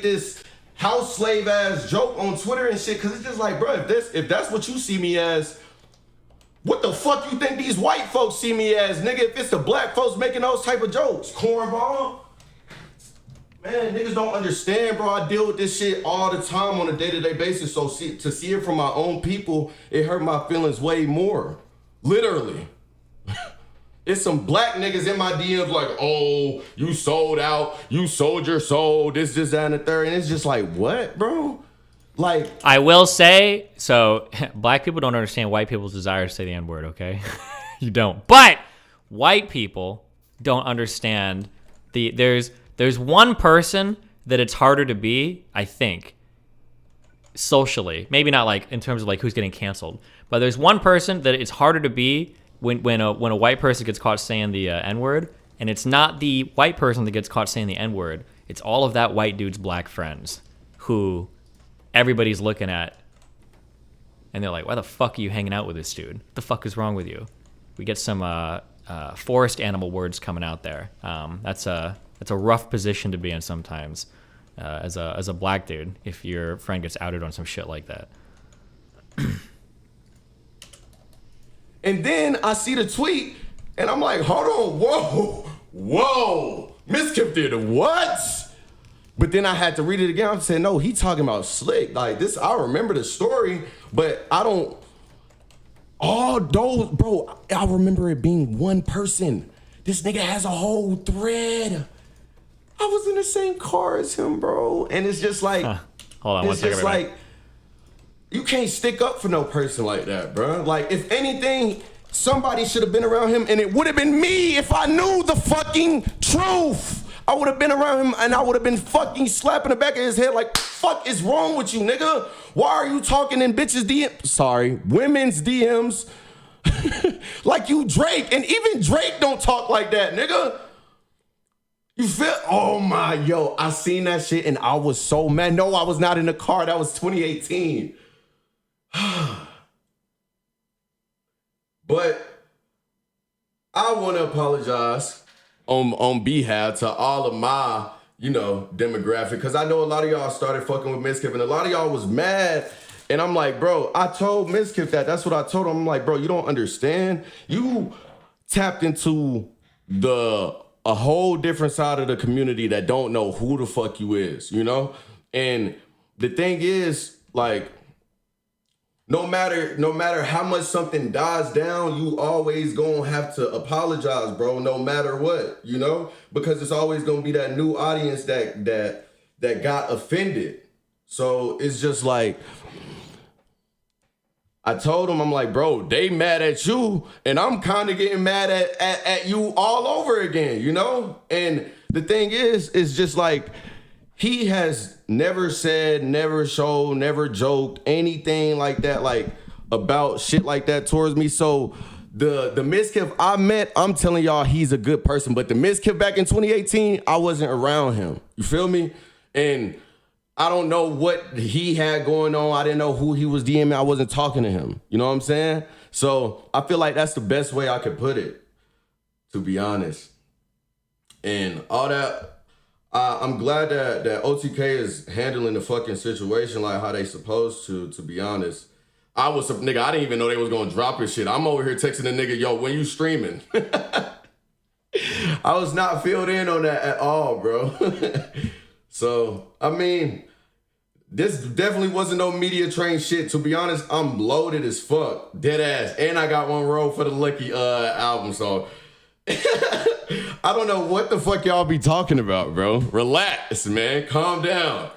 this house slave ass joke on Twitter and shit, because it's just like, bro, if that's what you see me as, what the fuck you think these white folks see me as, nigga? If it's the black folks making those type of jokes, cornball. Man, niggas don't understand, bro. I deal with this shit all the time on a day-to-day basis. So to see it from my own people, it hurt my feelings way more. Literally. It's some black niggas in my DMs like, oh, you sold out, you sold your soul, this, that, and the third. And it's just like, what, bro? Like, I will say, so black people don't understand white people's desire to say the N-word, okay? You don't. But white people don't understand there's one person that it's harder to be, I think, socially. Maybe not like in terms of like who's getting canceled, but there's one person that it's harder to be when a white person gets caught saying the N-word, and it's not the white person that gets caught saying the N-word. It's all of that white dude's black friends who everybody's looking at, and they're like, why the fuck are you hanging out with this dude? What the fuck is wrong with you? We get some forest animal words coming out there. That's a rough position to be in sometimes as a black dude if your friend gets outed on some shit like that. And then I see the tweet, and I'm like, hold on, whoa, Miss Kip did what? But then I had to read it again. I said, no, he talking about Slick. Like this, I remember the story, but I don't. All those, bro, I remember it being one person. This nigga has a whole thread. I was in the same car as him, bro. And it's just like, Hold on, it's just like, you can't stick up for no person like that, bro. Like, if anything, somebody should have been around him, and it would have been me if I knew the fucking truth. I would have been around him, and I would have been fucking slapping the back of his head like, fuck is wrong with you, nigga? Why are you talking in bitches' DMs? Sorry, women's DMs. Like you Drake, and even Drake don't talk like that, nigga. You feel? Oh my, yo, I seen that shit, and I was so mad. No, I was not in the car. That was 2018. But I want to apologize on behalf to all of my, demographic, because I know a lot of y'all started fucking with Miss Kip, and a lot of y'all was mad. And I'm like, bro, I told Miss Kip that. That's what I told him. I'm like, bro, you don't understand. You tapped into a whole different side of the community that don't know who the fuck you is, And the thing is, like, no matter how much something dies down, you always gonna have to apologize, bro, no matter what, Because it's always gonna be that new audience that got offended. So it's just like, I told him, I'm like, bro, they mad at you, and I'm kind of getting mad at you all over again, And the thing is, it's just like, he has never said, never showed, never joked anything like that, like about shit like that towards me. So the Miss Kip I met, I'm telling y'all, he's a good person. But the Miss Kip back in 2018, I wasn't around him. You feel me? And I don't know what he had going on. I didn't know who he was DMing. I wasn't talking to him. You know what I'm saying? So I feel like that's the best way I could put it, to be honest. And all that. I'm glad that OTK is handling the fucking situation like how they supposed to be honest. I didn't even know they was gonna drop his shit. I'm over here texting the nigga, yo, when you streaming? I was not filled in on that at all, bro. So, I mean, this definitely wasn't no media train shit. To be honest, I'm loaded as fuck. Dead ass. And I got one roll for the Lucky album, so I don't know what the fuck y'all be talking about, bro. Relax, man. Calm down.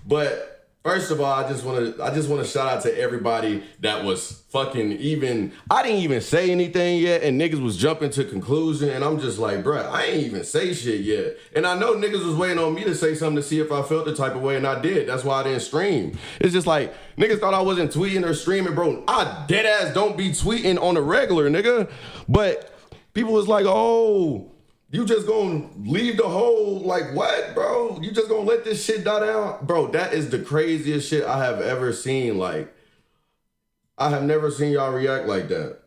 But first of all, I just want to shout out to everybody that was fucking even. I didn't even say anything yet, and niggas was jumping to conclusion, and I'm just like, bro, I ain't even say shit yet. And I know niggas was waiting on me to say something to see if I felt the type of way, and I did. That's why I didn't stream. It's just like, niggas thought I wasn't tweeting or streaming, bro. I dead ass don't be tweeting on the regular, nigga. But people was like, oh, you just gonna leave the whole, like, what, bro? You just gonna let this shit die down? Bro, that is the craziest shit I have ever seen. Like, I have never seen y'all react like that.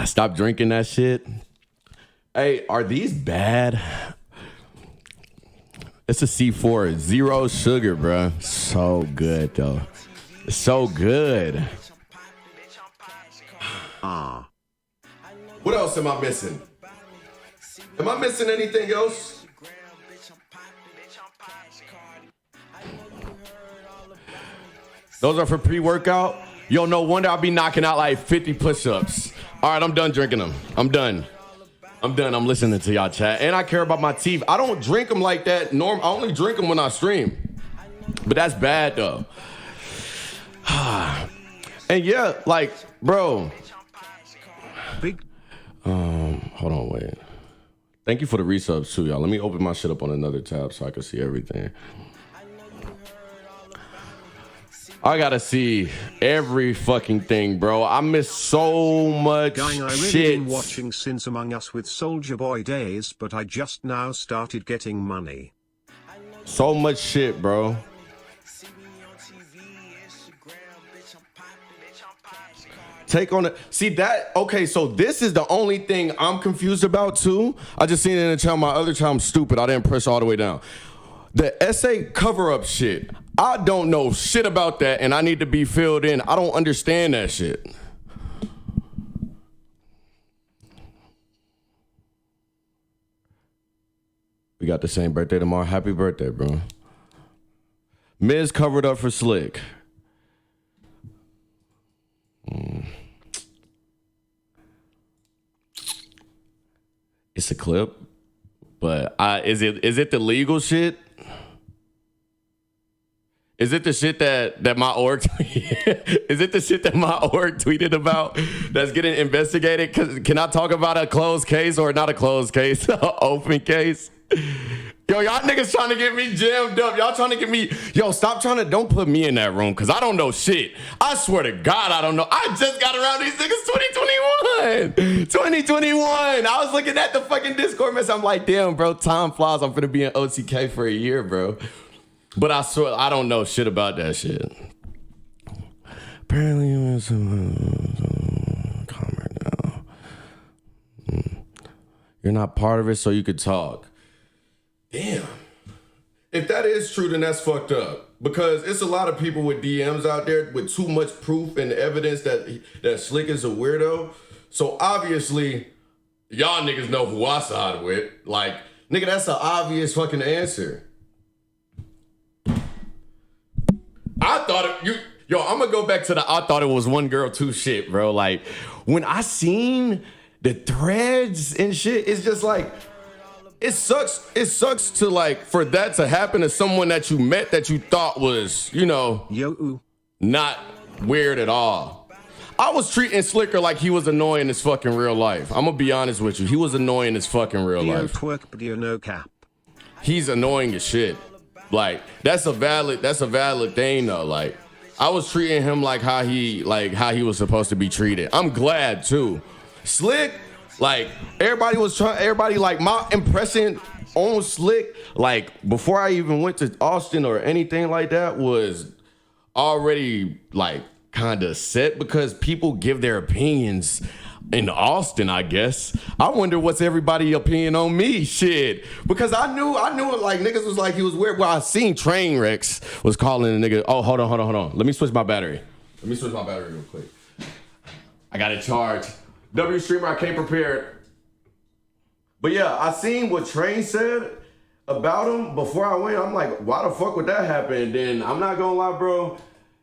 Stop drinking that shit. Hey, are these bad? It's a C4, 0 sugar, bro. So good though. So good. What else am I missing? Am I missing anything else? Those are for pre-workout. Yo, no wonder I'll be knocking out like 50 push-ups. All right, I'm done drinking them. I'm done. I'm listening to y'all chat. And I care about my teeth. I don't drink them like that. I only drink them when I stream. But that's bad, though. And yeah, like, bro. Hold on, wait. Thank you for the resubs, too, y'all. Let me open my shit up on another tab so I can see everything. I gotta see every fucking thing, bro. I miss so much Gang, I really shit. been watching since Among Us with Soulja Boy days, but I just now started getting money. So much shit, bro. Take on it. See that? Okay, so this is the only thing I'm confused about too. I just seen it in the channel. My other channel, I'm stupid. I didn't press all the way down. The essay cover-up shit. I don't know shit about that, and I need to be filled in. I don't understand that shit. We got the same birthday tomorrow. Happy birthday, bro. Miz covered up for Slick. It's a clip, but is it the legal shit? Is it the shit that my org is it the shit that my org tweeted about that's getting investigated? Can I talk about a closed case or not a closed case, open case? Yo, y'all niggas trying to get me jammed up. Y'all trying to get me. Yo, stop trying to. Don't put me in that room because I don't know shit. I swear to God, I don't know. I just got around these niggas 2021. 2021. I was looking at the fucking Discord message. I'm like, damn, bro, time flies. I'm finna be in OTK for a year, bro. But I swear, I don't know shit about that shit. Apparently, it was calm right now. You're not part of it, so you could talk. Damn. If that is true, then that's fucked up. Because it's a lot of people with DMs out there with too much proof and evidence that Slick is a weirdo. So obviously, y'all niggas know who I side with. Like, nigga, that's an obvious fucking answer. I thought yo, I'm gonna go back to I thought it was one girl, two shit, bro. Like, when I seen the threads and shit, it's just like, it sucks to like, for that to happen to someone that you met that you thought was, you know, not weird at all. I was treating Slicker like he was annoying as fucking real life. I'm gonna be honest with you. He was annoying as fucking real life. Twerk, but you no cap. He's annoying as shit. Like, that's a valid thing though. Like, I was treating him like how he was supposed to be treated. I'm glad too. Slick, like, everybody like, my impression on Slick, like, before I even went to Austin or anything like that, was already like kind of set because people give their opinions in Austin, I guess. I wonder what's everybody's opinion on me, shit. Because I knew it, like, niggas was like, he was weird. Well, I seen Trainwrecks was calling a nigga, oh, hold on. Let me switch my battery. Real quick. I got it charged. W streamer, I came prepared. But yeah, I seen what Train said about him before I went. I'm like, why the fuck would that happen? And then, I'm not gonna lie, bro,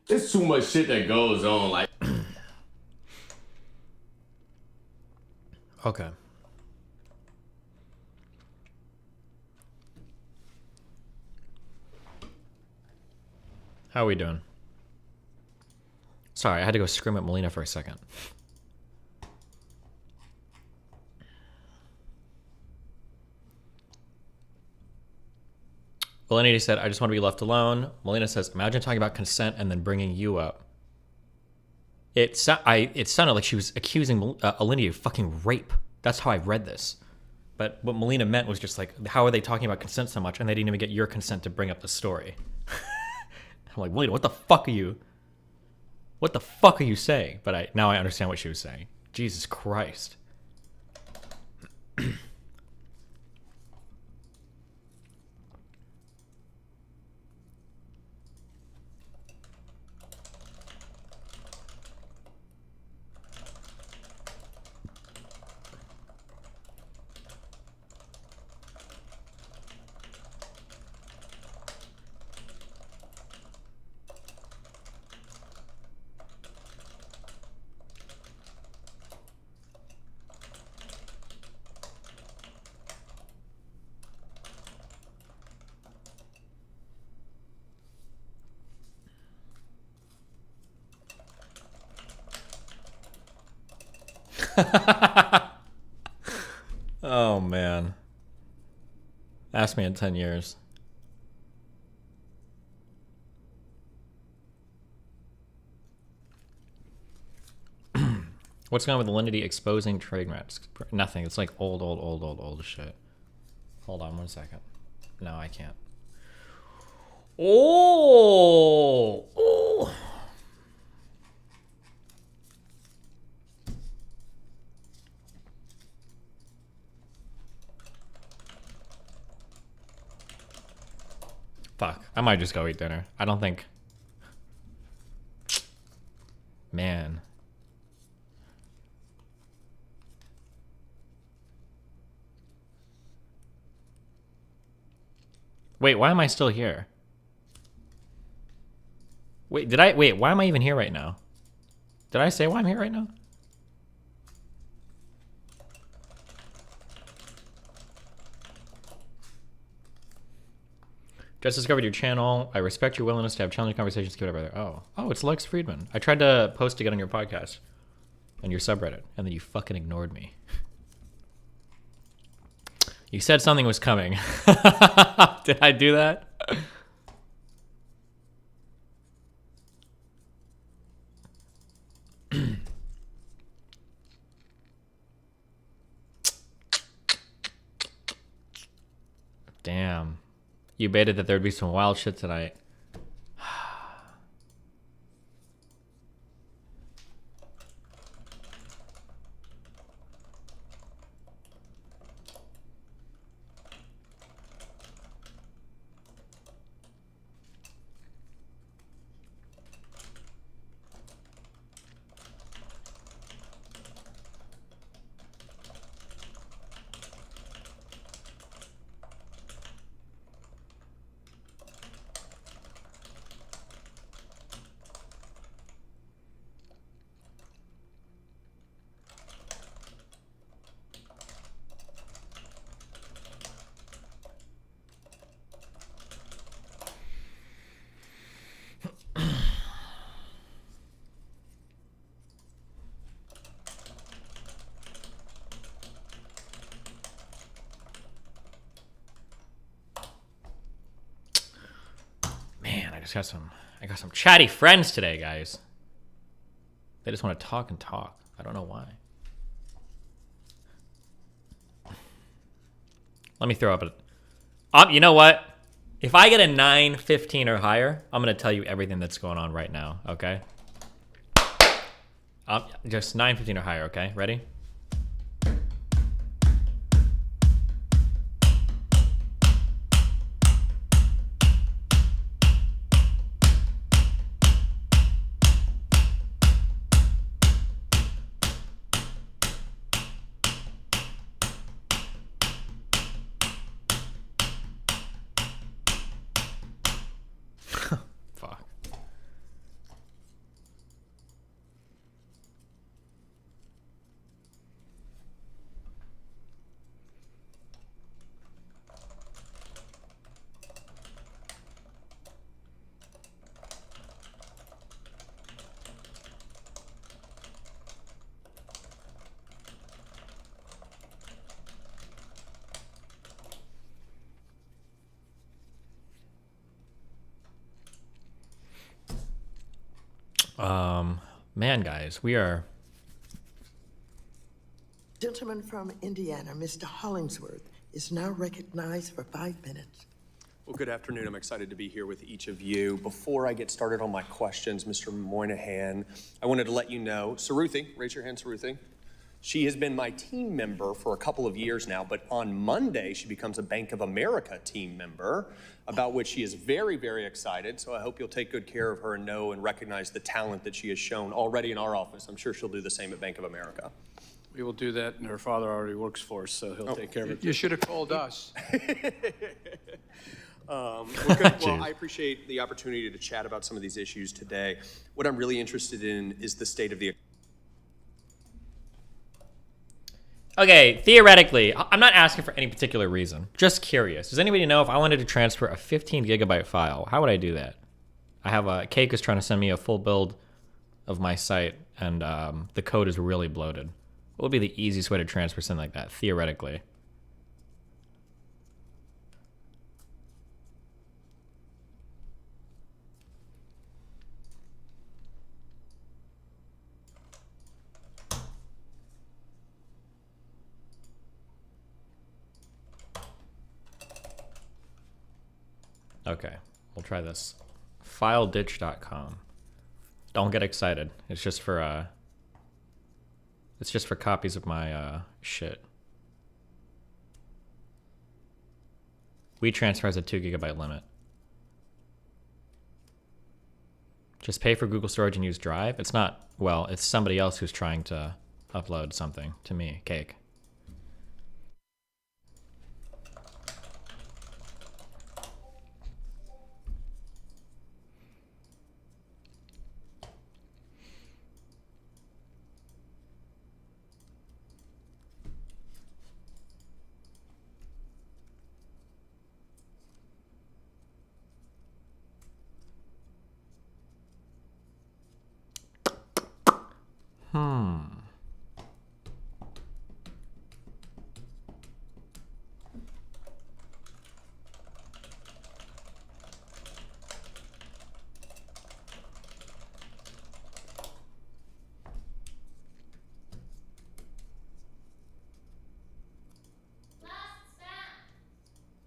there's too much shit that goes on, like. Okay. How are we doing? Sorry, I had to go scream at Melina for a second. Valinity said, I just want to be left alone. Melina says, imagine talking about consent and then bringing you up. It sounded like she was accusing Alinity of fucking rape. That's how I read this. But what Melina meant was just like, how are they talking about consent so much and they didn't even get your consent to bring up the story? I'm like, Melina, what the fuck are you saying? But now I understand what she was saying. Jesus Christ. Oh, man. Ask me in 10 years. What's going on with Alinity exposing trade risks? Nothing. It's like old shit. Hold on 1 second. No, I can't. Oh! Fuck. I might just go eat dinner. I don't think... Man. Wait, why am I still here? Wait, why am I even here right now? Did I say why I'm here right now? Just discovered your channel. I respect your willingness to have challenging conversations. Keep it up, brother. Oh, it's Lex Friedman. I tried to post to get on your podcast and your subreddit, and then you fucking ignored me. You said something was coming. Did I do that? Damn. You baited that there'd be some wild shit tonight. I got some chatty friends today, guys. They just want to talk and talk. I don't know why. Let me throw up a... you know what? If I get a 9, 15 or higher, I'm going to tell you everything that's going on right now, okay? Just 9, 15 or higher, okay? Ready? Man, guys, we are... Gentleman from Indiana, Mr. Hollingsworth, is now recognized for 5 minutes. Well, good afternoon. I'm excited to be here with each of you. Before I get started on my questions, Mr. Moynihan, I wanted to let you know, Saruthi, raise your hand, Saruthi. She has been my team member for a couple of years now, but on Monday, she becomes a Bank of America team member, about which she is very, very excited. So I hope you'll take good care of her and know and recognize the talent that she has shown already in our office. I'm sure she'll do the same at Bank of America. We will do that, and her father already works for us, so he'll take care of it. You should have called us. Well, I appreciate the opportunity to chat about some of these issues today. What I'm really interested in is the state of the... Okay, theoretically, I'm not asking for any particular reason. Just curious. Does anybody know if I wanted to transfer a 15 gigabyte file, how would I do that? I have a... Cake is trying to send me a full build of my site, and the code is really bloated. What would be the easiest way to transfer something like that, theoretically? Okay, we'll try this. FileDitch.com. Don't get excited. It's just for copies of my shit. WeTransfer has a 2 GB limit. Just pay for Google Storage and use Drive. It's not, well, it's somebody else who's trying to upload something to me. Cake.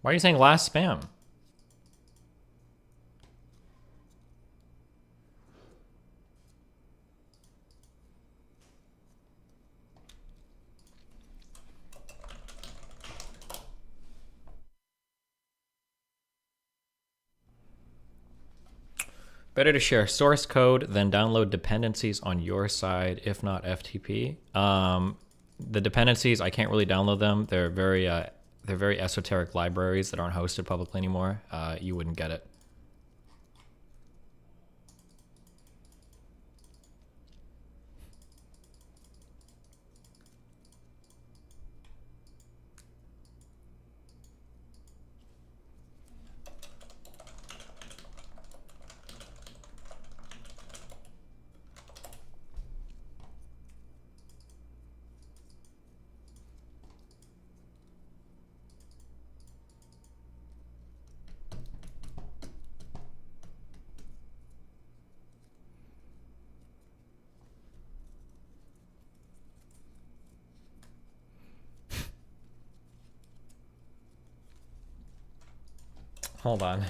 Why are you saying last spam? Better to share source code than download dependencies on your side, if not FTP. The dependencies, I can't really download them. They're very esoteric libraries that aren't hosted publicly anymore. You wouldn't get it. Hold on.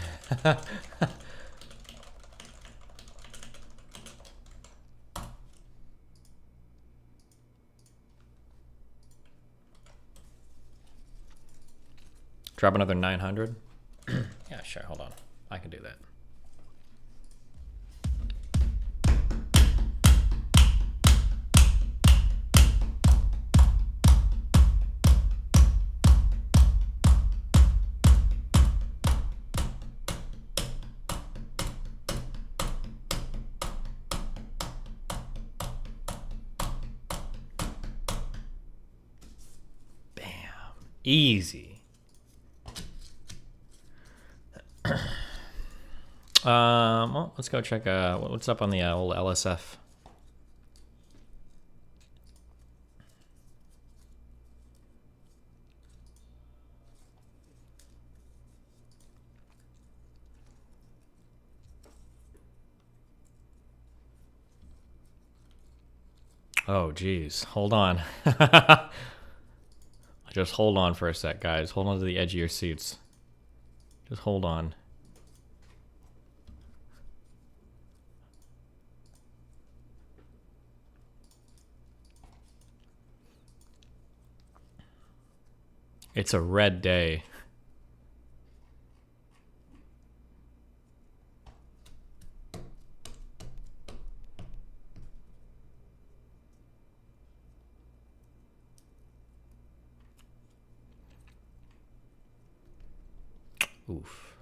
Drop another 900? Yeah, sure, hold on. I can do that. Easy. Well, let's go check what's up on the old LSF. Oh, geez. Hold on. Just hold on for a sec, guys. Hold on to the edge of your seats. Just hold on. It's a red day. Oof.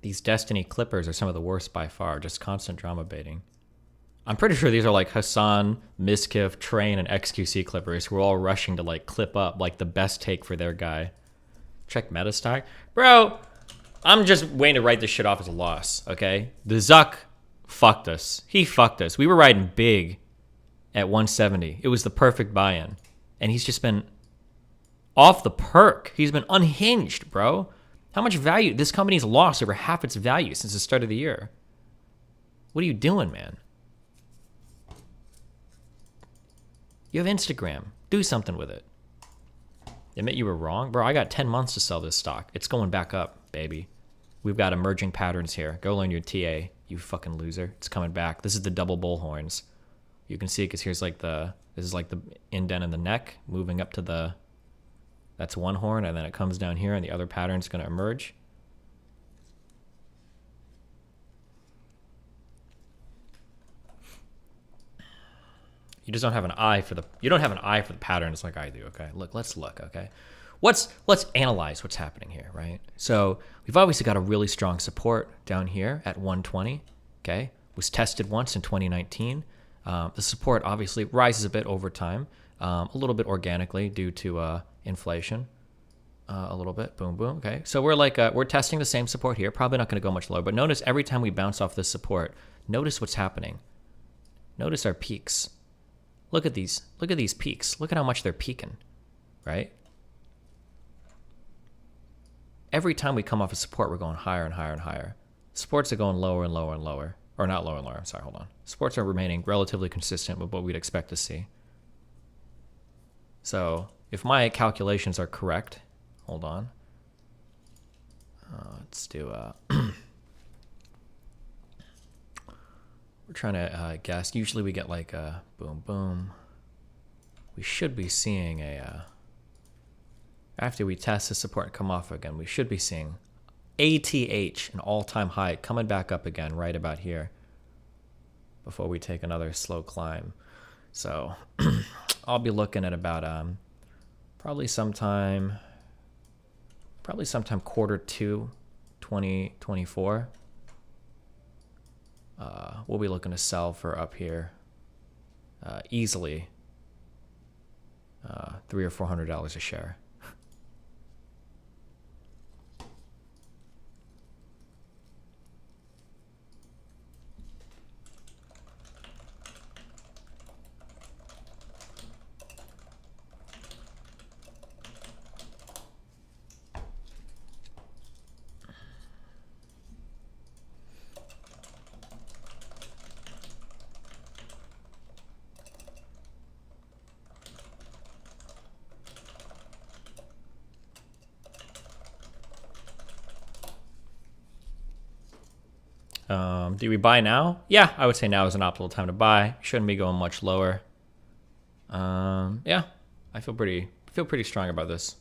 These Destiny Clippers are some of the worst by far, just constant drama baiting. I'm pretty sure these are like Hassan, Miskiff, Train, and XQC Clippers who are all rushing to like clip up like the best take for their guy. Check meta stock. Bro, I'm just waiting to write this shit off as a loss, okay? The Zuck fucked us. He fucked us. We were riding big at 170. It was the perfect buy-in. And he's just been off the perk. He's been unhinged, bro. How much value? This company's lost over half its value since the start of the year. What are you doing, man? You have Instagram. Do something with it. Admit you were wrong? Bro, I got 10 months to sell this stock. It's going back up, baby. We've got emerging patterns here. Go learn your TA, you fucking loser. It's coming back. This is the double bull horns. You can see it because here's like this is like the indent in the neck moving up to the, that's one horn, and then it comes down here and the other pattern's going to emerge. You just don't have an eye for the, you don't have an eye for the patterns like I do, okay? Look, let's look, okay? Let's analyze what's happening here, right? So we've obviously got a really strong support down here at 120, okay? Was tested once in 2019. The support obviously rises a bit over time, a little bit organically due to inflation, a little bit, boom, boom, okay? So we're like, we're testing the same support here, probably not gonna go much lower, but notice every time we bounce off this support, notice what's happening. Notice our peaks. Look at these peaks. Look at how much they're peaking, right? Every time we come off a support, we're going higher and higher and higher. Supports are going lower and lower and lower. Or not lower and lower, I'm sorry, hold on. Supports are remaining relatively consistent with what we'd expect to see. So if my calculations are correct, hold on. Let's do, we're trying to guess. Usually we get like a boom, boom. We should be seeing a, after we test the support and come off again, we should be seeing ATH, an all-time high, coming back up again right about here before we take another slow climb. So I'll be looking at about probably sometime quarter 2, 2024. We'll be looking to sell for up here easily $300 or $400 a share. Do we buy now? Yeah, I would say now is an optimal time to buy. Shouldn't be going much lower. Yeah, I feel pretty strong about this.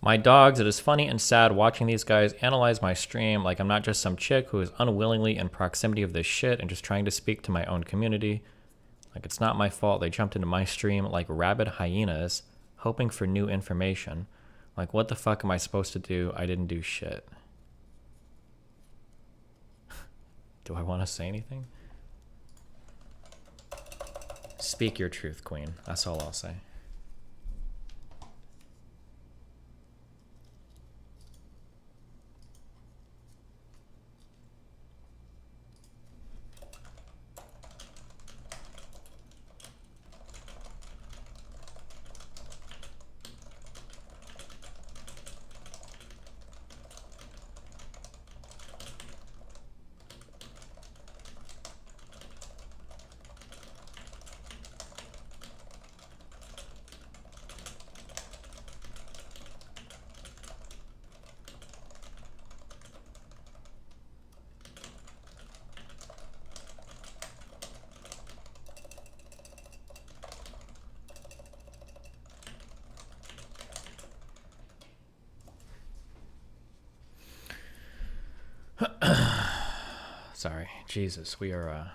My dogs, it is funny and sad watching these guys analyze my stream like I'm not just some chick who is unwillingly in proximity of this shit and just trying to speak to my own community. Like it's not my fault they jumped into my stream like rabid hyenas, hoping for new information. Like what the fuck am I supposed to do? I didn't do shit. Do I want to say anything? Speak your truth, queen. That's all I'll say. Sorry. Jesus, we are,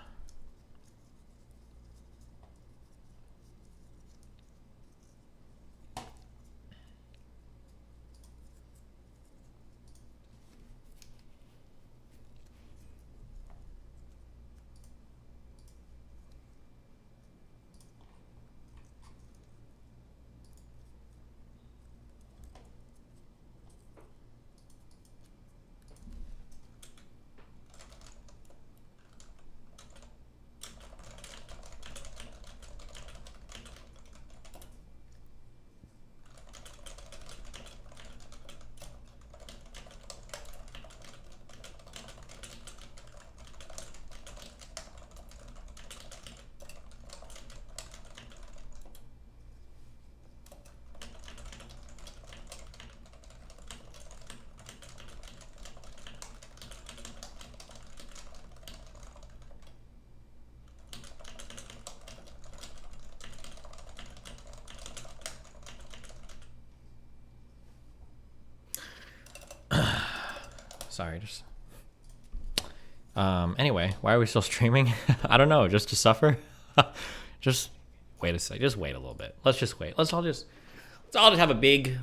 sorry, just... Anyway, why are we still streaming? I don't know, just to suffer? Just wait a sec, just wait a little bit. Let's just wait. Let's all just have a big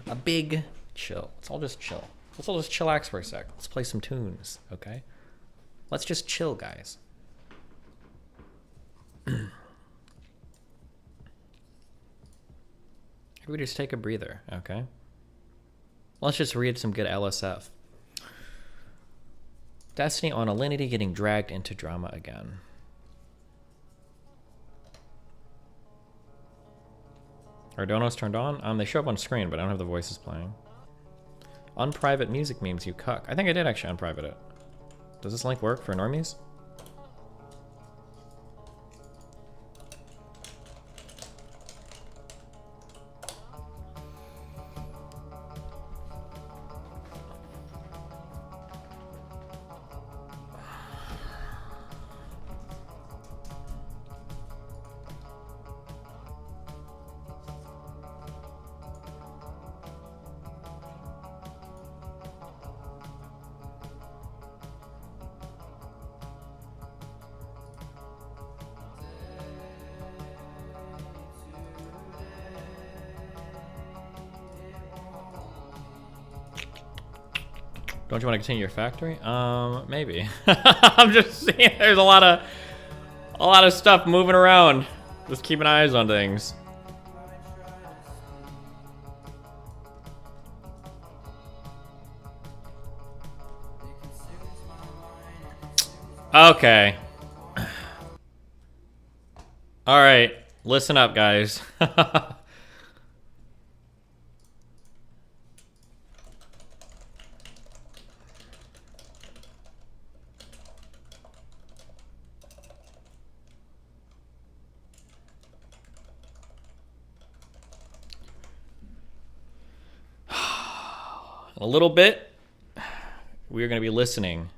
chill. Let's all just chill. Let's all just chillax for a sec. Let's play some tunes, okay? Let's just chill, guys. Everybody just take a breather, okay? Let's just read some good LSF. Destiny on Alinity getting dragged into drama again. Are donos turned on? They show up on screen, but I don't have the voices playing. Unprivate music memes, you cuck. I think I did actually unprivate it. Does this link work for normies? Don't you want to continue your factory? Maybe. I'm just seeing there's a lot of stuff moving around. Just keeping eyes on things. Okay. All right, listen up, guys. A little bit, we are going to be listening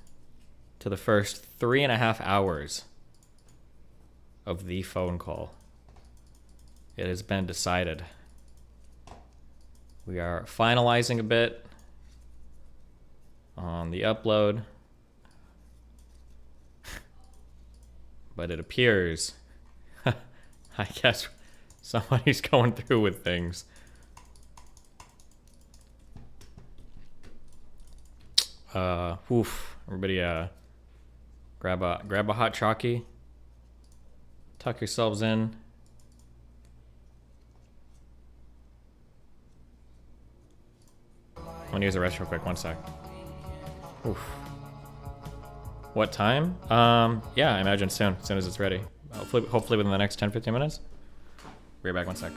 to the first 3.5 hours of the phone call. It has been decided. We are finalizing a bit on the upload, but it appears, I guess, somebody's going through with things. Everybody, grab a hot chalky. Tuck yourselves in. I'm gonna use the rest real quick. 1 sec. Oof. What time? Yeah, I imagine soon. As soon as it's ready. Hopefully within the next 10-15 minutes. Be right back. 1 sec.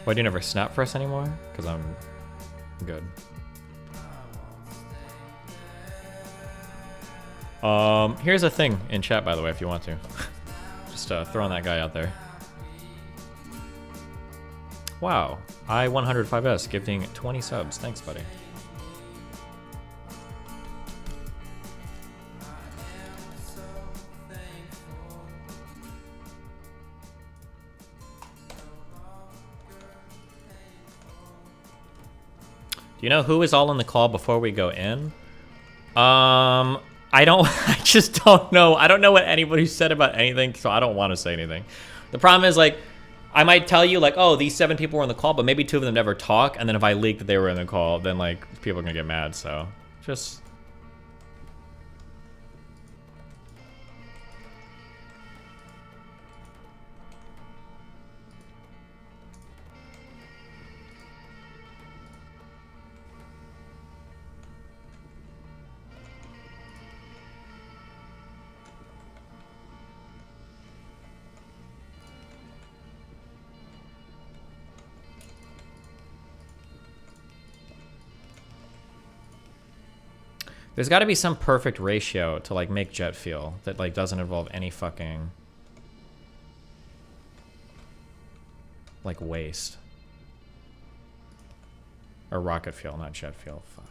Why do you never snap for us anymore? Because I'm good. Here's a thing in chat, by the way, if you want to. Just throwing that guy out there. Wow, I105S gifting 20 subs. Thanks, buddy. Do you know who is all in the call before we go in? I don't, I just don't know. I don't know what anybody said about anything, so I don't want to say anything. The problem is, like, I might tell you, like, oh, these 7 people were in the call, but maybe 2 of them never talk, and then if I leak that they were in the call, then, like, people are gonna get mad, so just... There's got to be some perfect ratio to, like, make jet fuel that, like, doesn't involve any fucking, like, waste. Or rocket fuel, not jet fuel. Fuck.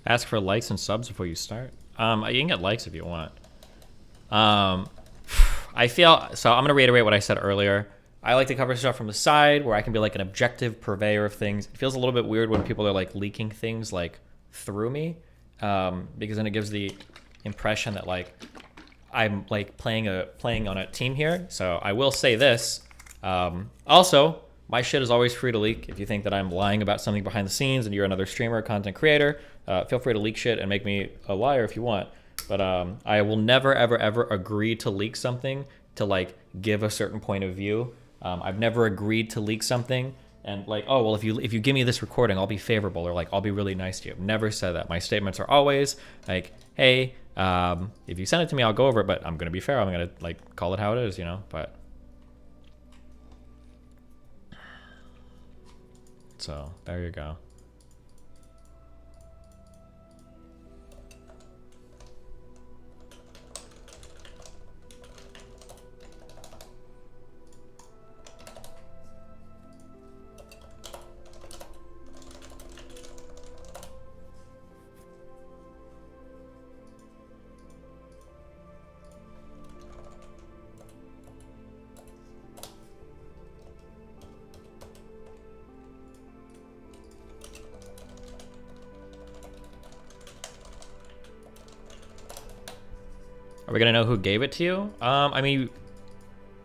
Ask for likes and subs before you start. You can get likes if you want. I feel, so I'm gonna reiterate what I said earlier. I like to cover stuff from the side where I can be like an objective purveyor of things. It feels a little bit weird when people are like leaking things like through me, because then it gives the impression that like I'm like playing on a team here. So I will say this. Also, my shit is always free to leak. If you think that I'm lying about something behind the scenes and you're another streamer or content creator, feel free to leak shit and make me a liar if you want. But I will never, ever, ever agree to leak something to like give a certain point of view. I've never agreed to leak something and like, oh, well, if you give me this recording, I'll be favorable, or like, I'll be really nice to you. I've never said that. My statements are always like, hey, if you send it to me, I'll go over it, but I'm going to be fair. I'm going to like call it how it is, you know, but. So there you go. Are we gonna know who gave it to you? I mean,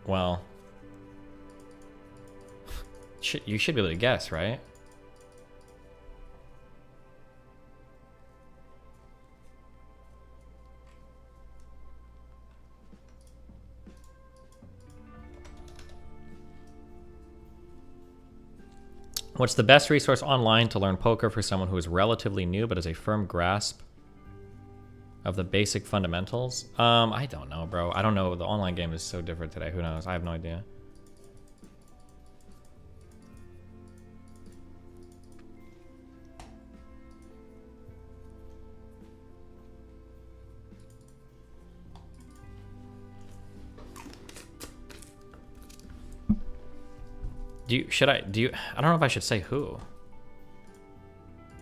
well, you should be able to guess, right? What's the best resource online to learn poker for someone who is relatively new but has a firm grasp of the basic fundamentals? I don't know, bro. I don't know. The online game is so different today. Who knows? I have no idea. I don't know if I should say who.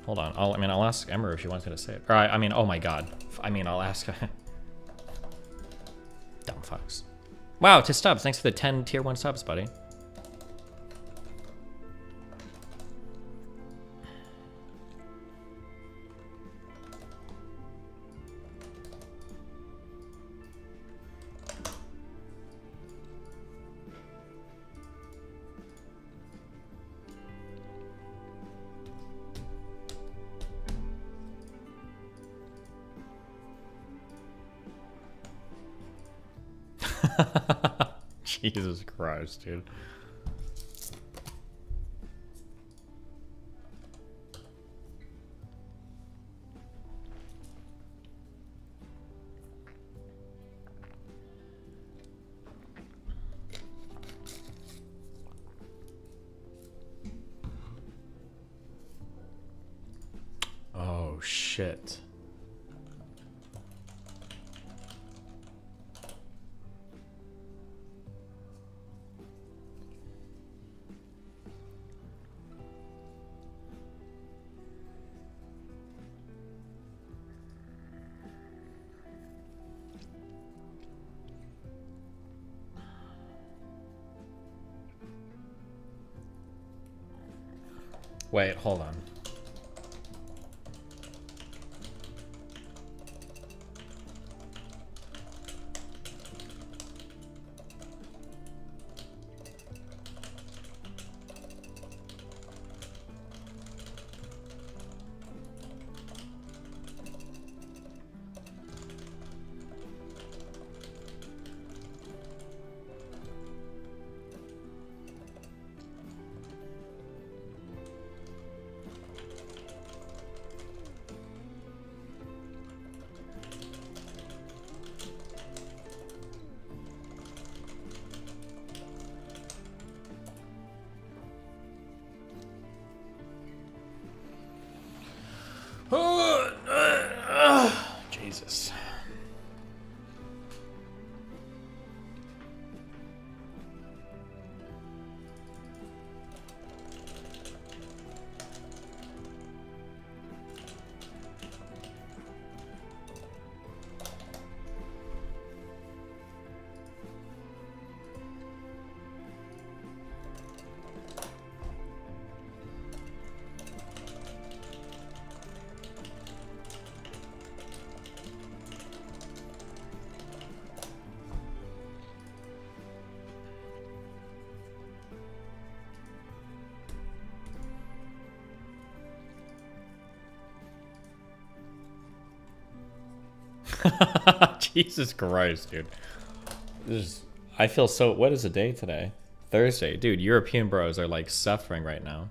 Hold on. I'll ask Emma if she wants me to say it. Or oh my god. I'll ask her. Dumb fucks. Wow, to Stubbs. Thanks for the 10 tier 1 subs, buddy. Jesus Christ, dude. Oh, shit. Wait, hold on. Jesus. Jesus Christ, dude. I feel so... What is the day today? Thursday. Dude, European bros are like suffering right now.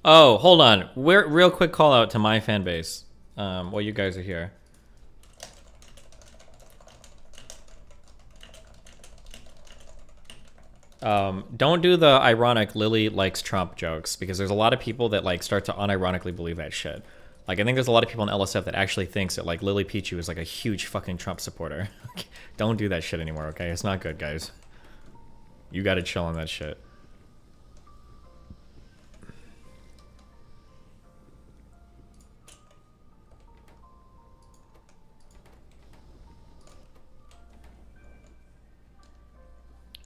Oh, hold on. Real quick call out to my fan base while you guys are here. Don't do the ironic Lily likes Trump jokes, because there's a lot of people that like start to unironically believe that shit. Like, I think there's a lot of people in LSF that actually thinks that like Lily Pichu is like a huge fucking Trump supporter. Don't do that shit anymore, okay? It's not good, guys. You gotta chill on that shit.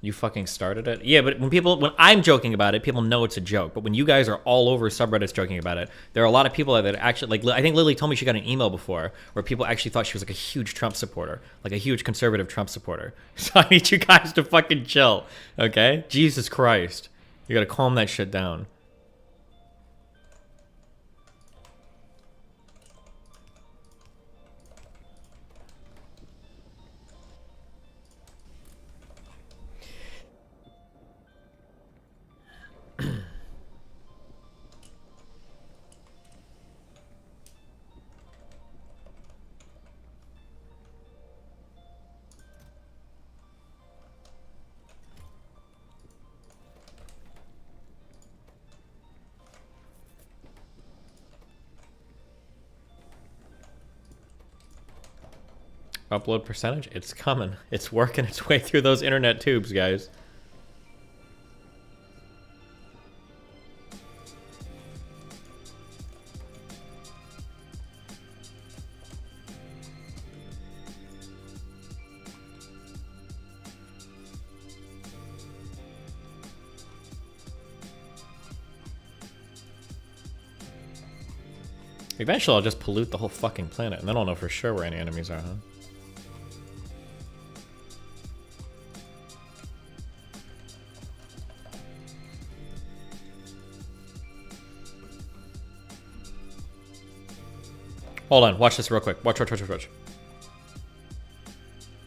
You fucking started it? Yeah, but when I'm joking about it, people know it's a joke. But when you guys are all over subreddits joking about it, there are a lot of people that actually, like, I think Lily told me she got an email before where people actually thought she was like a huge Trump supporter, like a huge conservative Trump supporter. So I need you guys to fucking chill, okay? Jesus Christ. You gotta calm that shit down. upload percentage? It's coming. It's working its way through those internet tubes, guys. Eventually I'll just pollute the whole fucking planet, and then I'll know for sure where any enemies are, huh? Hold on, watch this real quick. Watch. Did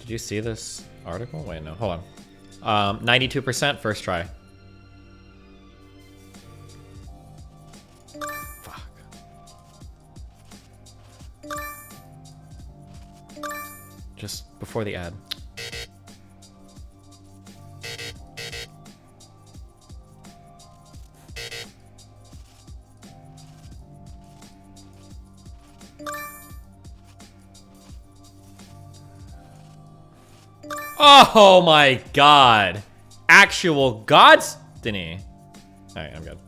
you see this article? Wait, no, hold on. 92% first try. Just before the ad. Oh my god. Actual gods, didn't he? Alright, I'm good.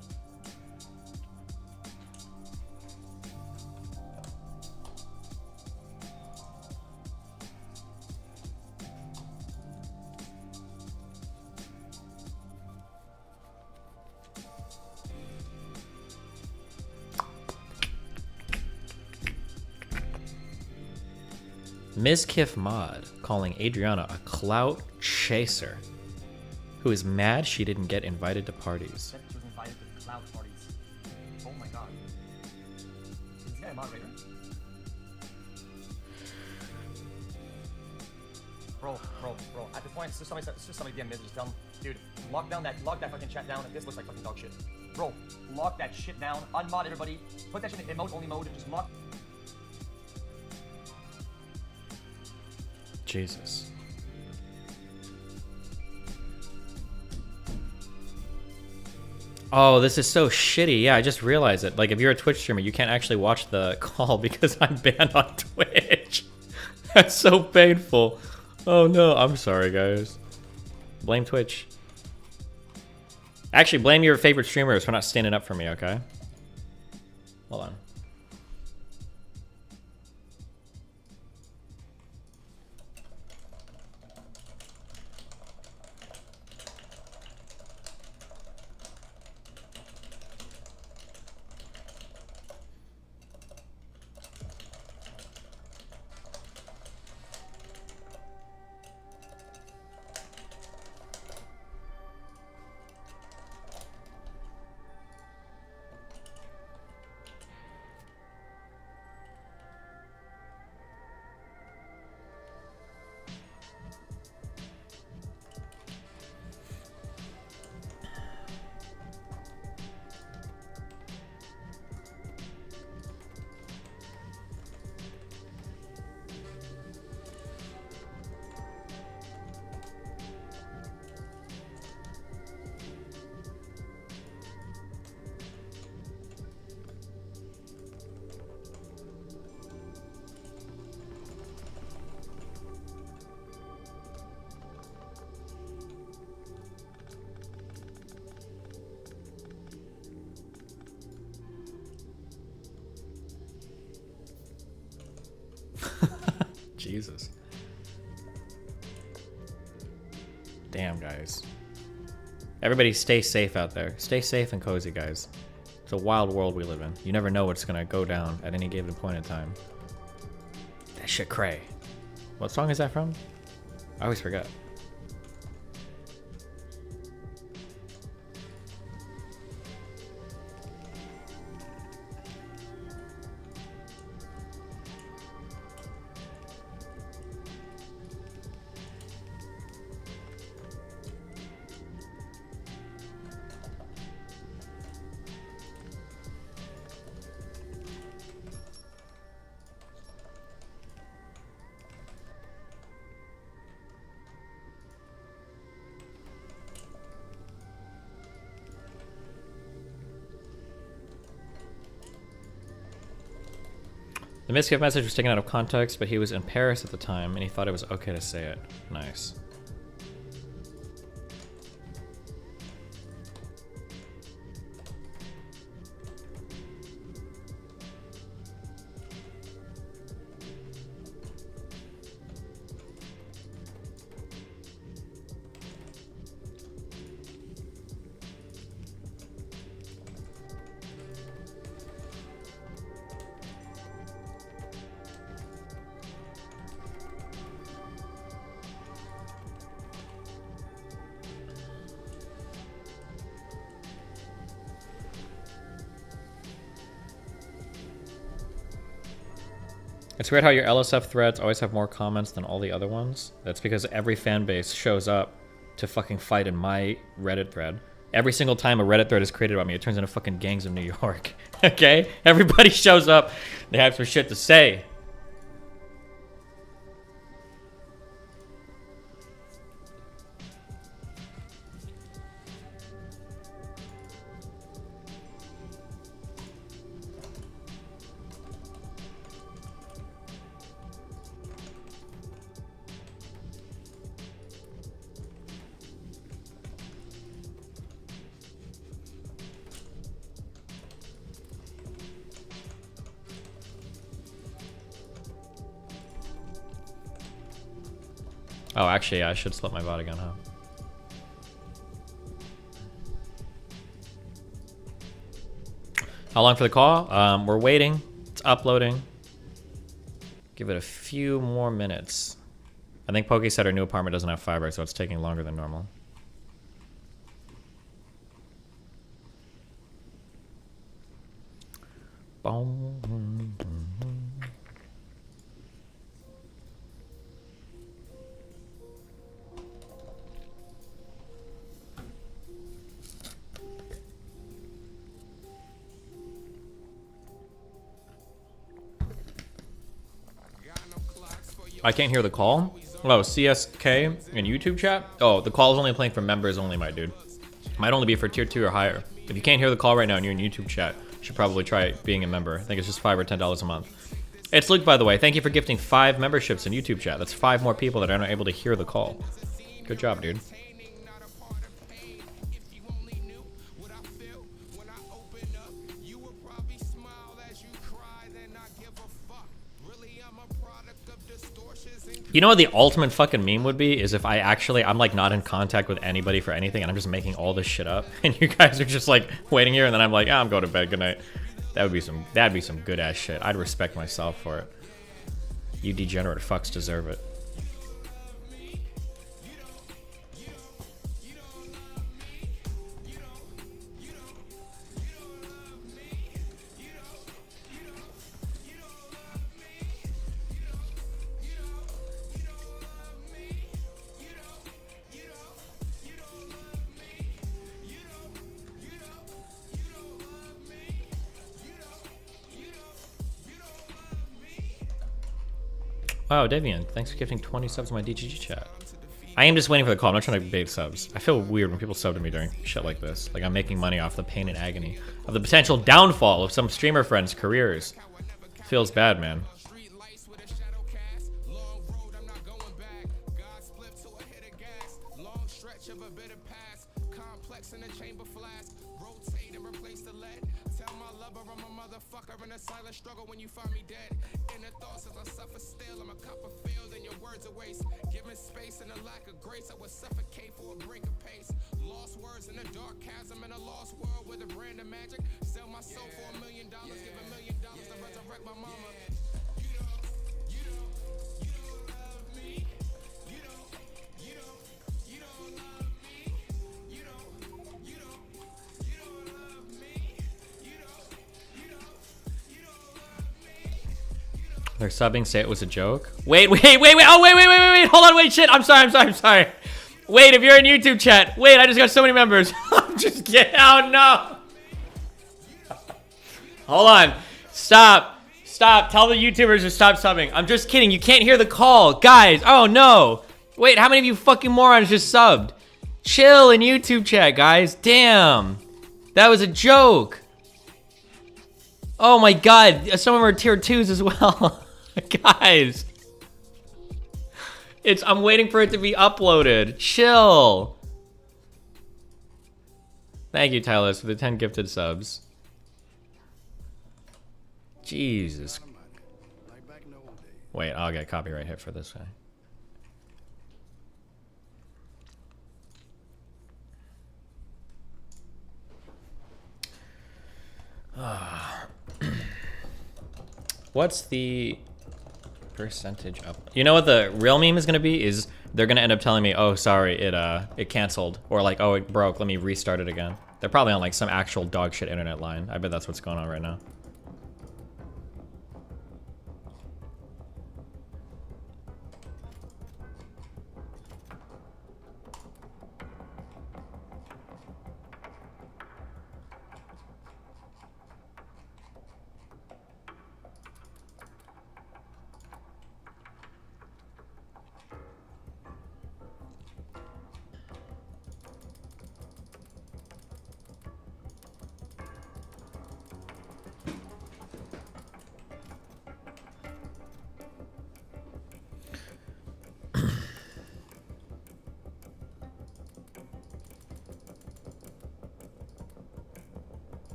Ms. Kiff Mod calling Adriana a clout chaser who is mad she didn't get invited to parties. She was invited to clout parties. Oh my god. Is this guy a moderator? Bro. At this point, it's just somebody DM just tell him, dude, lock that fucking chat down. This looks like fucking dog shit. Bro, lock that shit down. Unmod everybody. Put that shit in emote only mode and just lock. Jesus. Oh, this is so shitty. Yeah, I just realized it. Like, if you're a Twitch streamer, you can't actually watch the call because I'm banned on Twitch. That's so painful. Oh no, I'm sorry, guys. Blame Twitch. Actually, blame your favorite streamers for not standing up for me, okay? Hold on. Jesus. Damn, guys. Everybody stay safe out there. Stay safe and cozy, guys. It's a wild world we live in. You never know what's gonna go down at any given point in time. That shit cray. What song is that from? I always forget. The misgift message was taken out of context, but he was in Paris at the time, and he thought it was okay to say it. Nice. It's weird how your LSF threads always have more comments than all the other ones. That's because every fan base shows up to fucking fight in my Reddit thread. Every single time a Reddit thread is created about me, it turns into fucking gangs of New York. Okay? Everybody shows up. They have some shit to say. Oh, actually, yeah, I should slip my bot again, huh? How long for the call? We're waiting. It's uploading. Give it a few more minutes. I think Pokey said her new apartment doesn't have fiber, so it's taking longer than normal. Boom. I can't hear the call. Oh, CSK in YouTube chat? Oh, the call is only playing for members only, my dude. Might only be for tier 2 or higher. If you can't hear the call right now and you're in YouTube chat, you should probably try being a member. I think it's just $5 or $10 a month. It's Luke, by the way. Thank you for gifting 5 memberships in YouTube chat. That's 5 more people that are not able to hear the call. Good job, dude. You know what the ultimate fucking meme would be? Is if I'm like not in contact with anybody for anything and I'm just making all this shit up and you guys are just like waiting here and then I'm like, I'm going to bed, good night. That'd be some good ass shit. I'd respect myself for it. You degenerate fucks deserve it. Wow, Devian, thanks for gifting 20 subs to my DGG chat. I am just waiting for the call. I'm not trying to bait subs. I feel weird when people sub to me during shit like this. Like I'm making money off the pain and agony of the potential downfall of some streamer friends' careers. Feels bad, man. They're subbing, say it was a joke. Wait. Oh, wait. Hold on, wait, shit. I'm sorry. Wait, if you're in YouTube chat. Wait, I just got so many members. I'm just kidding. Oh, no. Hold on. Stop. Tell the YouTubers to stop subbing. I'm just kidding. You can't hear the call. Guys, oh, no. Wait, how many of you fucking morons just subbed? Chill in YouTube chat, guys. Damn. That was a joke. Oh my god, some of them are tier 2s as well. Guys. I'm waiting for it to be uploaded. Chill. Thank you, Tyler, for the 10 gifted subs. Jesus. Wait, I'll get copyright hit for this guy. What's the percentage up? You know what the real meme is gonna be? Is they're gonna end up telling me, oh sorry, it canceled, or like, oh it broke, let me restart it again. They're probably on like some actual dog shit internet line. I bet that's what's going on right now.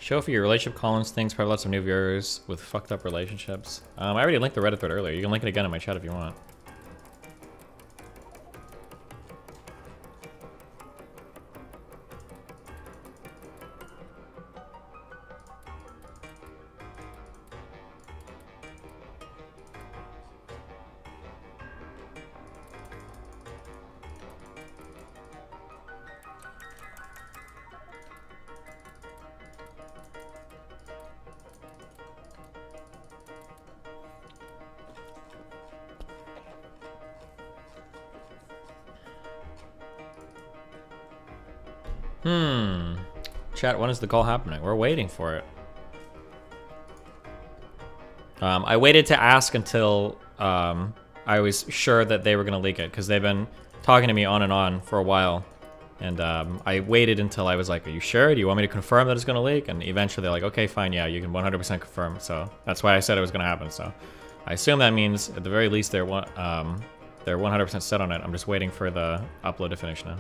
Show for your relationship Collins things, probably lots of new viewers with fucked up relationships. I already linked the Reddit thread earlier. You can link it again in my chat if you want. Chat, when is the call happening? We're waiting for it. I waited to ask until I was sure that they were gonna leak it, because they've been talking to me on and on for a while. And I waited until I was like, are you sure? Do you want me to confirm that it's gonna leak? And eventually they're like, okay, fine, yeah, you can 100% confirm. So that's why I said it was gonna happen. So I assume that means at the very least they're 100% set on it. I'm just waiting for the upload to finish now.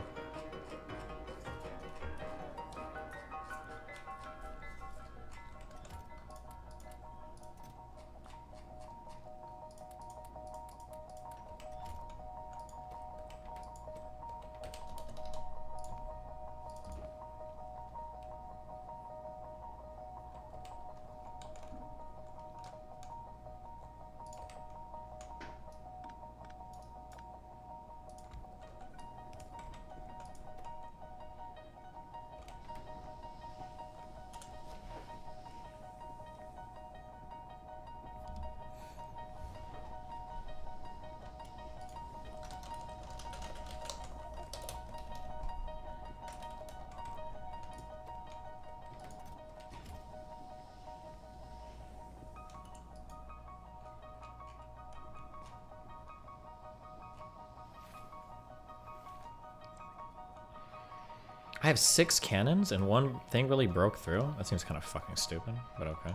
I have 6 cannons and one thing really broke through? That seems kind of fucking stupid, but okay.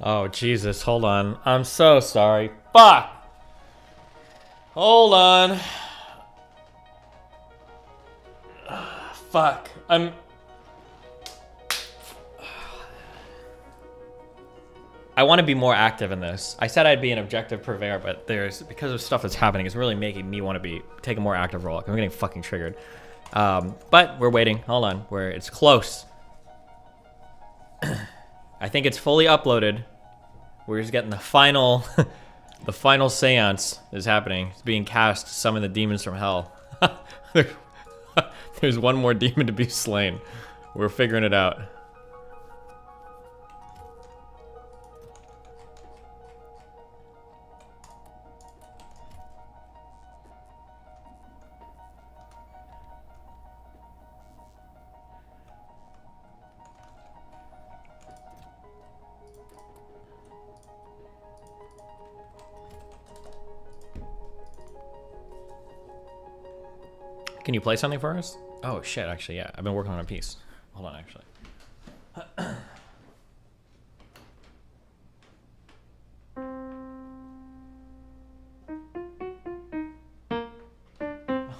Oh, Jesus, hold on. I'm so sorry. Fuck! Hold on. Fuck. I want to be more active in this. I said I'd be an objective purveyor, but because of stuff that's happening, it's really making me want to take a more active role. I'm getting fucking triggered. But we're waiting. Hold on. It's close. I think it's fully uploaded. We're just getting the final, the final seance is happening. It's being cast to summon the demons from hell. There's one more demon to be slain. We're figuring it out. Can you play something for us? Oh shit, actually, yeah. I've been working on a piece. Hold on, actually. I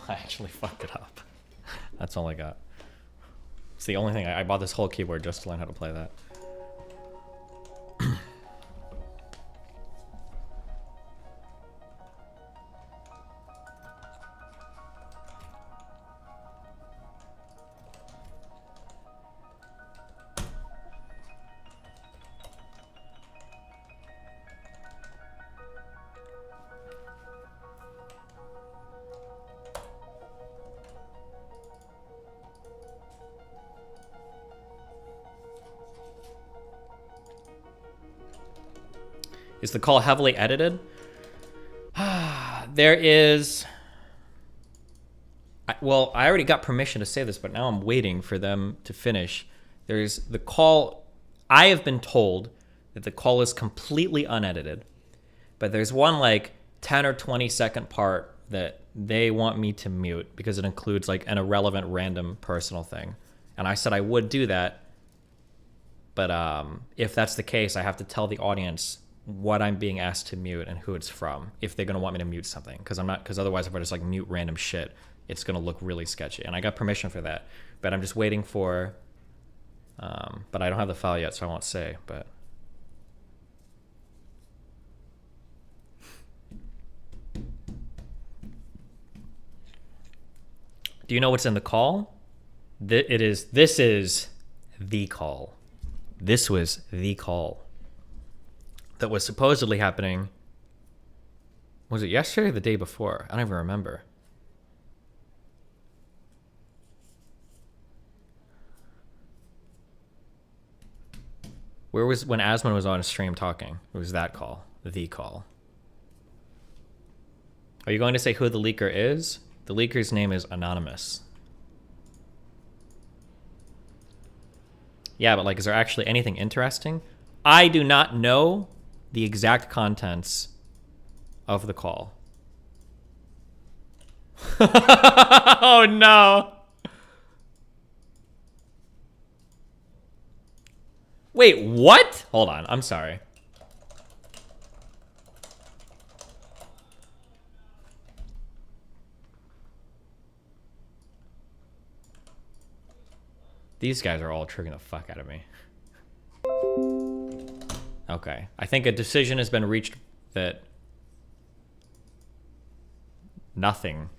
actually fucked it up. That's all I got. It's the only thing. I bought this whole keyboard just to learn how to play that. Is the call heavily edited? There is... well, I already got permission to say this, but now I'm waiting for them to finish. There's the call... I have been told that the call is completely unedited, but there's one like 10 or 20 second part that they want me to mute because it includes like an irrelevant random personal thing. And I said I would do that, but if that's the case, I have to tell the audience what I'm being asked to mute and who it's from if they're gonna want me to mute something, because otherwise if I just like mute random shit, it's gonna look really sketchy. And I got permission for that, but I'm just waiting for but I don't have the file yet, so I won't say. But do you know what's in the call? This is the call. This was the call that was supposedly happening. Was it yesterday or the day before? I don't even remember. Where was when Asmon was on a stream talking? It was that call, the call. Are you going to say who the leaker is? The leaker's name is Anonymous. Yeah, but like, is there actually anything interesting? I do not know the exact contents of the call. Oh no. Wait, what? Hold on, I'm sorry. These guys are all triggering the fuck out of me. Okay, I think a decision has been reached that nothing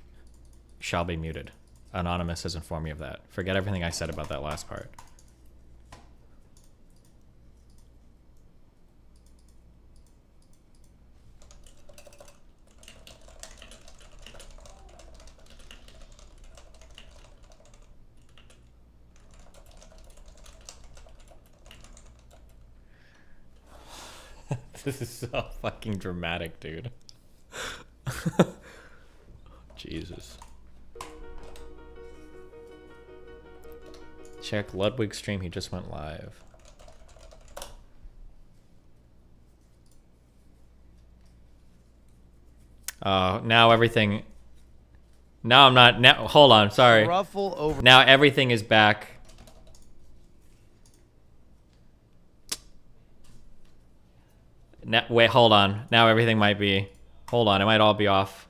shall be muted. Anonymous has informed me of that. Forget everything I said about that last part. This is so fucking dramatic, dude. Jesus. Check Ludwig's stream, he just went live. Now everything... Now I'm not... Now, hold on, sorry. Ruffle over. Now everything is back. Now, wait, hold on. Now everything might be... Hold on, it might all be off.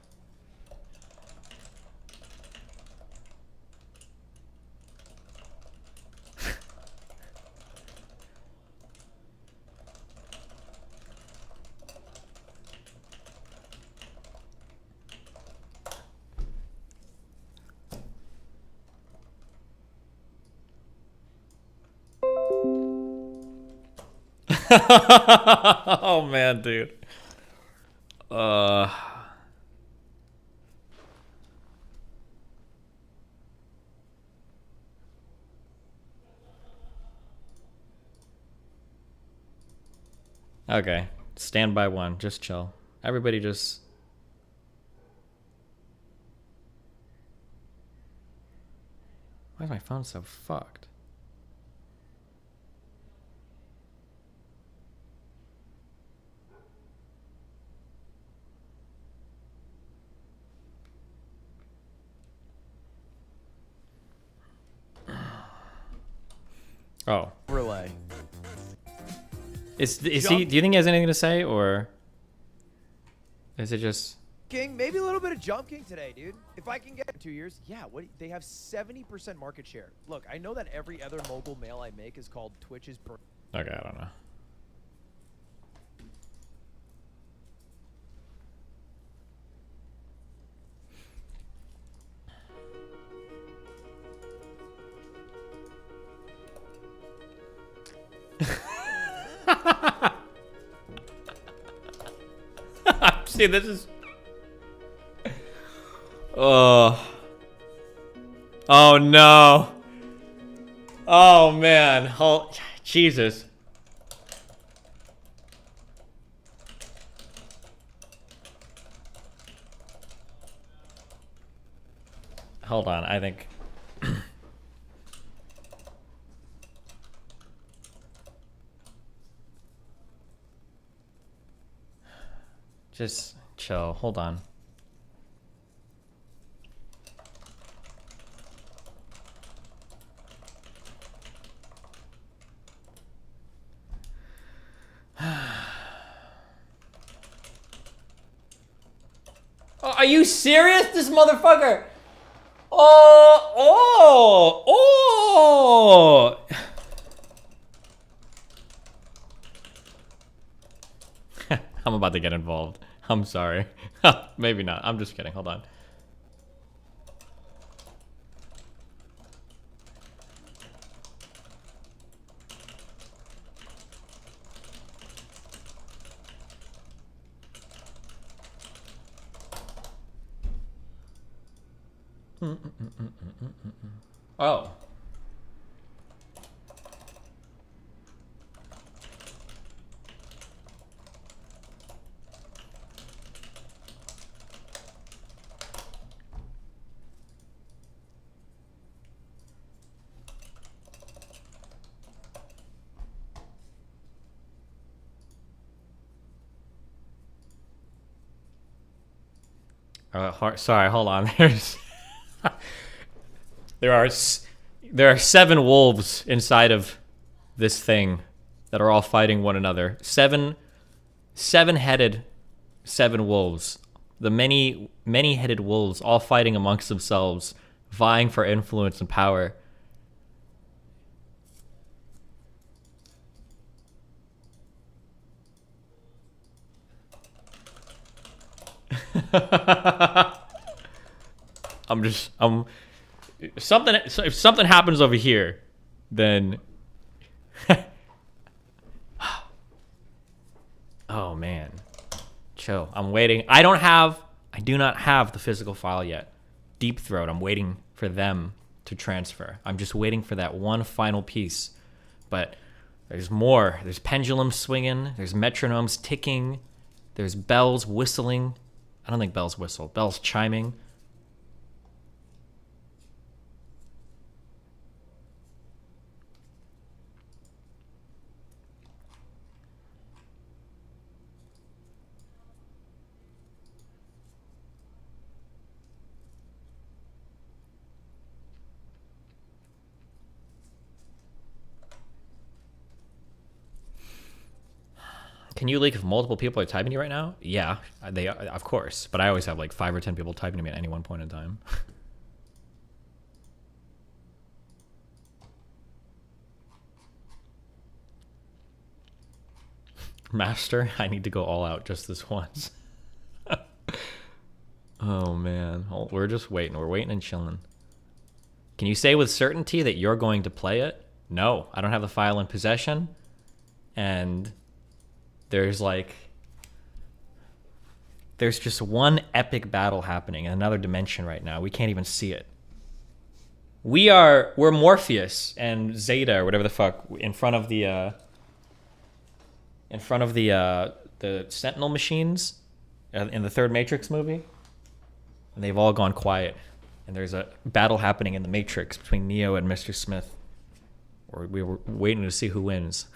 Oh man, dude. Okay. Stand by one. Just chill. Everybody just... Why is my phone so fucked? Oh. Relay. Is he? Do you think he has anything to say, or is it just? King, maybe a little bit of Jump King today, dude. If I can get it 2 years, yeah. What they have 70% market share. Look, I know that every other mobile mail I make is called Twitch's. Okay, I don't know. See, this is... Oh. Oh, no. Oh, man. Oh, Jesus. Hold on, I think... Just chill. Hold on. Oh, are you serious? This motherfucker. Oh. I'm about to get involved. I'm sorry. Maybe not. I'm just kidding. Hold on. Oh. Sorry, hold on. There are 7 wolves inside of this thing that are all fighting one another. Seven-headed 7 wolves. The many-headed wolves all fighting amongst themselves, vying for influence and power. If something happens over here, then oh man, chill. I'm waiting. I do not have the physical file yet. Deep Throat. I'm waiting for them to transfer. I'm just waiting for that one final piece. But there's more. There's pendulums swinging. There's metronomes ticking. There's bells whistling. I don't think bells whistle. Bells chiming. Can you leak if multiple people are typing to you right now? Yeah, they are, of course. But I always have like 5 or 10 people typing to me at any one point in time. Master, I need to go all out just this once. Oh, man. We're just waiting. We're waiting and chilling. Can you say with certainty that you're going to play it? No, I don't have the file in possession. and there's just one epic battle happening in another dimension right now. We can't even see it. We're Morpheus and Zeta or whatever the fuck in front of the Sentinel machines in the third Matrix movie, and they've all gone quiet. And there's a battle happening in the Matrix between Neo and Mr. Smith. Or we were waiting to see who wins.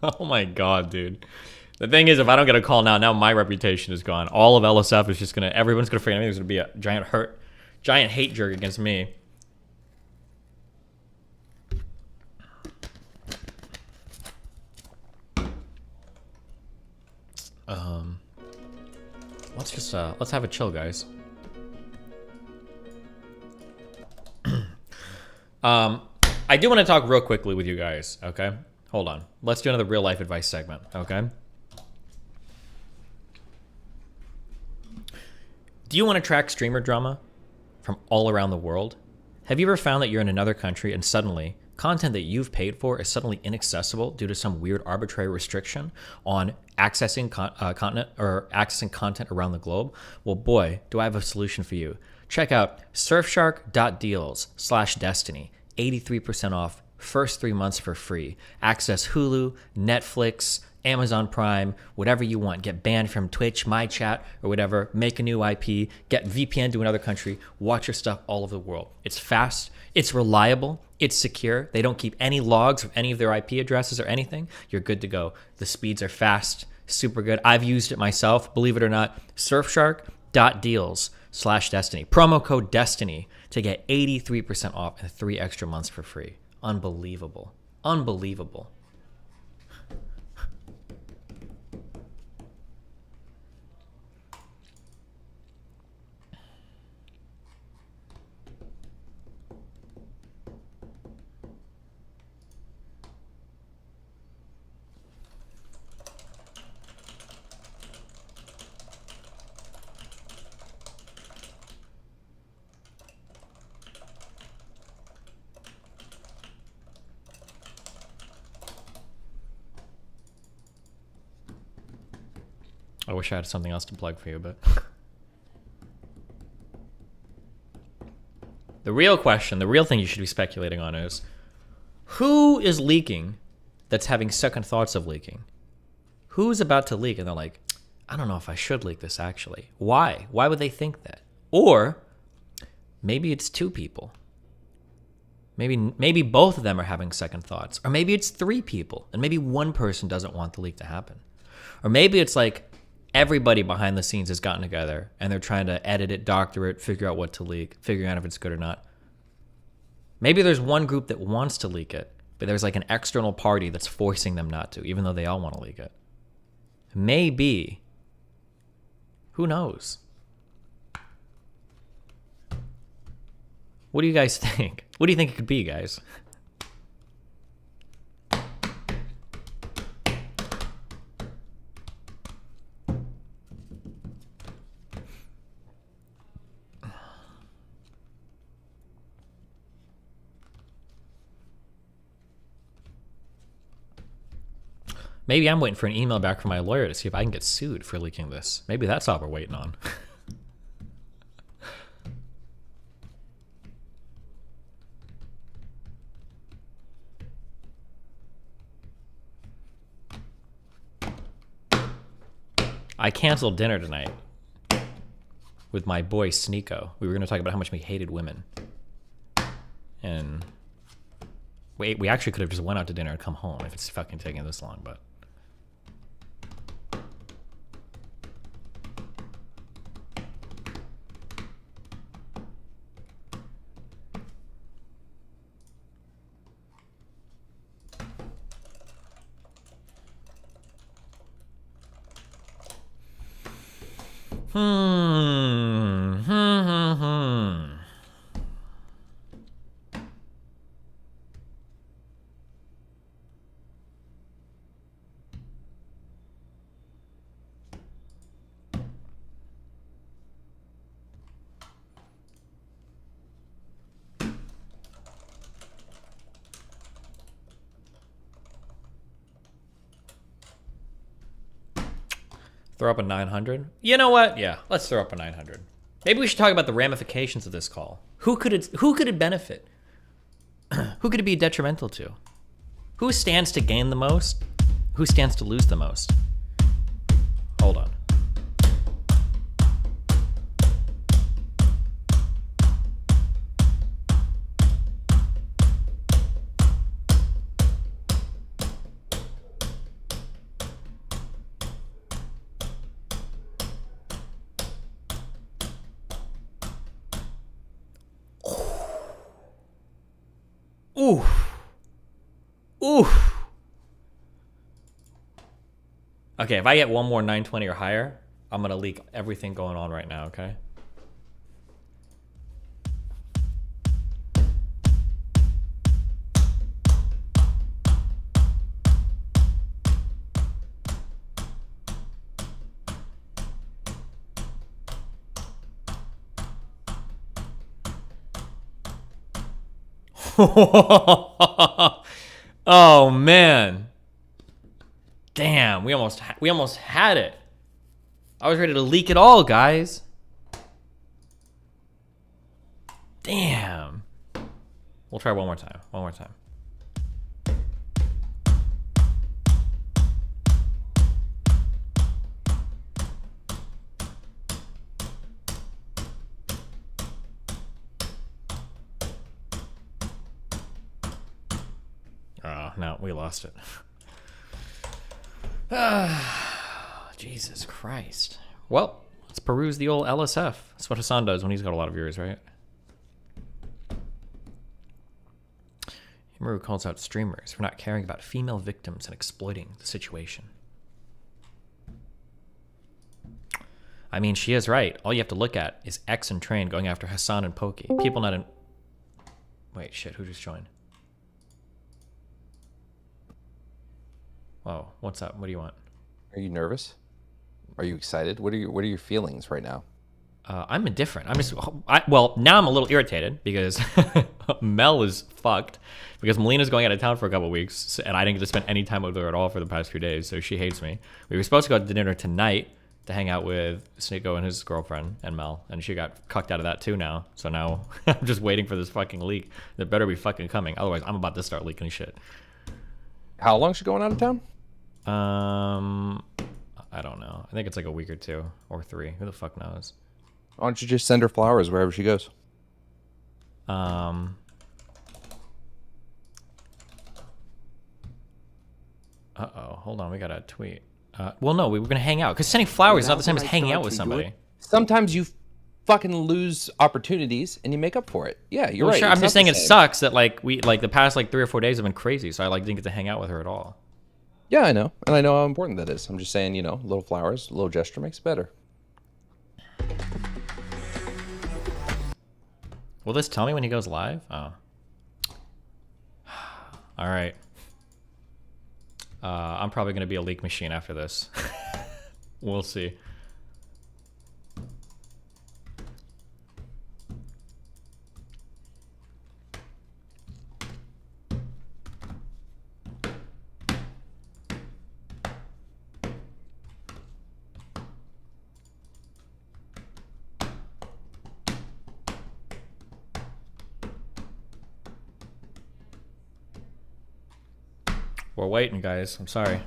Oh my god, dude. The thing is, if I don't get a call now my reputation is gone. All of LSF is just everyone's gonna forget me. There's gonna be a giant hate jerk against me. Let's have a chill, guys. I do want to talk real quickly with you guys, okay? Hold on. Let's do another real life advice segment, okay? Do you want to track streamer drama from all around the world? Have you ever found that you're in another country and suddenly content that you've paid for is suddenly inaccessible due to some weird arbitrary restriction on accessing content around the globe? Well, boy, do I have a solution for you. Check out surfshark.deals/destiny. 83% off, first 3 months for free. Access Hulu, Netflix, Amazon Prime, whatever you want. Get banned from Twitch, MyChat, or whatever. Make a new IP. Get VPN to another country. Watch your stuff all over the world. It's fast. It's reliable. It's secure. They don't keep any logs of any of their IP addresses or anything. You're good to go. The speeds are fast. Super good. I've used it myself. Believe it or not. Surfshark.deals/destiny. Promo code DESTINY to get 83% off and 3 extra months for free. Unbelievable. Unbelievable. I wish I had something else to plug for you, but... The real question, the real thing you should be speculating on is, who is leaking that's having second thoughts of leaking? Who's about to leak and they're like, I don't know if I should leak this actually. Why? Why would they think that? Or maybe it's 2 people. Maybe both of them are having second thoughts. Or maybe it's 3 people and maybe one person doesn't want the leak to happen. Or maybe it's like everybody behind the scenes has gotten together and they're trying to edit it, doctor it, figure out what to leak, figuring out if it's good or not. Maybe there's one group that wants to leak it, but there's like an external party that's forcing them not to, even though they all want to leak it. Maybe. Who knows? What do you guys think? What do you think it could be, guys? Maybe I'm waiting for an email back from my lawyer to see if I can get sued for leaking this. Maybe that's all we're waiting on. I canceled dinner tonight with my boy Sneeko. We were going to talk about how much we hated women. And we actually could have just went out to dinner and come home if it's fucking taking this long, but... Throw up a 900? You know what? Yeah, let's throw up a 900. Maybe we should talk about the ramifications of this call. Who could it benefit? Who could it be detrimental to? Who stands to gain the most? Who stands to lose the most? Hold on. Oof. Oof. Okay, if I get one more 920 or higher, I'm going to leak everything going on right now, okay? Oh man. Damn, we almost had it. I was ready to leak it all, guys. Damn. We'll try one more time. One more time. Oh, no, we lost it. Jesus Christ. Well, let's peruse the old LSF. That's what Hassan does when he's got a lot of viewers, right? Himuru calls out streamers for not caring about female victims and exploiting the situation. I mean, she is right. All you have to look at is X and Train going after Hassan and Pokey. People not in... Wait, shit, who just joined? Whoa, what's up? What do you want? Are you nervous? Are you excited? What are your feelings right now? I'm indifferent. Well, now I'm a little irritated because Mel is fucked because Melina's going out of town for a couple weeks and I didn't get to spend any time with her at all for the past few days, so she hates me. We were supposed to go to dinner tonight to hang out with Sneeko and his girlfriend and Mel, and she got cucked out of that too now. So now I'm just waiting for this fucking leak. It better be fucking coming, otherwise I'm about to start leaking shit. How long is she going out of town? I don't know. I think it's like a week or two or 3. Who the fuck knows? Why don't you just send her flowers wherever she goes? Uh-oh. Hold on. We got a tweet. Well, no, we were going to hang out. Because sending flowers is not the same as hanging out with somebody. Sometimes you fucking lose opportunities and you make up for it. Yeah, you're right. Sure. I'm just saying it sucks that the past 3 or 4 days have been crazy. So I didn't get to hang out with her at all. Yeah, I know. And I know how important that is. I'm just saying, little flowers, a little gesture makes it better. Will this tell me when he goes live? Oh. All right. I'm probably going to be a leak machine after this. We'll see. We're waiting, guys. I'm sorry.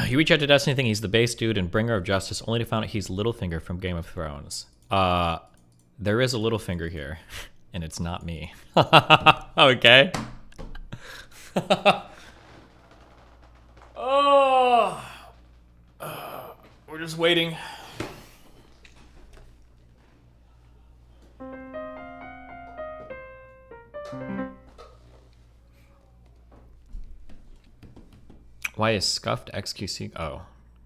You reach out to Destiny thinking he's the base dude and bringer of justice, only to find out he's Littlefinger from Game of Thrones. There is a Littlefinger here, and it's not me. Okay. We're just waiting. Why is scuffed XQC? Oh,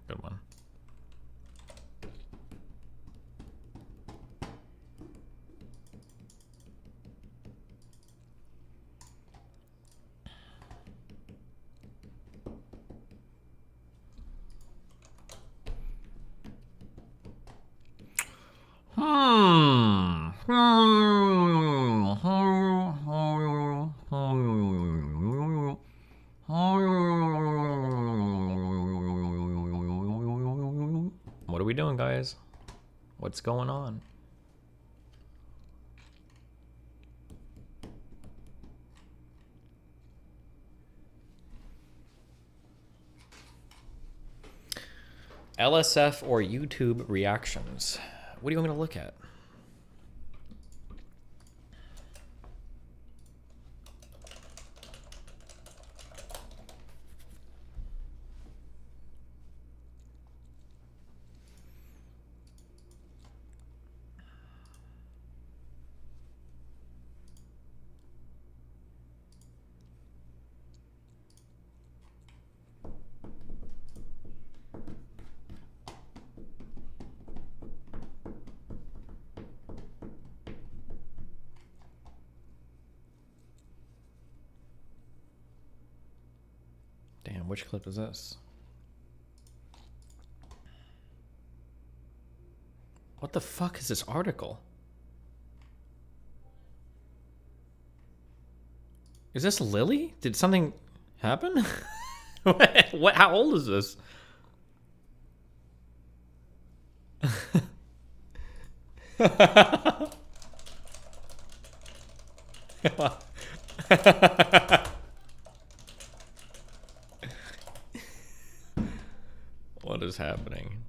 good one. What are we doing, guys? What's going on? LSF or YouTube reactions? What do you want me to look at? Damn, which clip is this? What the fuck is this article? Is this Lily? Did something happen? What? How old is this? What is happening?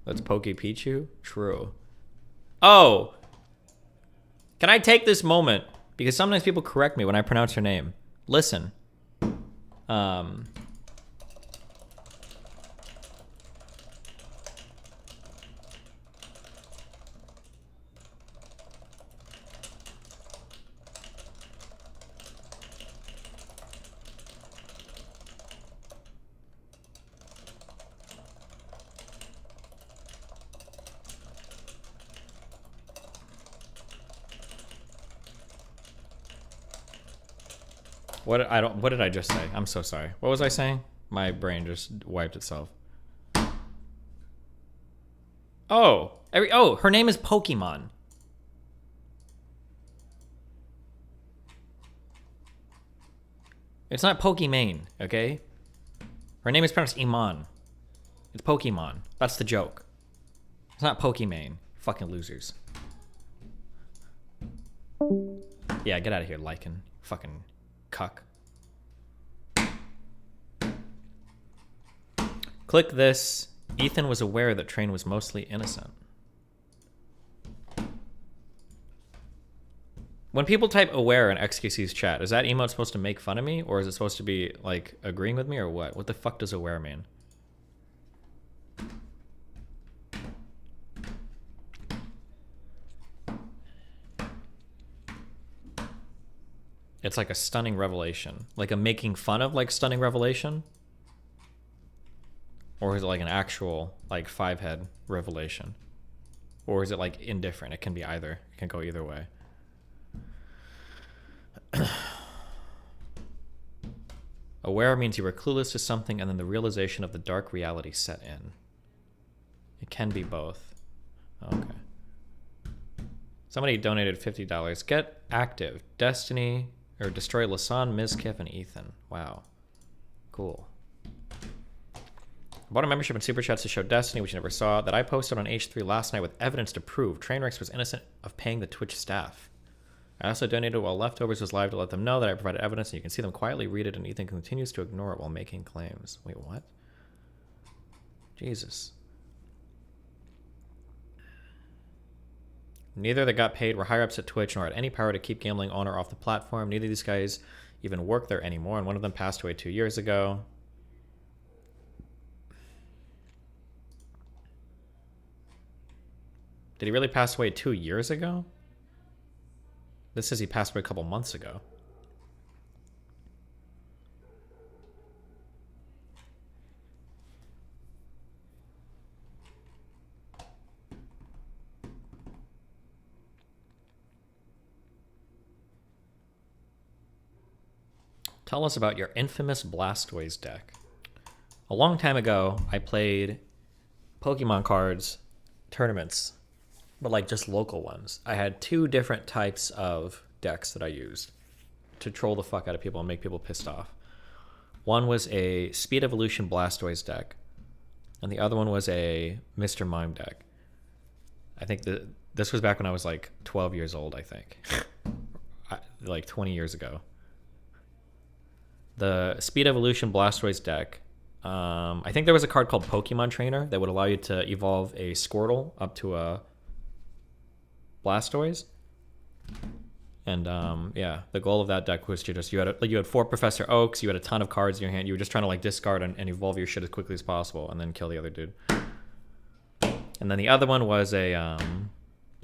That's Poke Pichu? True. Oh! Can I take this moment? Because sometimes people correct me when I pronounce her name. Listen. What did I just say? I'm so sorry. What was I saying? My brain just wiped itself. Oh, her name is Pokemon. It's not Pokimane, okay? Her name is pronounced Iman. It's Pokemon. That's the joke. It's not Pokimane. Fucking losers. Yeah, get out of here, Lycan. Fucking cuck. Click this. Ethan was aware that Train was mostly innocent. When people type aware in XQC's chat, is that emote supposed to make fun of me? Or is it supposed to be, like, agreeing with me or what? What the fuck does aware mean? It's like a stunning revelation. Like a making fun of, like, stunning revelation? Or is it like an actual, like, 5-head revelation? Or is it, like, indifferent? It can be either. It can go either way. Aware means you were clueless to something and then the realization of the dark reality set in. It can be both. Okay. Somebody donated $50. Get active. Destiny, or destroy Lasan, Mizkif, and Ethan. Wow. Cool. I bought a membership and super chats to show Destiny, which you never saw, that I posted on H3 last night with evidence to prove Trainwrecks was innocent of paying the Twitch staff. I also donated while Leftovers was live to let them know that I provided evidence, and you can see them quietly read it, and Ethan continues to ignore it while making claims. Wait, what? Jesus. Neither that got paid were higher-ups at Twitch nor had any power to keep gambling on or off the platform. Neither of these guys even work there anymore, and one of them passed away 2 years ago. Did he really pass away 2 years ago? This says he passed away a couple months ago. Tell us about your infamous Blastoise deck. A long time ago, I played Pokemon cards tournaments, but like just local ones. I had 2 different types of decks that I used to troll the fuck out of people and make people pissed off. One was a Speed Evolution Blastoise deck, And the other one was a Mr. Mime deck. I think this was back when I was like 12 years old, I think. Like 20 years ago. The Speed Evolution Blastoise deck. I think there was a card called Pokemon Trainer that would allow you to evolve a Squirtle up to a Blastoise. And yeah, the goal of that deck was to just you had 4 Professor Oaks, you had a ton of cards in your hand. You were just trying to like discard and evolve your shit as quickly as possible, and then kill the other dude. And then the other one was a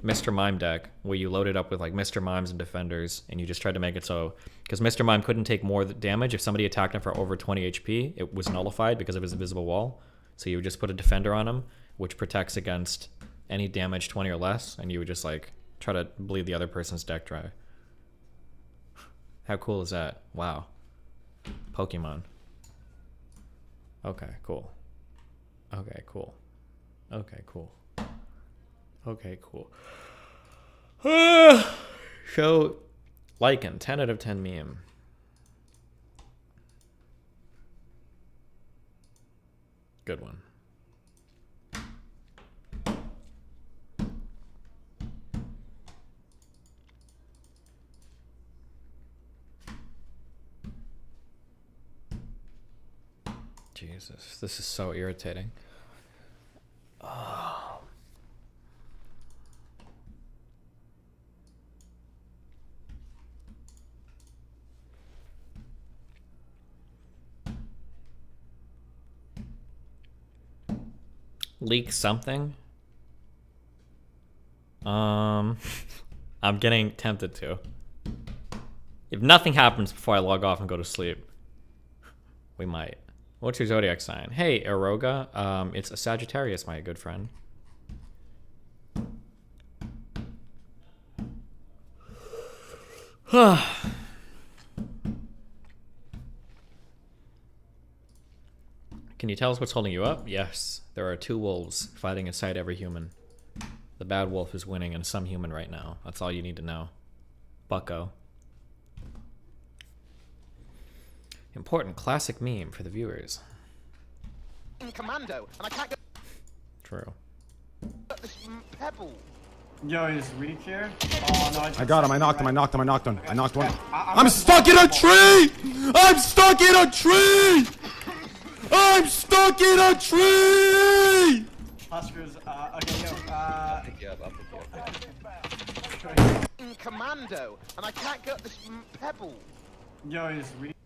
Mr. Mime deck where you loaded up with like Mr. Mimes and Defenders, and you just tried to make it so because Mr. Mime couldn't take more damage if somebody attacked him for over 20 HP, it was nullified because of his invisible wall. So you would just put a Defender on him, which protects against any damage 20 or less, and you would just like try to bleed the other person's deck dry. How cool is that? Wow. Pokemon. Okay, cool. Okay, cool. Okay, cool. Okay, cool. Show Lycan, 10 out of 10 meme. Good one. Jesus, this is so irritating. Oh. Leak something? I'm getting tempted to. If nothing happens before I log off and go to sleep, we might. What's your zodiac sign? Hey, Eroga. It's a Sagittarius, my good friend. Can you tell us what's holding you up? Yes, there are 2 wolves fighting inside every human. The bad wolf is winning in some human right now. That's all you need to know. Bucko. Important classic meme for the viewers. Commando, and I can't get True. this pebble. Yo, is Reek here? Oh, no, I got him. I knocked him. I knocked him. I knocked him. I knocked one. I'm stuck in a tree! I'm stuck in a tree! I'm stuck in a tree! Huskers, okay, yo, I'll pick you up. In commando, and I can't get this pebble. Yo, is Reek.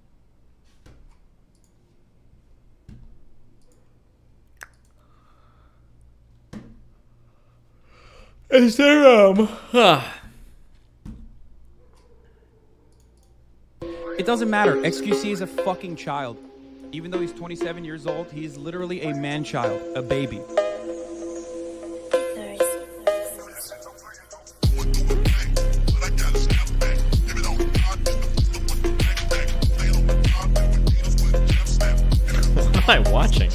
Is there, It doesn't matter. XQC is a fucking child. Even though he's 27 years old, he is literally a man-child, a baby. What am I watching?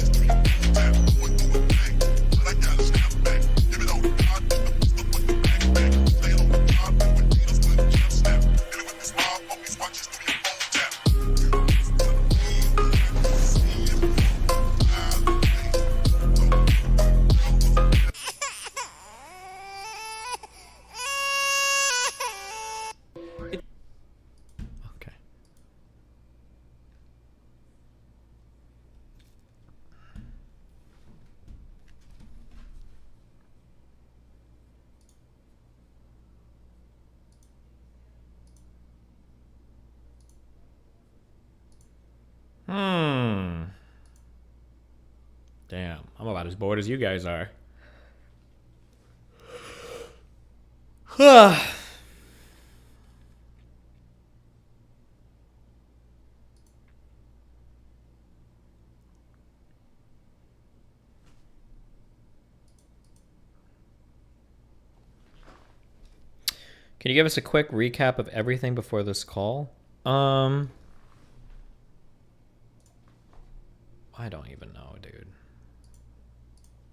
Damn, I'm about as bored as you guys are. Can you give us a quick recap of everything before this call? I don't even know, dude.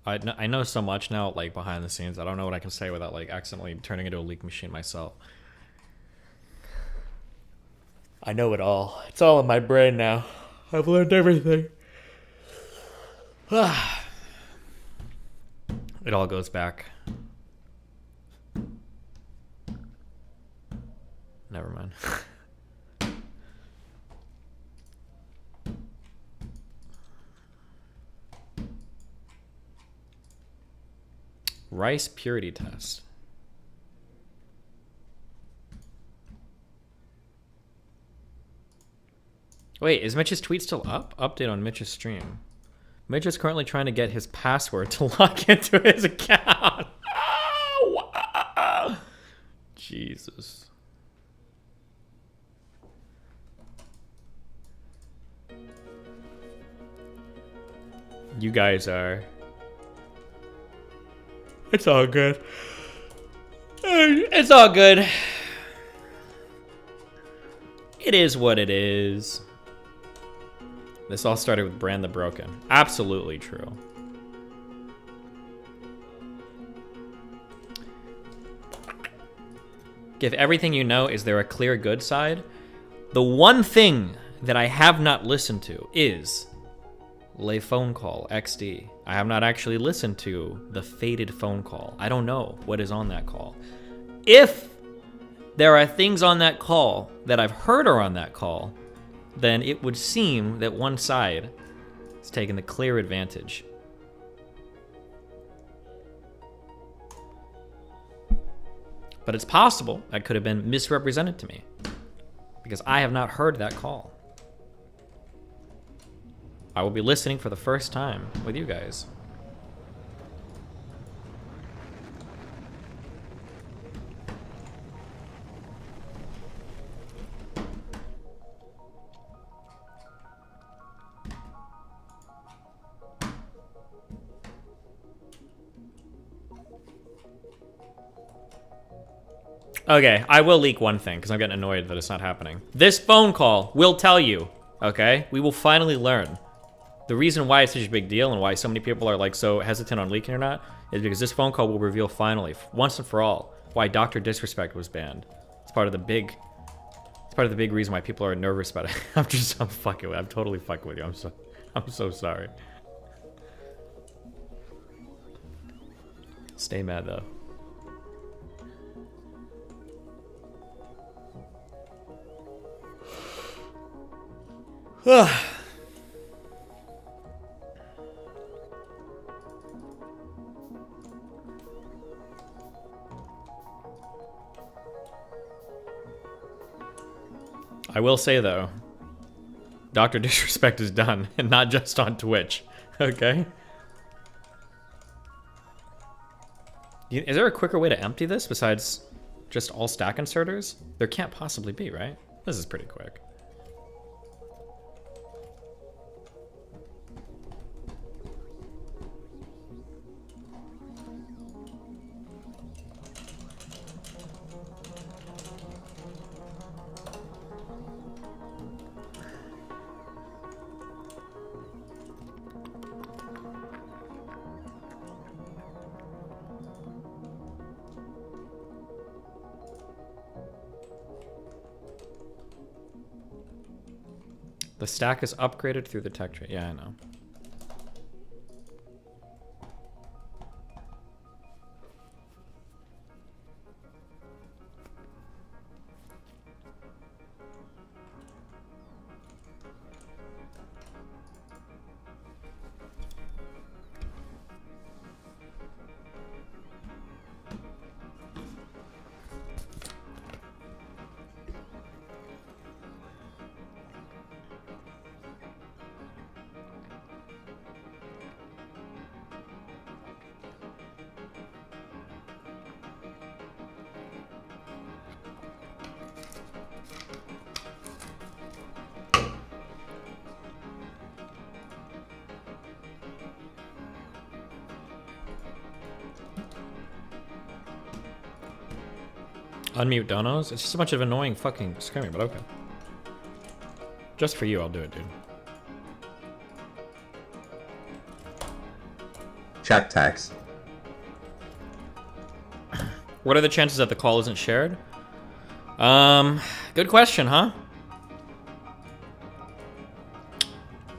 I know so much now, like, behind the scenes. I don't know what I can say without, like, accidentally turning into a leak machine myself. I know it all. It's all in my brain now. I've learned everything. It all goes back. Never mind. Rice purity test. Wait, is Mitch's tweet still up? Update on Mitch's stream. Mitch is currently trying to get his password to log into his account. Jesus. You guys are... It's all good. It's all good. It is what it is. This all started with Brand the Broken. Absolutely true. Give everything you know, is there a clear good side? The one thing that I have not listened to is Le Phone Call XD. I have not actually listened to the Faded Phone Call. I don't know what is on that call. If there are things on that call that I've heard are on that call, then it would seem that one side is taking the clear advantage. But it's possible that could have been misrepresented to me, because I have not heard that call. I will be listening for the first time with you guys. Okay, I will leak one thing, because I'm getting annoyed that it's not happening. This phone call will tell you, okay? We will finally learn. The reason why it's such a big deal and why so many people are like so hesitant on leaking or not is because this phone call will reveal finally, once and for all, why Dr. Disrespect was banned. It's part of the big reason why people are nervous about it. I'm fucking with, I'm totally fucking with you. I'm so sorry. Stay mad though. I will say though, Dr. Disrespect is done, and not just on Twitch, okay? Is there a quicker way to empty this besides just all stack inserters? There can't possibly be, right? This is pretty quick. The stack is upgraded through the tech tree. Yeah, I know. Unmute donos? It's just a bunch of annoying fucking screaming, but okay. Just for you, I'll do it, dude. Chat tags. What are the chances that the call isn't shared? Good question, huh?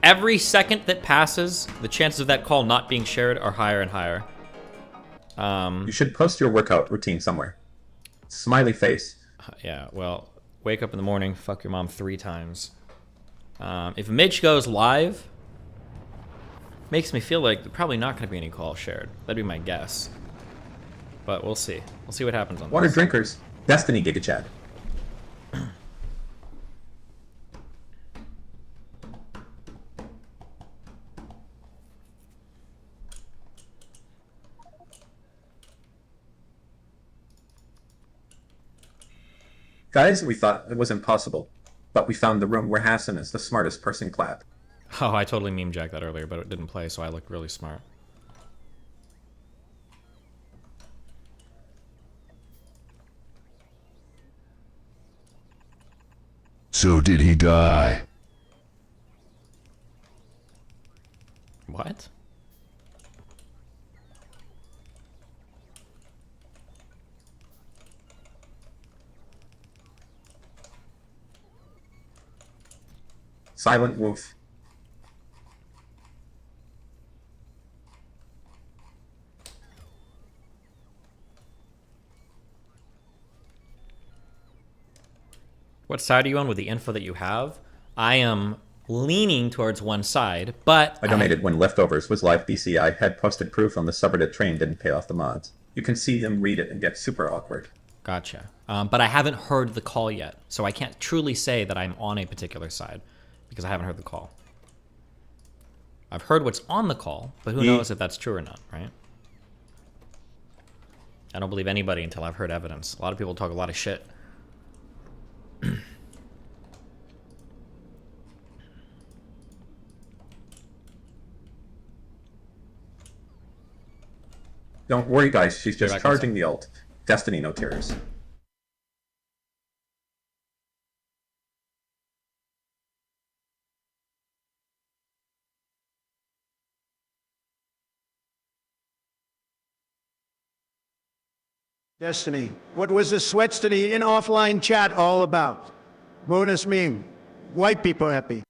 Every second that passes, the chances of that call not being shared are higher and higher. You should post your workout routine somewhere. Smiley face. Yeah, well, wake up in the morning, fuck your mom 3 times. If Mitch goes live, makes me feel like there's probably not going to be any calls shared. That'd be my guess. But we'll see. We'll see what happens on Water this. drinkers. Destiny Giga Chad. Guys, we thought it was impossible, but we found the room where Hassan is the smartest person clap. Oh, I totally meme jacked that earlier, but it didn't play, so I looked really smart. So did he die? What? Silent Wolf. What side are you on with the info that you have? I am leaning towards one side, but... I donated when Leftovers was live BCI had posted proof on the subreddit train didn't pay off the mods. You can see them read it and get super awkward. Gotcha. But I haven't heard the call yet, so I can't truly say that I'm on a particular side, because I haven't heard the call. I've heard what's on the call, but who knows if that's true or not, right? I don't believe anybody until I've heard evidence. A lot of people talk a lot of shit. Don't worry, guys. She's just charging the ult. Destiny, no tears. Destiny, what was the Sweatstony in offline chat all about? Bonus meme. White people happy.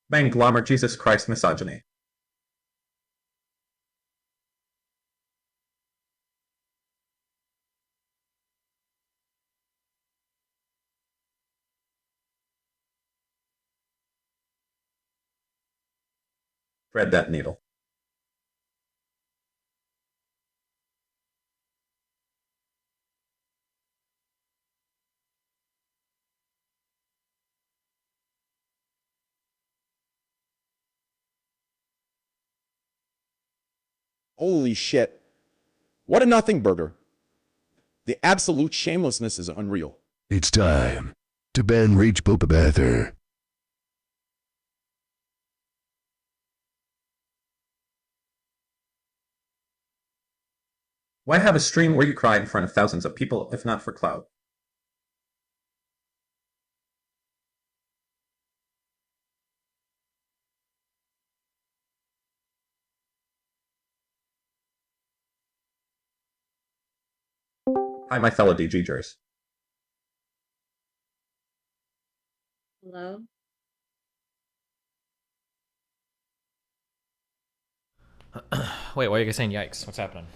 Bang Glommer Jesus Christ misogyny. Thread that needle. Holy shit. What a nothing burger. The absolute shamelessness is unreal. It's time to ban Rage Boba Bather. Why have a stream where you cry in front of thousands of people if not for clout? Hi, my fellow DGers. Hello? Wait, why are you guys saying yikes? What's happening?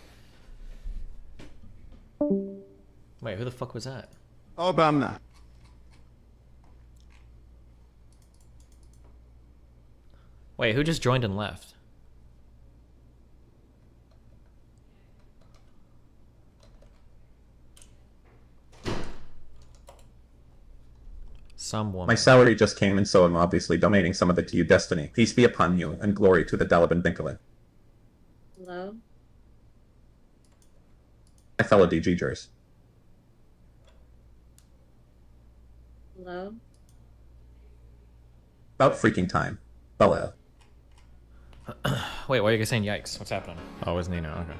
Wait, who the fuck was that? Obama. Wait, who just joined and left? Some woman. My salary just came and so I'm obviously donating some of it to you, Destiny. Peace be upon you, and glory to the Dalaban Dinkelin. Hello? My fellow DGers. Hello? About freaking time. Bella. Wait, why are you guys saying yikes? What's happening? Oh, it was Nino, okay.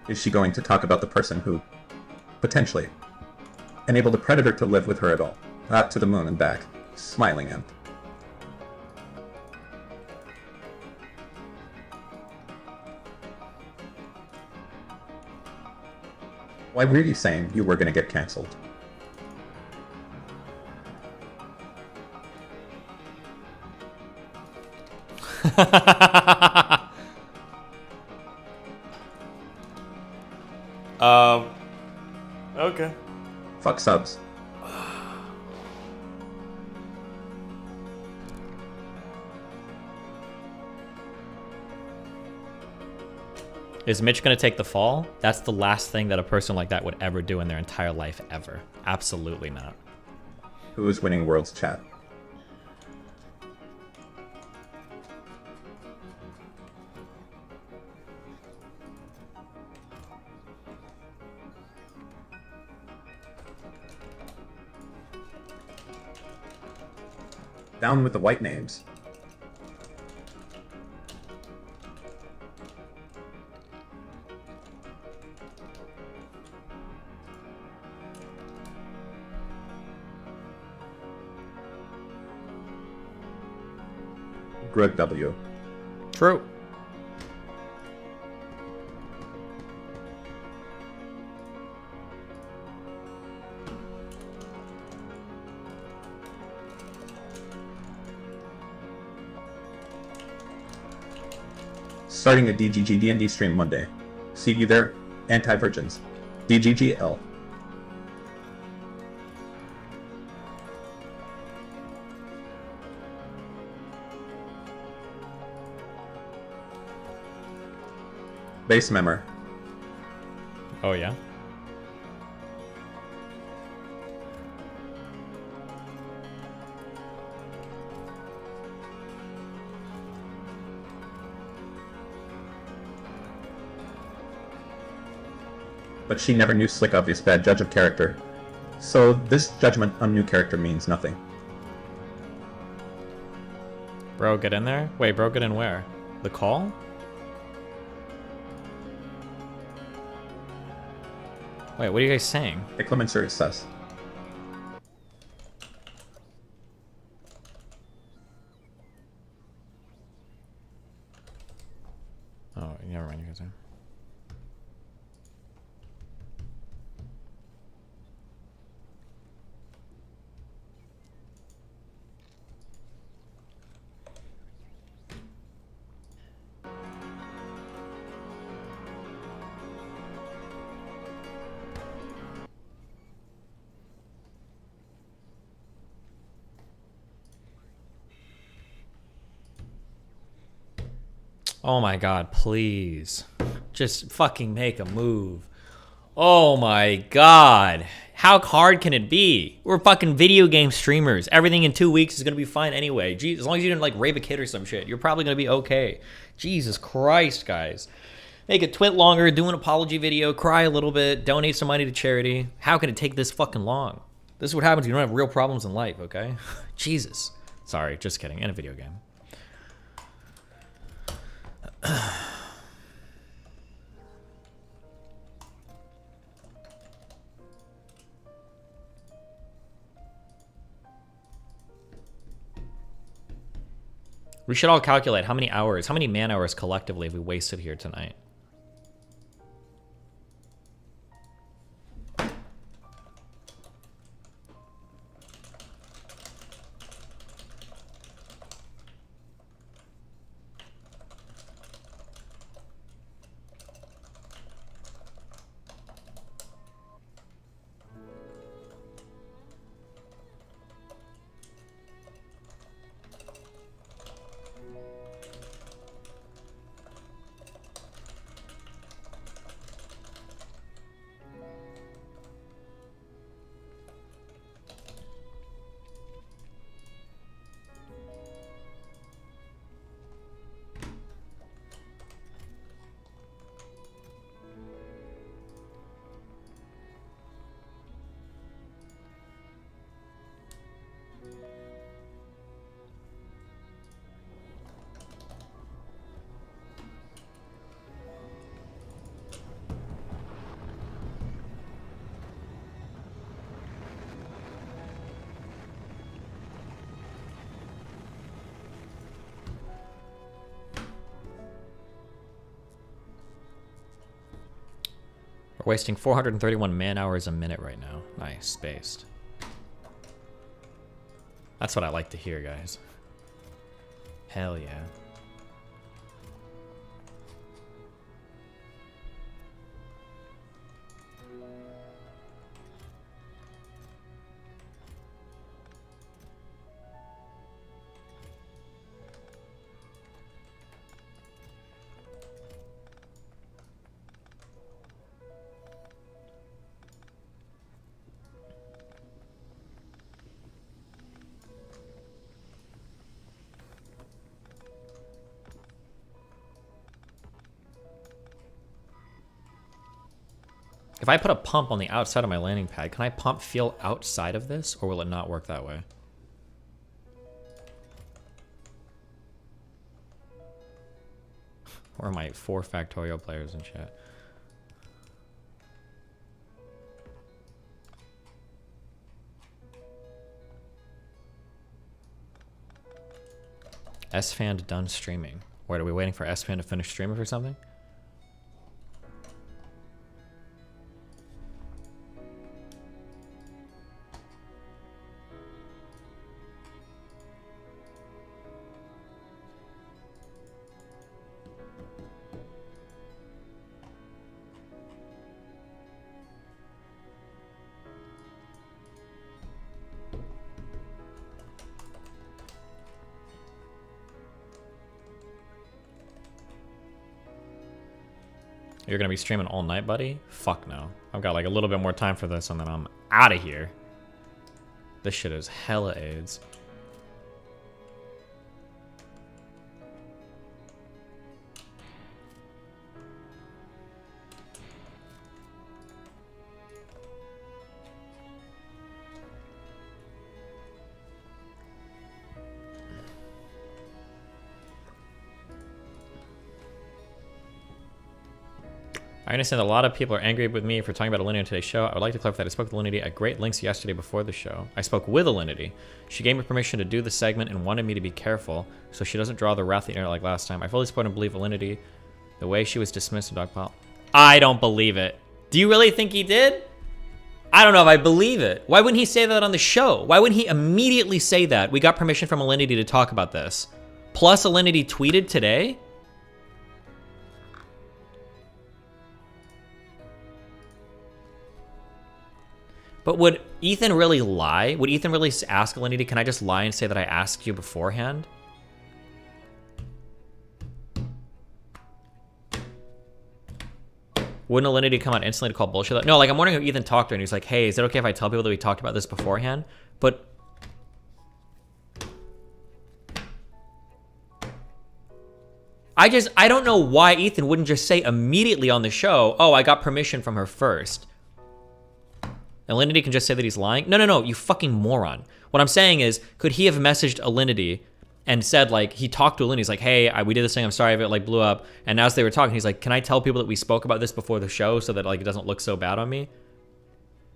Is she going to talk about the person who, potentially, enabled a predator to live with her at all? Not to the moon and back. Smiling end. Why were you saying you were gonna get cancelled? Okay. Fuck subs. Is Mitch gonna take the fall? That's the last thing that a person like that would ever do in their entire life, ever. Absolutely not. Who is winning Worlds chat? Down with the white names. Greg W. True. Starting a DGG D&D stream Monday. See you there, anti-virgins. DGGL. Base member. Oh yeah? But she never knew Slick Obvious bad judge of character. So this judgment on new character means nothing. Bro, get in there? Wait, bro, get in where? The call? Wait, what are you guys saying? The Clemencer is sus. Oh, never mind, you guys are. Oh my god, please. Just fucking make a move. Oh my god. How hard can it be? We're fucking video game streamers. Everything in 2 weeks is gonna be fine anyway. Jeez, as long as you didn't like rape a kid or some shit, you're probably gonna be okay. Jesus Christ, guys. Make it twit longer, do an apology video, cry a little bit, donate some money to charity. How can it take this fucking long? This is what happens when you don't have real problems in life, okay? Jesus. Sorry, just kidding. In a video game. We should all calculate how many hours, how many man hours collectively have we wasted here tonight. We're wasting 431 man hours a minute right now. Nice, spaced. That's what I like to hear, guys. Hell yeah. If I put a pump on the outside of my landing pad, can I pump fuel outside of this, or will it not work that way? Or are my 4 factorial players in chat? S-Fan done streaming. Wait, are we waiting for S-Fan to finish streaming for something? You're gonna be streaming all night, buddy? Fuck no. I've got like a little bit more time for this and then I'm out of here. This shit is hella AIDS. I understand that a lot of people are angry with me for talking about Alinity on today's show. I would like to clarify that I spoke with Alinity at great lengths yesterday before the show. I spoke with Alinity. She gave me permission to do the segment and wanted me to be careful so she doesn't draw the wrath of the internet like last time. I fully support and believe Alinity. The way she was dismissed in Dogpile. I don't believe it. Do you really think he did? I don't know if I believe it. Why wouldn't he say that on the show? Why wouldn't he immediately say that? We got permission from Alinity to talk about this. Plus Alinity tweeted today? But would Ethan really lie? Would Ethan really ask Alinity, can I just lie and say that I asked you beforehand? Wouldn't Alinity come out instantly to call bullshit? No, like I'm wondering if Ethan talked to her and he's like, hey, is it okay if I tell people that we talked about this beforehand? But I don't know why Ethan wouldn't just say immediately on the show, oh, I got permission from her first. Alinity can just say that he's lying? No, you fucking moron. What I'm saying is, could he have messaged Alinity and said, like, he talked to Alinity, he's like, hey, we did this thing, I'm sorry if it, like, blew up. And as they were talking, he's like, can I tell people that we spoke about this before the show so that, like, it doesn't look so bad on me?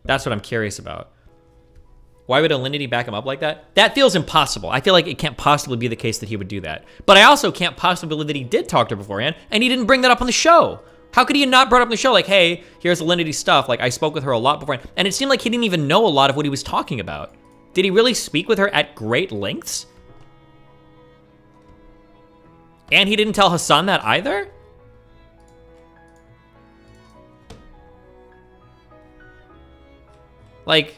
That's what I'm curious about. Why would Alinity back him up like that? That feels impossible. I feel like it can't possibly be the case that he would do that. But I also can't possibly believe that he did talk to her beforehand, and he didn't bring that up on the show. How could he have not brought up on the show, like, hey, here's Alinity stuff, like, I spoke with her a lot beforehand, and it seemed like he didn't even know a lot of what he was talking about. Did he really speak with her at great lengths? And he didn't tell Hassan that either? Like...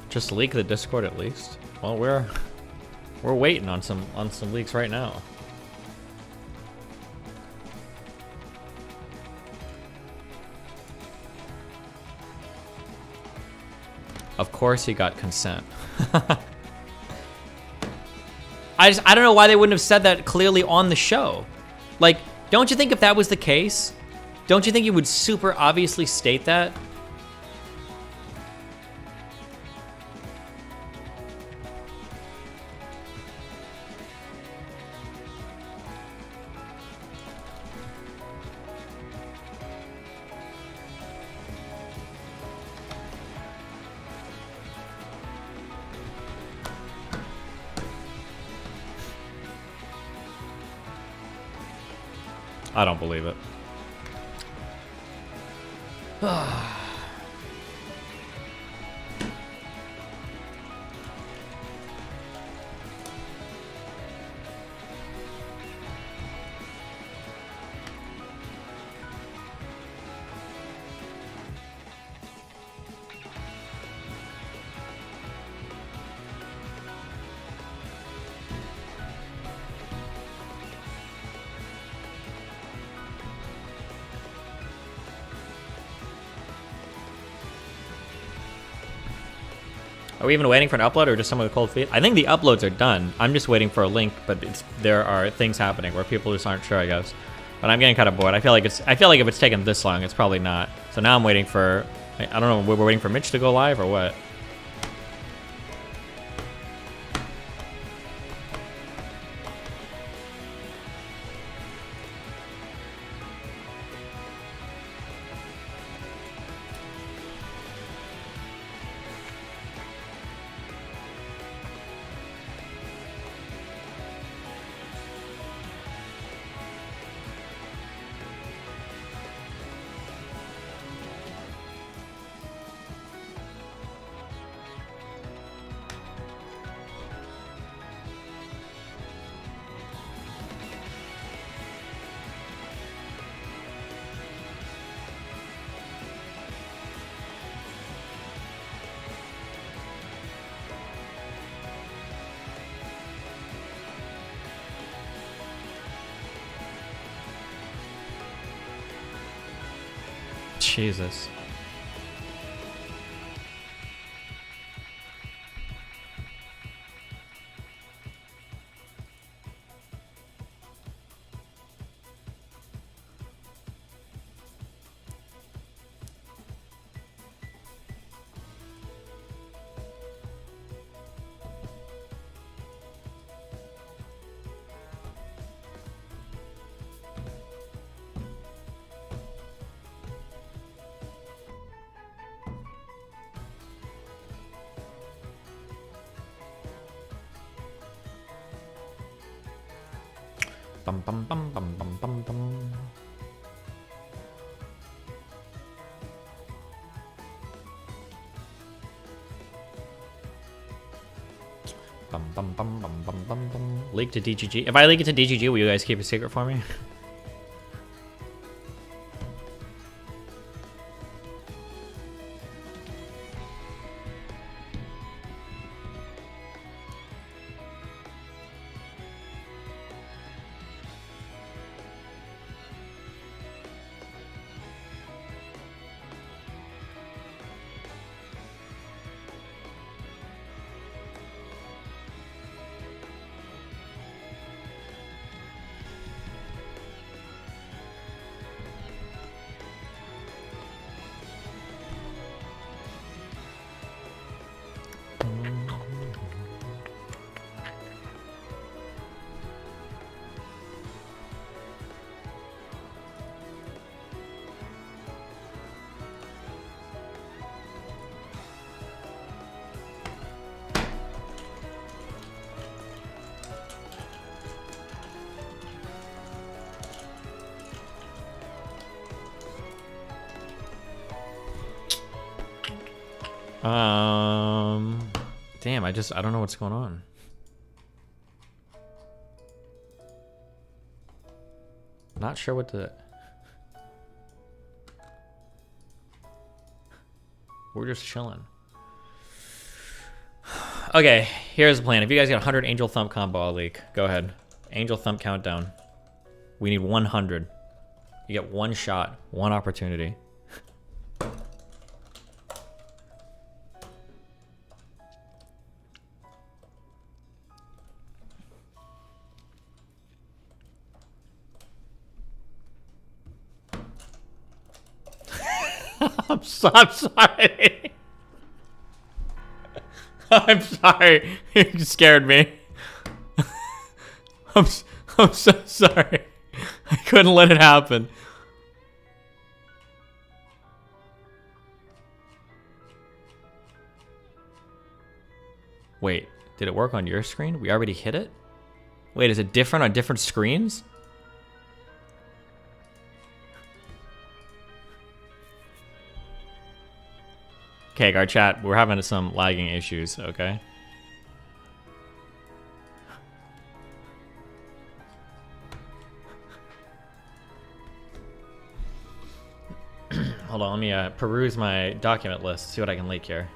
Just leak the Discord at least. Well, we're waiting on some leaks right now. Of course he got consent. I don't know why they wouldn't have said that clearly on the show. Like, don't you think if that was the case, don't you think you would super obviously state that? I don't believe it. Are we even waiting for an upload or just someone with cold feet? I think the uploads are done. I'm just waiting for a link, but there are things happening where people just aren't sure, I guess. But I'm getting kind of bored. I feel like if it's taken this long, it's probably not. So now I'm waiting for, I don't know, we're waiting for Mitch to go live or what? Jesus. Bum bum bum bum bum bum bum. Bum bum bum bum bum bum bum. Leak to DGG. If I leak it to DGG, will you guys keep a secret for me? Damn, I don't know what's going on. Not sure what to... We're just chilling. Okay, here's the plan. If you guys got 100 Angel Thump combo, I'll leak. Go ahead. Angel Thump countdown. We need 100. You get one shot, one opportunity. I'm sorry. I'm sorry. You scared me. I'm so sorry. I couldn't let it happen. Wait, did it work on your screen? We already hit it? Wait, is it different on different screens? Okay, our chat, we're having some lagging issues, okay? Hold on, let me peruse my document list, see what I can leak here.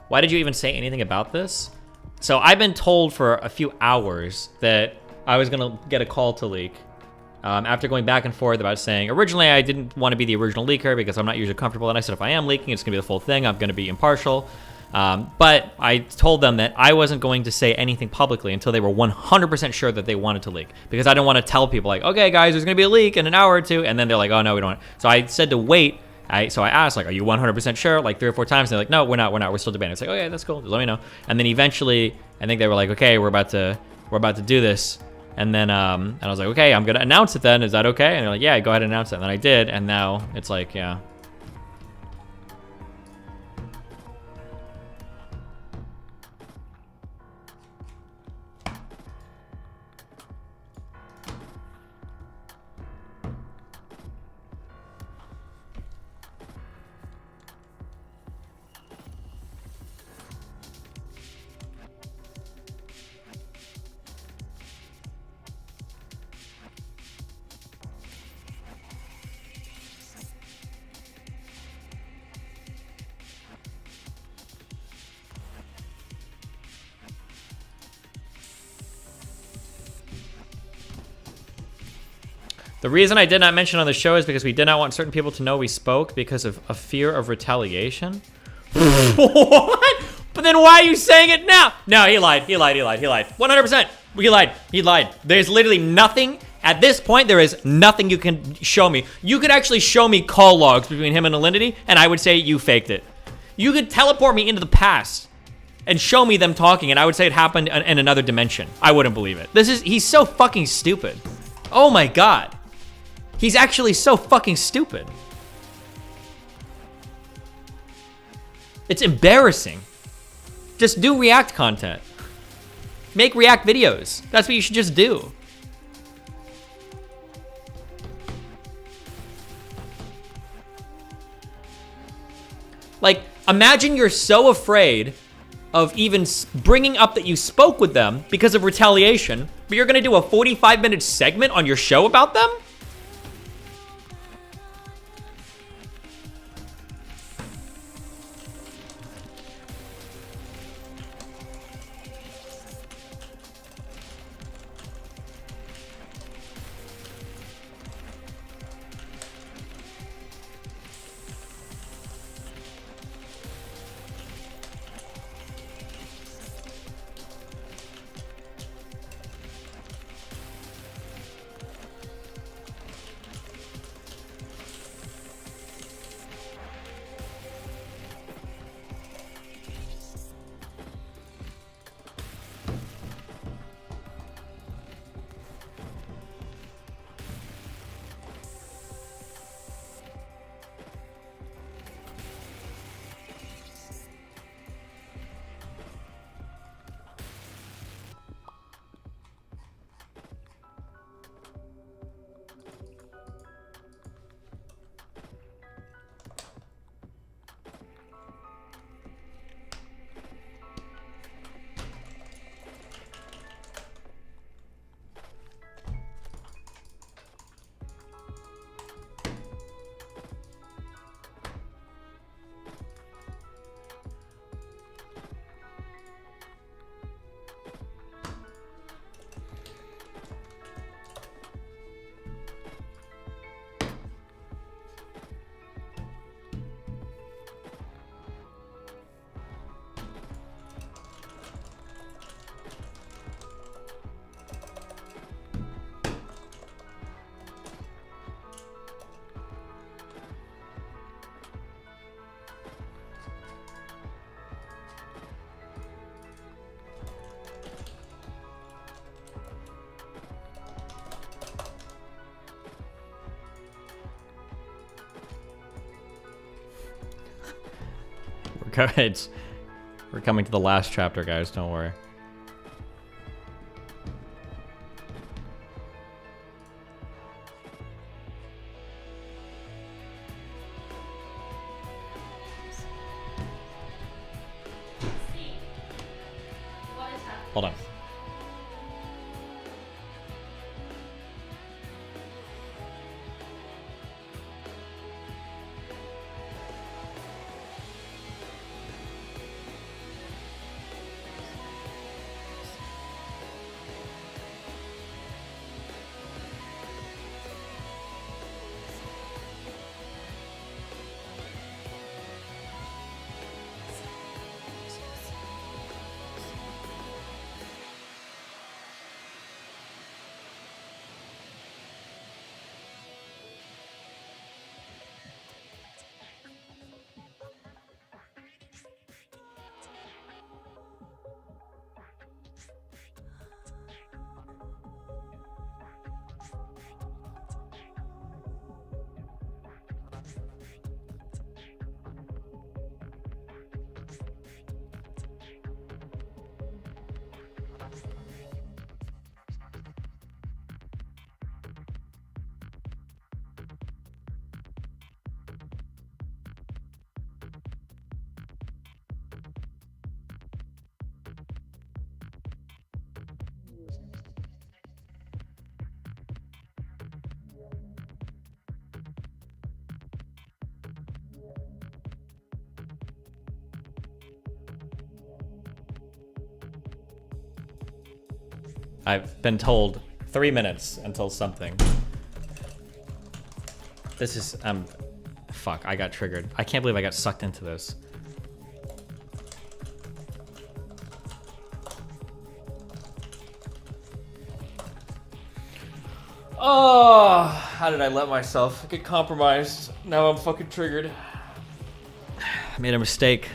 Why did you even say anything about this? So I've been told for a few hours that I was gonna get a call to leak. After going back and forth about saying, originally I didn't want to be the original leaker because I'm not usually comfortable, and I said if I am leaking, it's gonna be the full thing, I'm gonna be impartial. But I told them that I wasn't going to say anything publicly until they were 100% sure that they wanted to leak. Because I don't want to tell people like, okay guys, there's gonna be a leak in an hour or two, and then they're like, oh no, we don't. So I said to wait. So I asked, like, are you 100% sure? Like 3 or 4 times. And they're like, no, we're not. We're still debating. It's like, okay, that's cool. Just let me know. And then eventually, I think they were like, okay, we're about to do this. And then, and I was like, okay, I'm gonna announce it then. Is that okay? And they're like, yeah, go ahead and announce it. And then I did. And now it's like, yeah. The reason I did not mention on the show is because we did not want certain people to know we spoke because of a fear of retaliation. What? But then why are you saying it now? No, he lied. 100%. He lied. There's literally nothing. At this point, there is nothing you can show me. You could actually show me call logs between him and Alinity, and I would say you faked it. You could teleport me into the past and show me them talking, and I would say it happened in another dimension. I wouldn't believe it. He's so fucking stupid. Oh my God. He's actually so fucking stupid. It's embarrassing. Just do React content. Make React videos. That's what you should just do. Like, imagine you're so afraid of even bringing up that you spoke with them because of retaliation, but you're gonna do a 45-minute segment on your show about them? We're coming to the last chapter, guys. Don't worry. Hold on. I've been told 3 minutes until something. This is, fuck, I got triggered. I can't believe I got sucked into this. Oh, how did I let myself get compromised? Now I'm fucking triggered. I made a mistake.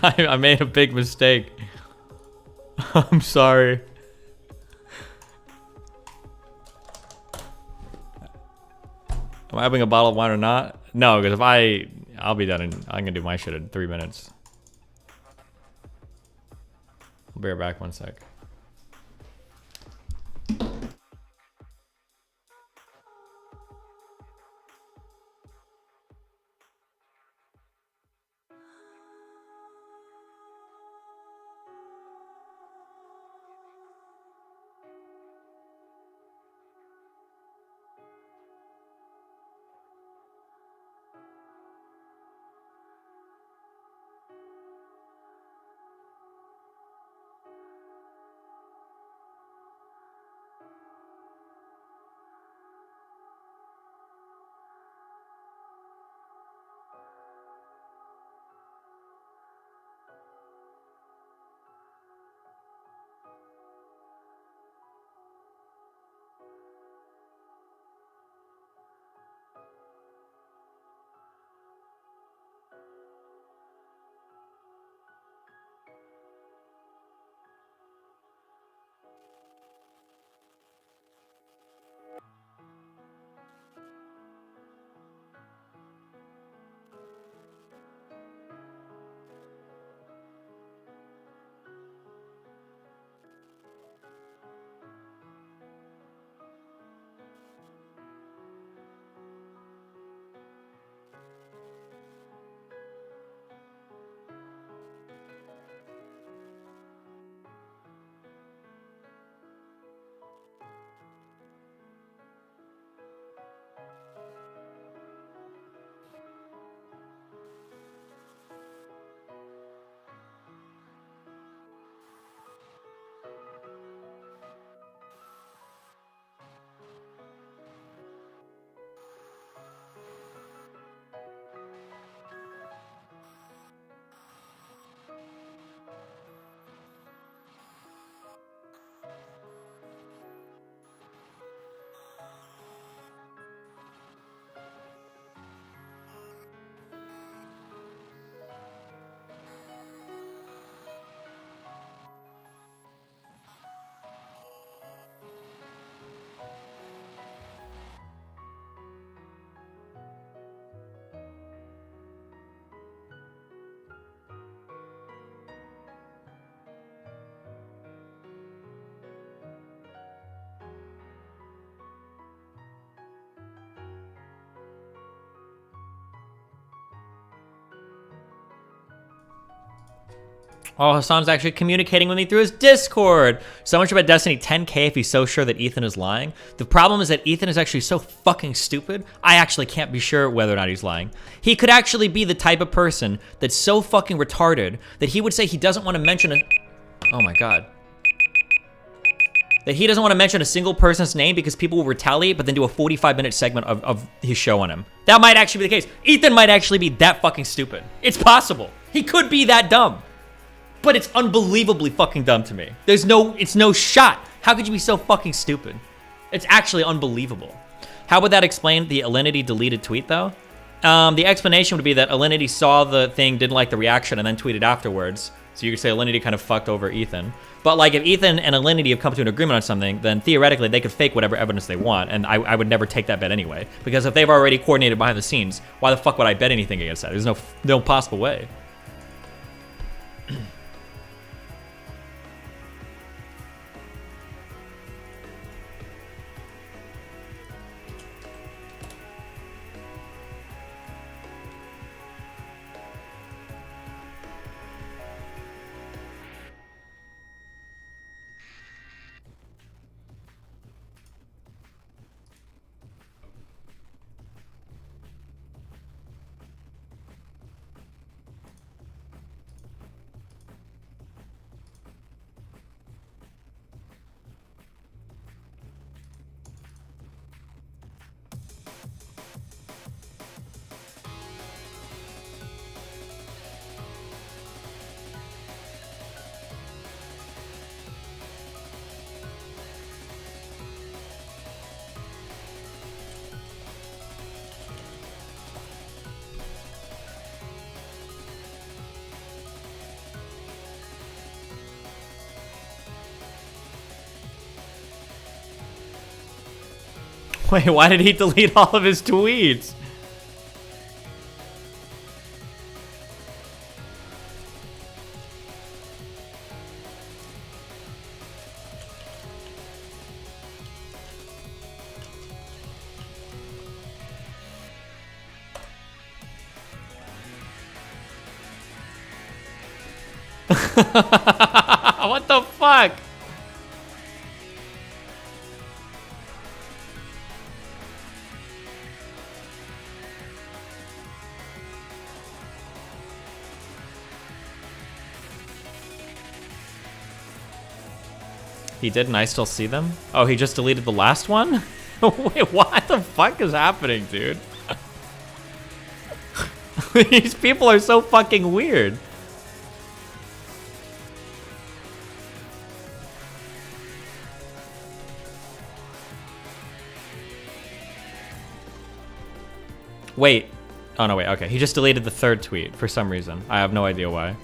I made a big mistake. I'm sorry. Am I having a bottle of wine or not? No, because if I'll be done I'm gonna do my shit in 3 minutes. I'll be right back 1 sec. Oh, Hassan's actually communicating with me through his Discord. So much about Destiny 10K if he's so sure that Ethan is lying. The problem is that Ethan is actually so fucking stupid, I actually can't be sure whether or not he's lying. He could actually be the type of person that's so fucking retarded that he would say he doesn't want to mention a... Oh my god. That he doesn't want to mention a single person's name because people will retaliate, but then do a 45-minute segment of his show on him. That might actually be the case. Ethan might actually be that fucking stupid. It's possible. He could be that dumb. But it's unbelievably fucking dumb to me. It's no shot. How could you be so fucking stupid? It's actually unbelievable. How would that explain the Alinity deleted tweet though? The explanation would be that Alinity saw the thing, didn't like the reaction, and then tweeted afterwards. So you could say Alinity kind of fucked over Ethan. But like if Ethan and Alinity have come to an agreement on something, then theoretically they could fake whatever evidence they want, and I would never take that bet anyway. Because if they've already coordinated behind the scenes, why the fuck would I bet anything against that? There's no possible way. Wait, why did he delete all of his tweets? What the fuck? He did, and I still see them? Oh, he just deleted the last one? Wait, what the fuck is happening, dude? These people are so fucking weird. Wait. Oh, no, wait. Okay. He just deleted the third tweet for some reason. I have no idea why.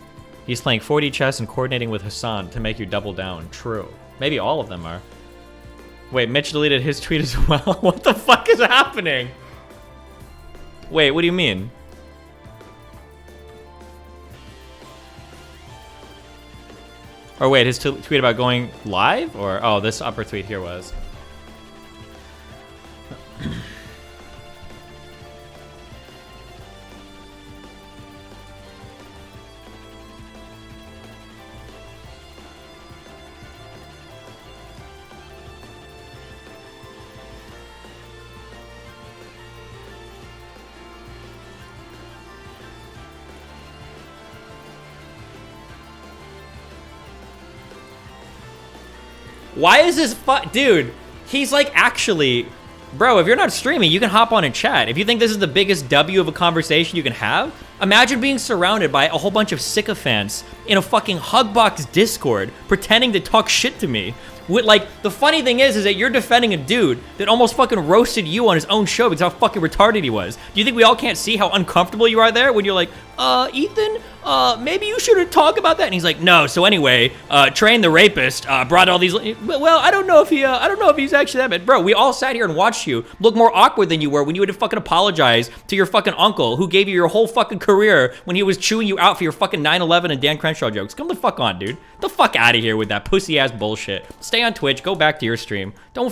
He's playing 4D chess and coordinating with Hassan to make you double down. True. Maybe all of them are. Wait, Mitch deleted his tweet as well? What the fuck is happening? Wait, what do you mean? Or wait, his tweet about going live? Or, oh, this upper tweet here was. Why is this dude, he's like actually, bro, if you're not streaming, you can hop on and chat. If you think this is the biggest W of a conversation you can have, imagine being surrounded by a whole bunch of sycophants in a fucking Hugbox Discord pretending to talk shit to me. Like, the funny thing is that you're defending a dude that almost fucking roasted you on his own show because how fucking retarded he was. Do you think we all can't see how uncomfortable you are there when you're like, Ethan, maybe you shouldn't talk about that? And he's like, no. So anyway, Train the rapist brought all these. Well, I don't know if he's actually that bad, bro. We all sat here and watched you look more awkward than you were when you had to fucking apologize to your fucking uncle who gave you your whole fucking career when he was chewing you out for your fucking 9/11 and Dan Crenshaw jokes. Come the fuck on, dude. The fuck out of here with that pussy ass bullshit. Stay on Twitch. Go back to your stream. Don't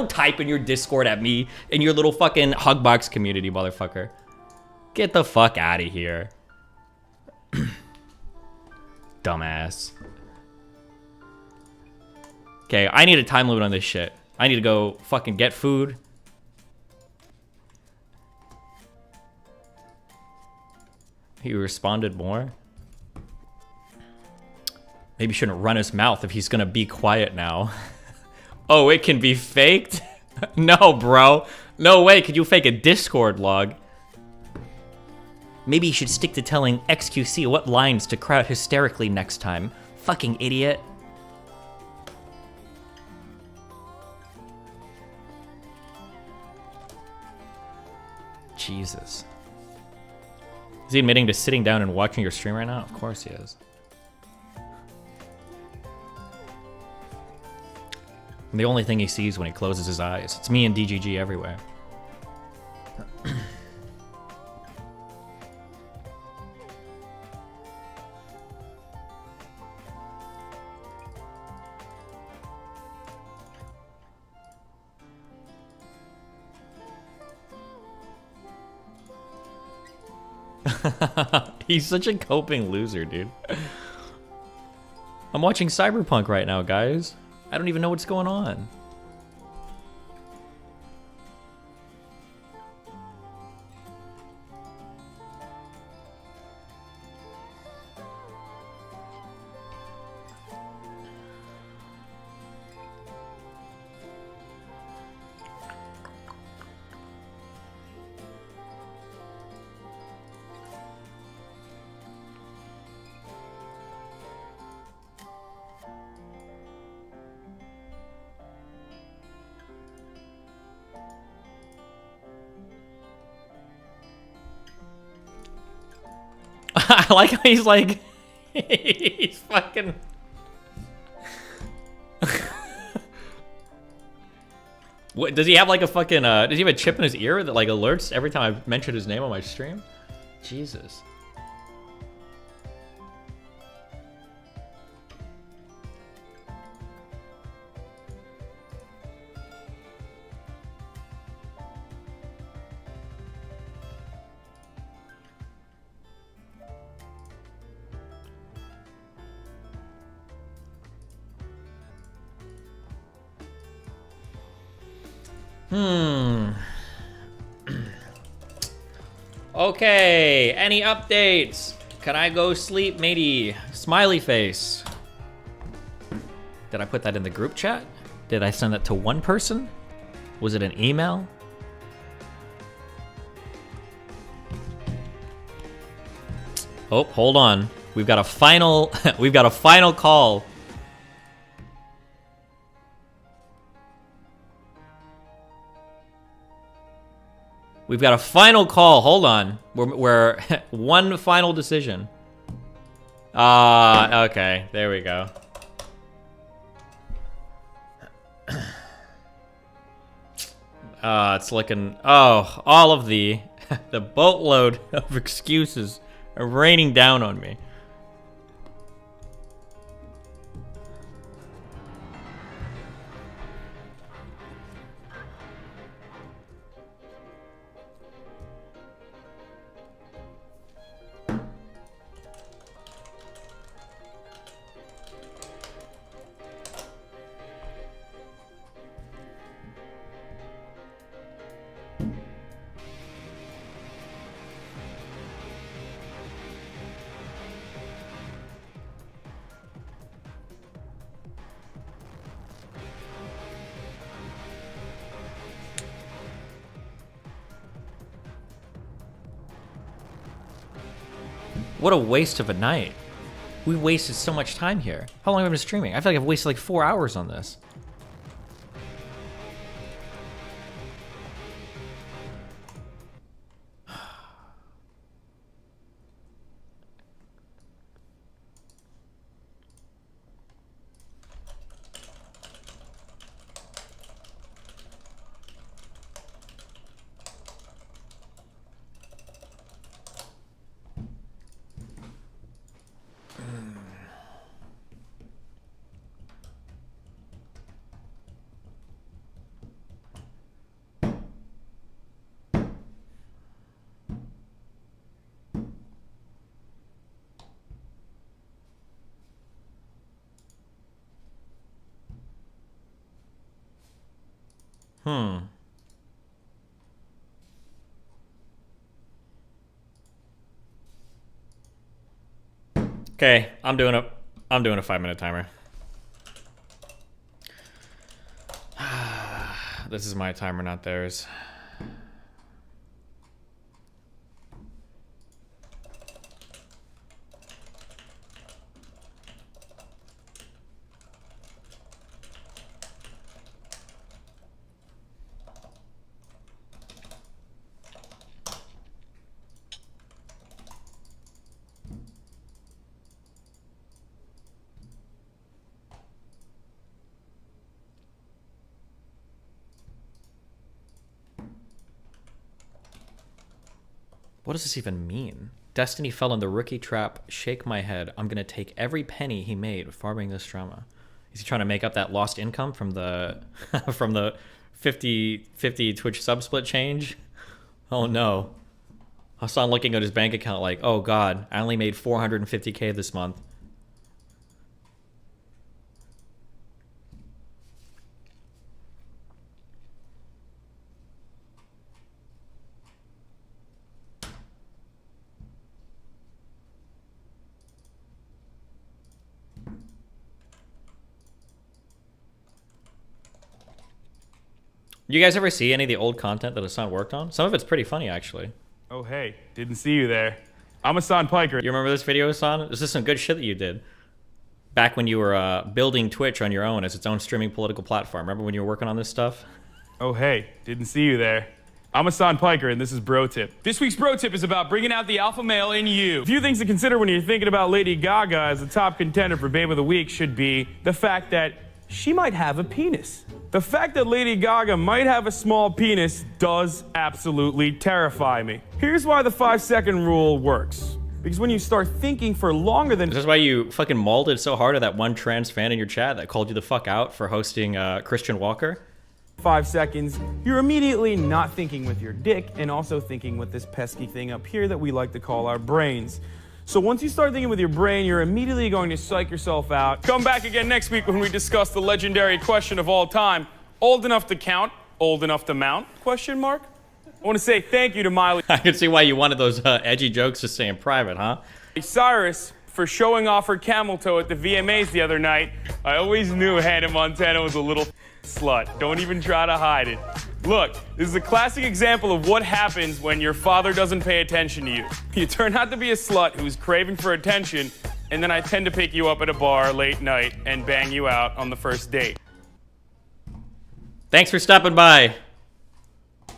type in your Discord at me in your little fucking Hugbox community, motherfucker. Get the fuck out of here. Dumbass. Okay, I need a time limit on this shit. I need to go fucking get food. He responded more. Maybe he shouldn't run his mouth if he's gonna be quiet now. Oh, it can be faked? No, bro. No way could you fake a Discord log. Maybe you should stick to telling XQC what lines to crowd hysterically next time. Fucking idiot. Jesus. Is he admitting to sitting down and watching your stream right now? Of course he is. And the only thing he sees when he closes his eyes. It's me and DGG everywhere. He's such a coping loser, dude. I'm watching Cyberpunk right now, guys. I don't even know what's going on. I like how he's like, he's fucking. What does he have like a fucking? Does he have a chip in his ear that like alerts every time I mention his name on my stream? Jesus. Okay, any updates? Can I go sleep, matey? Smiley face. Did I put that in the group chat? Did I send that to one person? Was it an email? Oh, hold on. We've got a final we've got a final call. We've got a final call. Hold on. We're one final decision. Okay. There we go. It's looking... Oh, all of the boatload of excuses are raining down on me. What a waste of a night. We wasted so much time here. How long have I been streaming? I feel like I've wasted like 4 hours on this. Okay, I'm doing a 5-minute timer. This is my timer, not theirs. What does this even mean? Destiny fell in the rookie trap. Shake my head. I'm gonna take every penny he made farming this drama. Is he trying to make up that lost income from the from the 50-50 Twitch sub split change? Oh no. Hassan looking at his bank account like, oh god, I only made 450K this month. You guys ever see any of the old content that Hassan worked on? Some of it's pretty funny, actually. Oh, hey, didn't see you there. I'm Hassan Piker. You remember this video, Hassan? This is some good shit that you did. Back when you were building Twitch on your own as its own streaming political platform. Remember when you were working on this stuff? Oh, hey, didn't see you there. I'm Hassan Piker, and this is Bro Tip. This week's Bro Tip is about bringing out the alpha male in you. A few things to consider when you're thinking about Lady Gaga as the top contender for Babe of the Week should be the fact that she might have a penis. The fact that Lady Gaga might have a small penis does absolutely terrify me. Here's why the 5-second rule works. Because when you start thinking for longer than— Is this why you fucking mauled it so hard at that one trans fan in your chat that called you the fuck out for hosting Christian Walker? 5 seconds, you're immediately not thinking with your dick and also thinking with this pesky thing up here that we like to call our brains. So once you start thinking with your brain, you're immediately going to psych yourself out. Come back again next week when we discuss the legendary question of all time. Old enough to count, old enough to mount? Question mark? I want to say thank you to Miley I can see why you wanted those edgy jokes to stay in private, huh? Cyrus for showing off her camel toe at the VMAs the other night. I always knew Hannah Montana was a little slut. Don't even try to hide it. Look, this is a classic example of what happens when your father doesn't pay attention to you. You turn out to be a slut who's craving for attention, and then I tend to pick you up at a bar late night and bang you out on the first date. Thanks for stopping by. I'm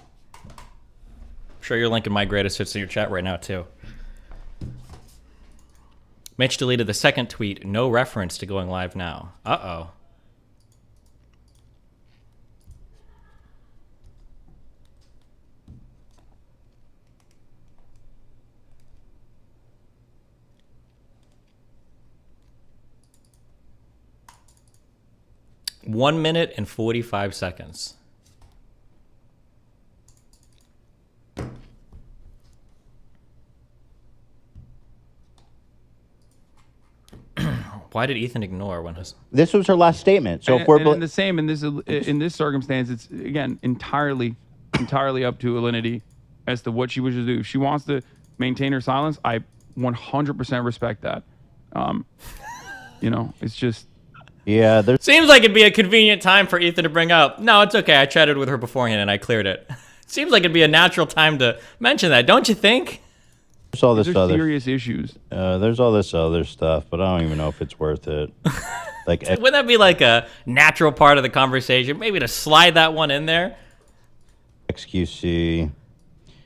sure you're linking my greatest hits in your chat right now, too. Mitch deleted the second tweet, no reference to going live now. Uh-oh. One minute and 45 seconds. Why did Ethan ignore when his... This was her last statement. So if we're in the same in this circumstance, it's again entirely up to Alinity as to what she wishes to do. If she wants to maintain her silence, I 100% respect that. You know, it's just... Yeah, there seems like it'd be a convenient time for Ethan to bring up. No, it's okay. I chatted with her beforehand and I cleared it. Seems like it'd be a natural time to mention that, don't you think? There's all this other serious issues. There's all this other stuff, but I don't even know if it's worth it. Like, wouldn't that be like a natural part of the conversation? Maybe to slide that one in there. XQC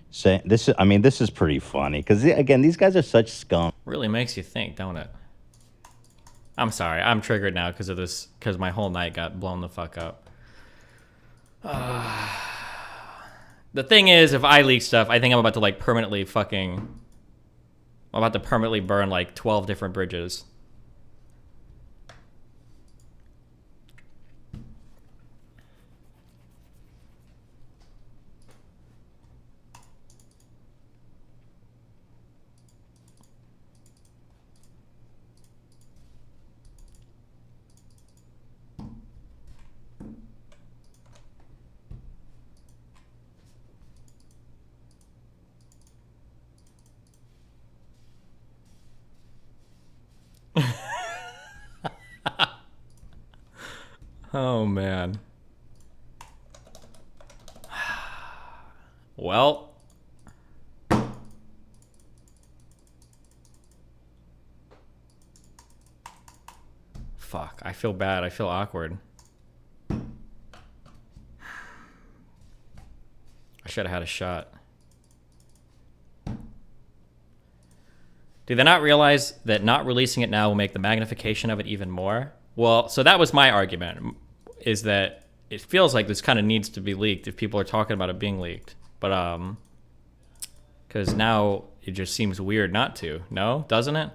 saying this is. I mean, this is pretty funny because again, these guys are such scum. Really makes you think, don't it? I'm sorry. I'm triggered now because of this. Because my whole night got blown the fuck up. The thing is, if I leak stuff, I think I'm about to like permanently fucking... I'm about to permanently burn like 12 different bridges. Oh, man. Well. Fuck, I feel bad. I feel awkward. I should have had a shot. Do they not realize that not releasing it now will make the magnification of it even more? Well, so that was my argument, is that it feels like this kind of needs to be leaked if people are talking about it being leaked. But, because now it just seems weird not to. No? Doesn't it?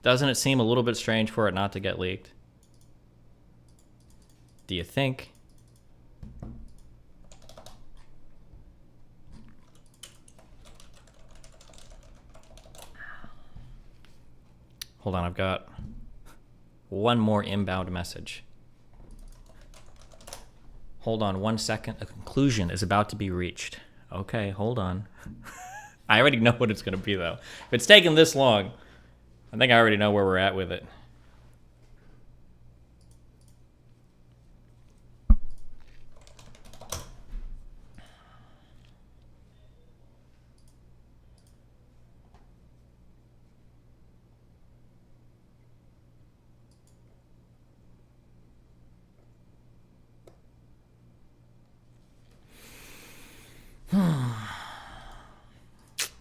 Doesn't it seem a little bit strange for it not to get leaked? Do you think? Hold on, I've got one more inbound message. Hold on 1 second. A conclusion is about to be reached. Okay, hold on. I already know what it's going to be, though. If it's taking this long, I think I already know where we're at with it.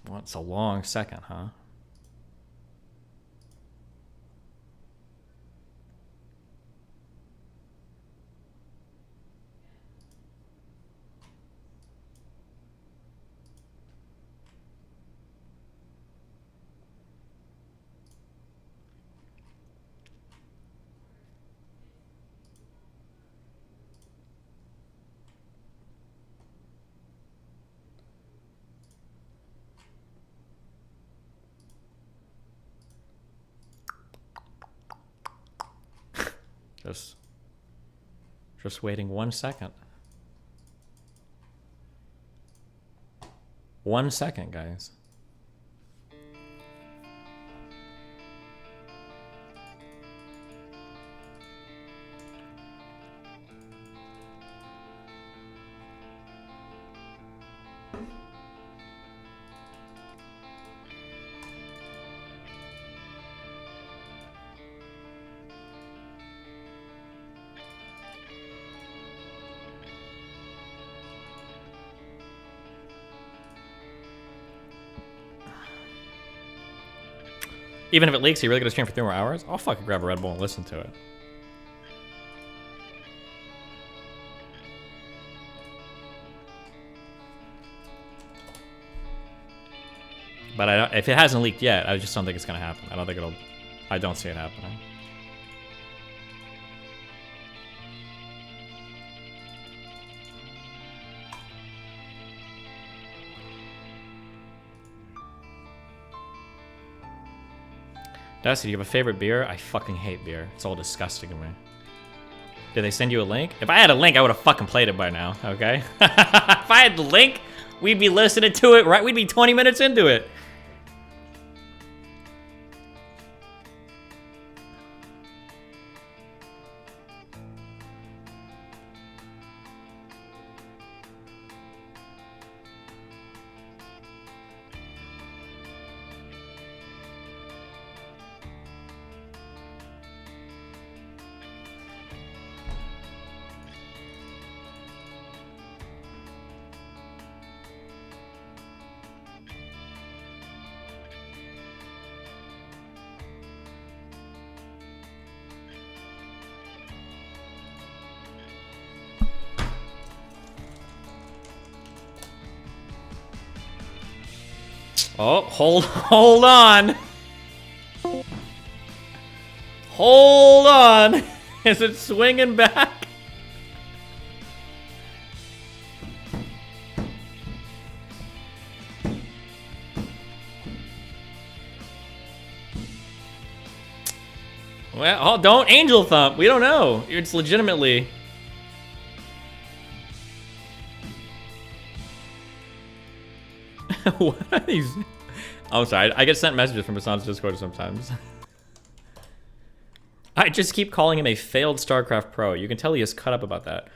Well, it's a long second, huh? Just waiting 1 second. 1 second, guys. Even if it leaks, you really gonna stream for 3 more hours? I'll fucking grab a Red Bull and listen to it. But if it hasn't leaked yet, I just don't think it's gonna happen. I don't see it happening. Dusty, do you have a favorite beer? I fucking hate beer. It's all disgusting to me. Did they send you a link? If I had a link, I would have fucking played it by now, okay? If I had the link, we'd be listening to it, right? We'd be 20 minutes into it. Oh, hold on. Hold on. Is it swinging back? Well, don't angel thump. We don't know. It's legitimately... What are these? I'm sorry. I get sent messages from Hassan's Discord sometimes. I just keep calling him a failed StarCraft pro. You can tell he is cut up about that.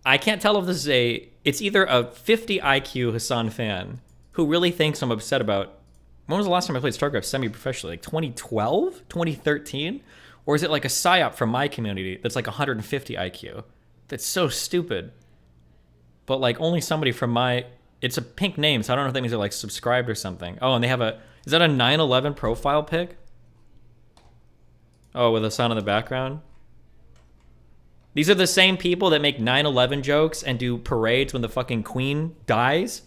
I can't tell if this is it's either a 50 IQ Hassan fan who really thinks I'm upset about, when was the last time I played StarCraft semi-professionally? Like 2012? 2013? Or is it like a psyop from my community that's like 150 IQ? That's so stupid. But like only somebody from my, it's a pink name, so I don't know if that means they're like subscribed or something. Oh, and they have is that a 9/11 profile pic? Oh, with a sun in the background? These are the same people that make 9/11 jokes and do parades when the fucking queen dies.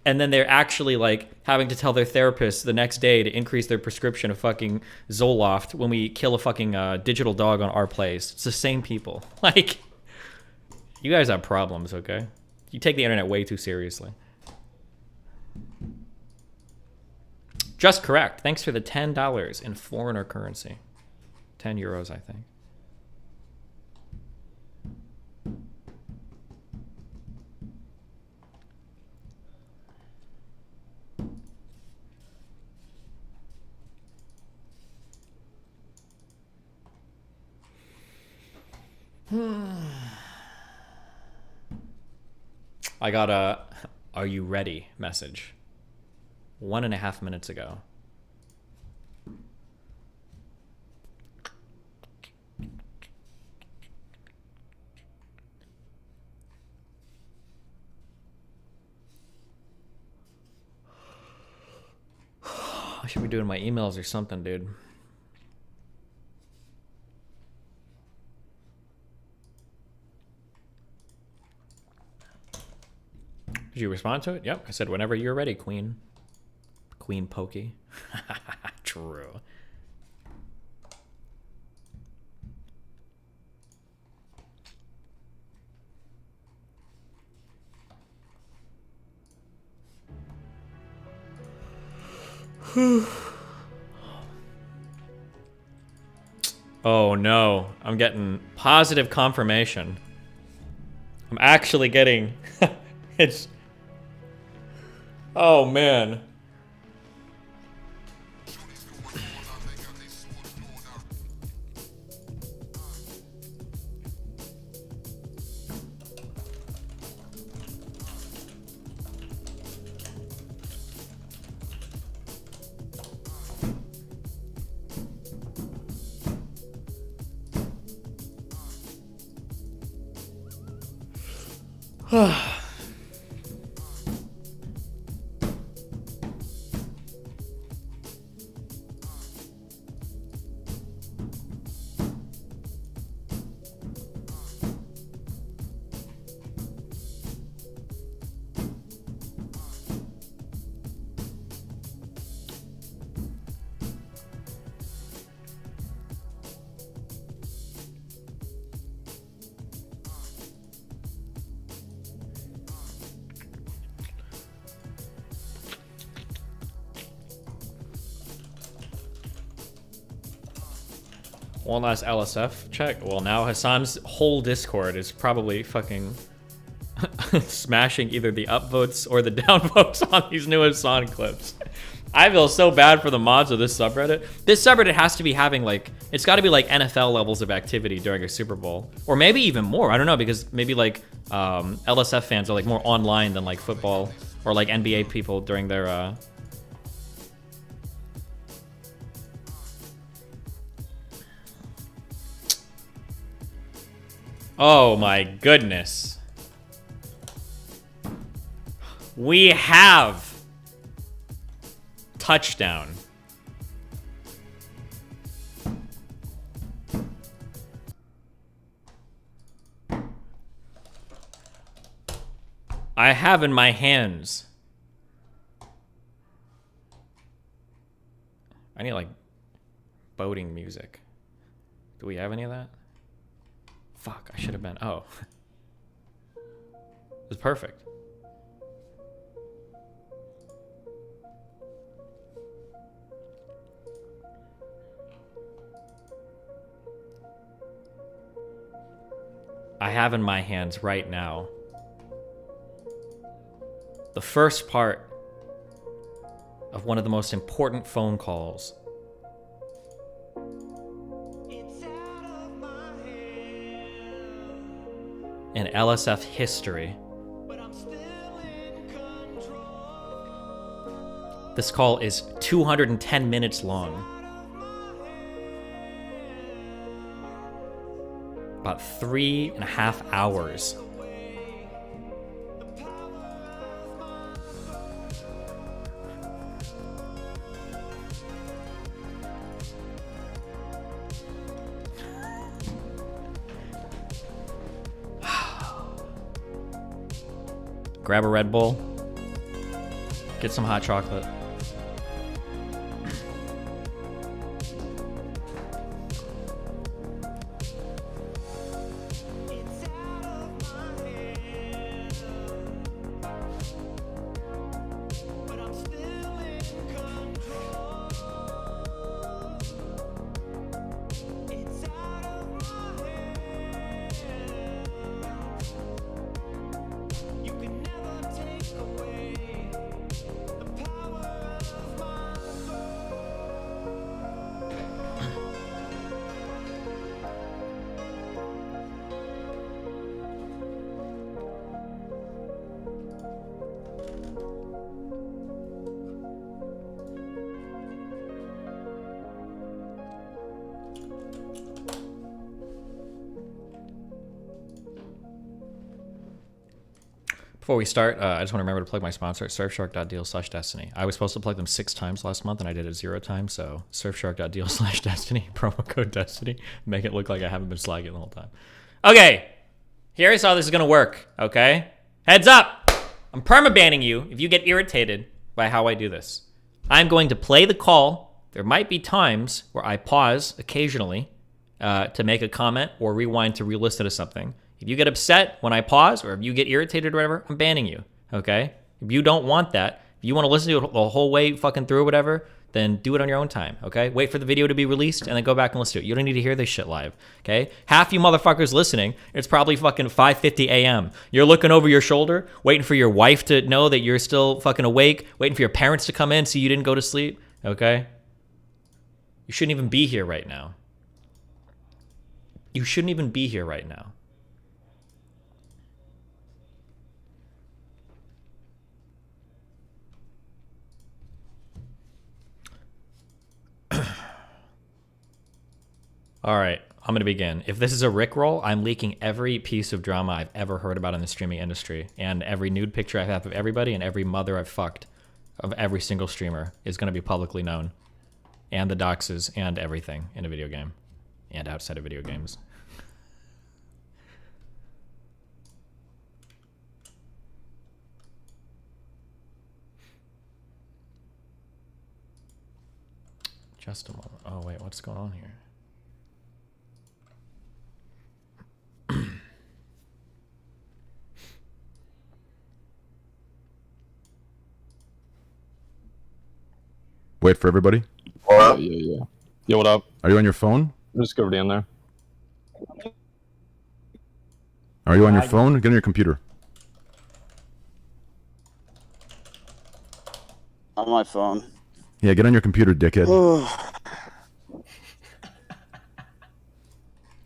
And then they're actually like having to tell their therapist the next day to increase their prescription of fucking Zoloft when we kill a fucking digital dog on our place. It's the same people. Like, you guys have problems, okay? You take the internet way too seriously. Just correct. Thanks for the $10 in foreigner currency. 10 euros, I think. I got a "Are you ready?" message 1.5 minutes ago. I should be doing my emails or something, dude. Did you respond to it? Yep. I said, whenever you're ready, Queen. Queen Pokey. True. Oh no. I'm getting positive confirmation. I'm actually getting... it's... Oh, man. One last LSF check. Well, now Hassan's whole Discord is probably fucking smashing either the upvotes or the downvotes on these new Hassan clips. I feel so bad for the mods of this subreddit. This subreddit has to be having like, it's got to be like NFL levels of activity during a Super Bowl, or maybe even more. I don't know, because maybe like LSF fans are like more online than like football or like NBA people during their Oh my goodness. We have touchdown. I have in my hands. I need like boating music. Do we have any of that? Fuck, I should have been. Oh. It was perfect. I have in my hands right now the first part of one of the most important phone calls in LSF history. This call is 210 minutes long. About 3.5 hours. Grab a Red Bull. Get some hot chocolate. Before we start, I just want to remember to plug my sponsor at surfshark.deal/destiny. I was supposed to plug them 6 times last month, and I did it 0 times, so surfshark.deal/destiny, promo code destiny. Make it look like I haven't been slagging the whole time. Okay, here's how this is going to work, okay? Heads up! I'm permabanning you if you get irritated by how I do this. I'm going to play the call. There might be times where I pause occasionally to make a comment or rewind to re-listen to something. If you get upset when I pause or if you get irritated or whatever, I'm banning you, okay? If you don't want that, if you want to listen to it the whole way fucking through or whatever, then do it on your own time, okay? Wait for the video to be released and then go back and listen to it. You don't need to hear this shit live, okay? Half you motherfuckers listening, it's probably fucking 5:50 a.m. You're looking over your shoulder, waiting for your wife to know that you're still fucking awake, waiting for your parents to come in so you didn't go to sleep, okay? You shouldn't even be here right now. You shouldn't even be here right now. All right, I'm going to begin. If this is a Rickroll, I'm leaking every piece of drama I've ever heard about in the streaming industry, and every nude picture I have of everybody and every mother I've fucked of every single streamer is going to be publicly known, and the doxes and everything in a video game and outside of video games. Just a moment. Oh, wait, what's going on here? Wait for everybody. What up? Yeah. Yo, what up? Are you on your phone? Just go down there. Are you on your phone? Get on your computer. On my phone. Yeah, get on your computer, dickhead.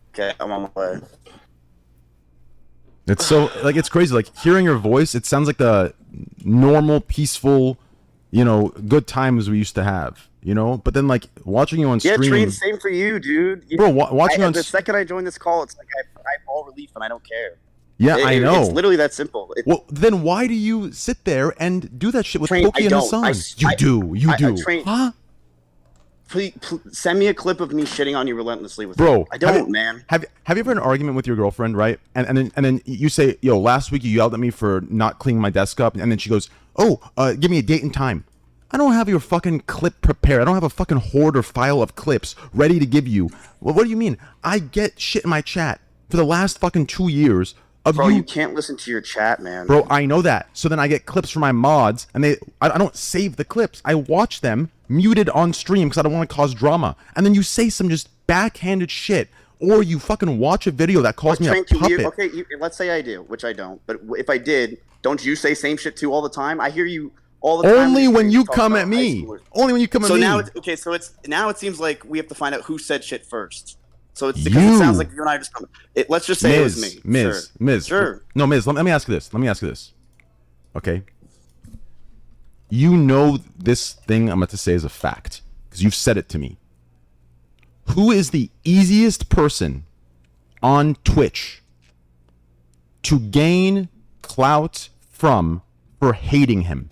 Okay, I'm on my way. It's so, like, it's crazy. Like, hearing your voice, it sounds like the normal, peaceful, you know, good times we used to have, you know? But then, like, watching you on stream... Yeah, Treen, same for you, dude. Bro, watching on... The second I join this call, it's like I fall relief and I don't care. Yeah, I know. It's literally that simple. Well, then why do you sit there and do that shit with Pokey and Hassan? You do. Train, huh? Please send me a clip of me shitting on you relentlessly with Bro, you. I don't, man. Have you ever had an argument with your girlfriend, right? And then you say, yo, last week you yelled at me for not cleaning my desk up, and then she goes, oh, give me a date and time. I don't have your fucking clip prepared. I don't have a fucking hoard or file of clips ready to give you. Well, what do you mean? I get shit in my chat for the last fucking 2 years. Bro, you can't listen to your chat, man. Bro, I know that. So then I get clips from my mods, and I don't save the clips. I watch them muted on stream because I don't want to cause drama. And then you say some just backhanded shit, or you fucking watch a video that calls me a puppet. Okay, let's say I do, which I don't. But if I did, don't you say same shit too all the time? I hear you all the time. Only when you come at me. Only when you come at me. So now, now it seems like we have to find out who said shit first. So it's because it sounds like you and I just. Let's just say it was me. Miz. Sure. No, Miz. Let me ask you this. Okay. You know this thing I'm about to say is a fact because you've said it to me. Who is the easiest person on Twitch to gain clout from for hating him?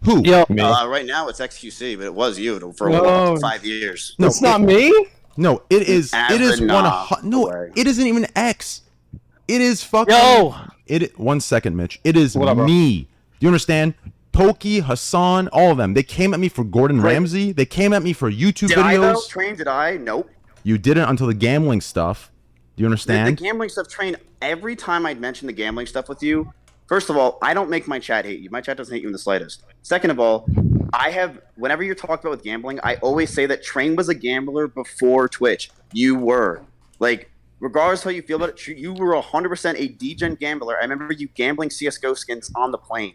Who? Right now it's XQC, but it was you for 5 years. No, it's not me. No, it is. It is No, it isn't even X. It is fucking. It. 1 second, Mitch. It is me. Do you understand? Pokey, Hassan, all of them. They came at me for Gordon Ramsay. They came at me for YouTube Did videos. I though? Train? Did I? Nope. You didn't until the gambling stuff. Do you understand? The gambling stuff, Train. Every time I'd mention the gambling stuff with you, first of all, I don't make my chat hate you. My chat doesn't hate you in the slightest. Second of all, whenever you're talked about with gambling, I always say that Train was a gambler before Twitch. You were. Like, regardless how you feel about it, you were 100% a degen gambler. I remember you gambling CSGO skins on the plane.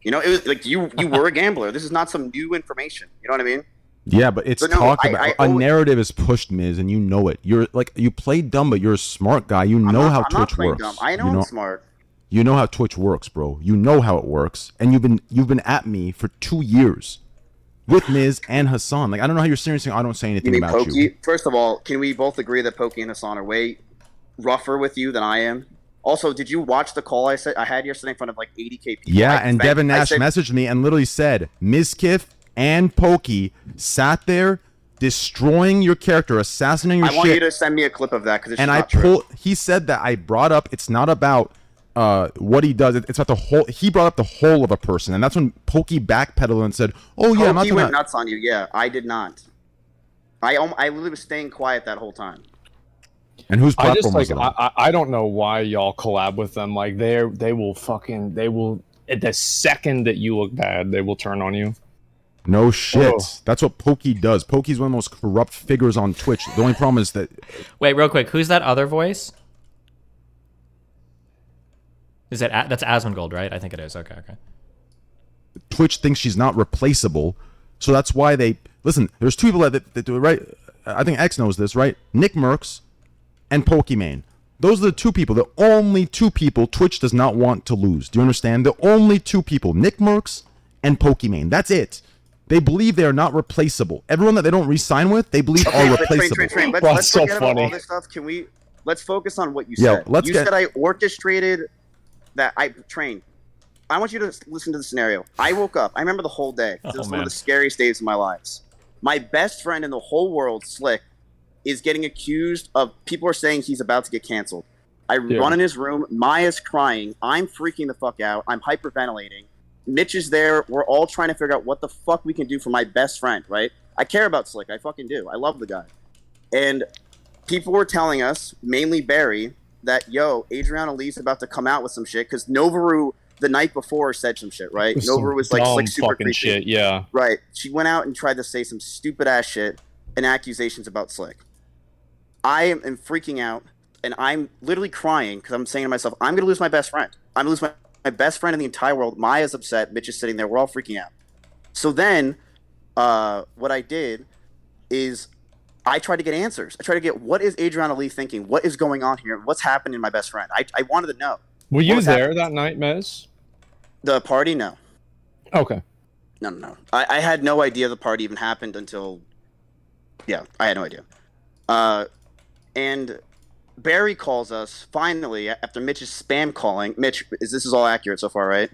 You know, it was like you were a gambler. This is not some new information. You know what I mean? Yeah, but it's talked about. A narrative is pushed, Miz, and you know it. You're like, you play dumb, but you're a smart guy. You know how Twitch works. Dumb. I know I'm smart. You know how Twitch works, bro. You know how it works, and you've been at me for 2 years with Miz and Hassan. Like, I don't know how you're seriously. I don't say anything about Pokey? you. First of all, can we both agree that Pokey and Hassan are way rougher with you than I am? Also, did you watch the call I had yesterday in front of like 80K people? Yeah, and Devin Nash messaged me and literally said, Mizkif and Pokey sat there destroying your character, assassinating your shit. I want you to send me a clip of that because it's not true. He said that I brought up, it's not about what he does. It's about the whole. He brought up the whole of a person, and that's when Pokey backpedaled and said, "Oh yeah, Pokey went nuts on you." Yeah, I did not. I literally was staying quiet that whole time. And whose platform I just was like it? I don't know why y'all collab with them. Like they will at the second that you look bad, they will turn on you. No shit. That's what Pokey does. Pokey's one of the most corrupt figures on Twitch. The only problem is that. Wait, real quick. Who's that other voice? Is that's Asmongold, right? I think it is. Okay. Twitch thinks she's not replaceable, so that's why they listen. There's two people that do it, right? I think X knows this, right? Nick Mercs and Pokimane. Those are the two people, the only two people Twitch does not want to lose. Do you understand? The only two people, Nick Mercs and Pokimane. That's it. They believe they are not replaceable. Everyone that they don't re-sign with, they believe are replaceable. Train. Let's forget about all this stuff. Let's focus on what you said. You said I orchestrated that. I want you to listen to the scenario. I woke up. I remember the whole day. This was one of the scariest days of my lives. My best friend in the whole world, Slick, is getting accused of, people are saying he's about to get canceled. I run in his room. Maya's crying. I'm freaking the fuck out. I'm hyperventilating. Mitch is there. We're all trying to figure out what the fuck we can do for my best friend, right? I care about Slick. I fucking do. I love the guy. And people were telling us, mainly Barry, that, yo, Adriana Lee's about to come out with some shit, because Novaru the night before said some shit, right? Novaru was like Slick super creepy. Shit, yeah. Right. She went out and tried to say some stupid ass shit and accusations about Slick. I am freaking out, and I'm literally crying because I'm saying to myself, I'm going to lose my best friend. I'm going to lose my best friend in the entire world. Maya's upset. Mitch is sitting there. We're all freaking out. So then what I did is I tried to get answers. I tried to get, what is Adriana Lee thinking? What is going on here? What's happening to my best friend? I wanted to know. Were you there that night, Mez? The party? No. Okay. No. I had no idea the party even happened until... Yeah, I had no idea. And Barry calls us, finally, after Mitch's spam calling. Mitch, this is all accurate so far, right?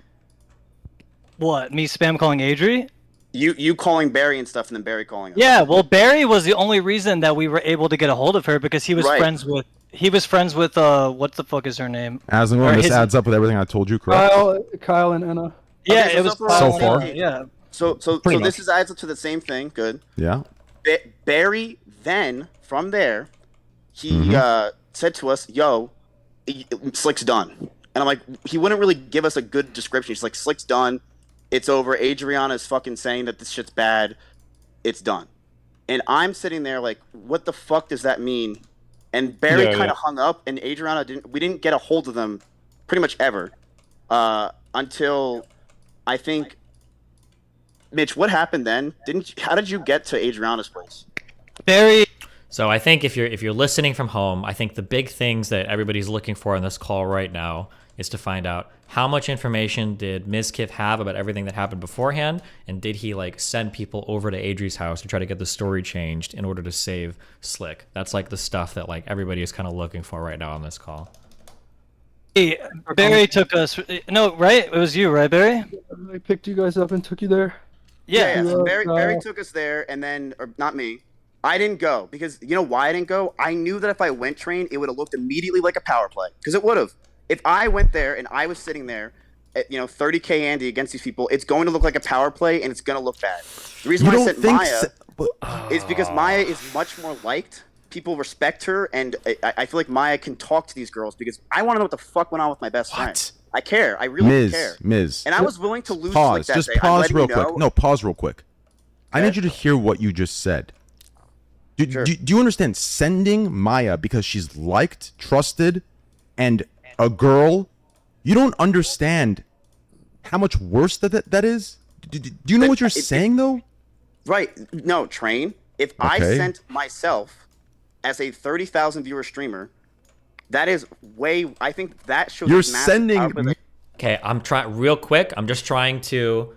What, me spam calling Adri? You calling Barry and stuff, and then Barry calling us. Yeah, well, Barry was the only reason that we were able to get a hold of her, because he was friends with... He was friends with, what the fuck is her name? This adds up with everything I told you, correct? Kyle and Anna. Yeah, Okay, it was so far. Yeah. So this is adds up to the same thing. Good. Yeah. Barry then, from there, he said to us, yo, Slick's done. And I'm like, he wouldn't really give us a good description. He's like, Slick's done. It's over. Adriana's fucking saying that this shit's bad. It's done. And I'm sitting there like, what the fuck does that mean? And Barry kind of hung up, and Adriana we didn't get a hold of them pretty much ever until I think, Mitch, what happened then? How did you get to Adriana's place? Barry. So I think if you're listening from home, I think the big things that everybody's looking for in this call right now is to find out how much information did Mizkif have about everything that happened beforehand, and did he like send people over to Adri's house to try to get the story changed in order to save Slick? That's like the stuff that like everybody is kind of looking for right now on this call. Hey, Barry took us. No, right? It was you, right, Barry? I picked you guys up and took you there. Yeah. So Barry took us there, and then, or not me. I didn't go because you know why I didn't go? I knew that if I went train, it would have looked immediately like a power play because it would have. If I went there and I was sitting there at 30K Andy against these people, it's going to look like a power play and it's going to look bad. The reason why I sent Maya is because Maya is much more liked. People respect her, and I feel like Maya can talk to these girls because I want to know what the fuck went on with my best friend. I care. I really care. Miz. And I was willing to lose pause. like that Just day. pause real quick. No, pause real quick. I need you to hear what you just said. Do you understand? Sending Maya because she's liked, trusted, and a girl, you don't understand how much worse that is? Do you know what you're saying, though? Right. No, Train. If I sent myself as a 30,000 viewer streamer, that is way. I think that shows. You're sending. Okay, I'm trying real quick. I'm trying to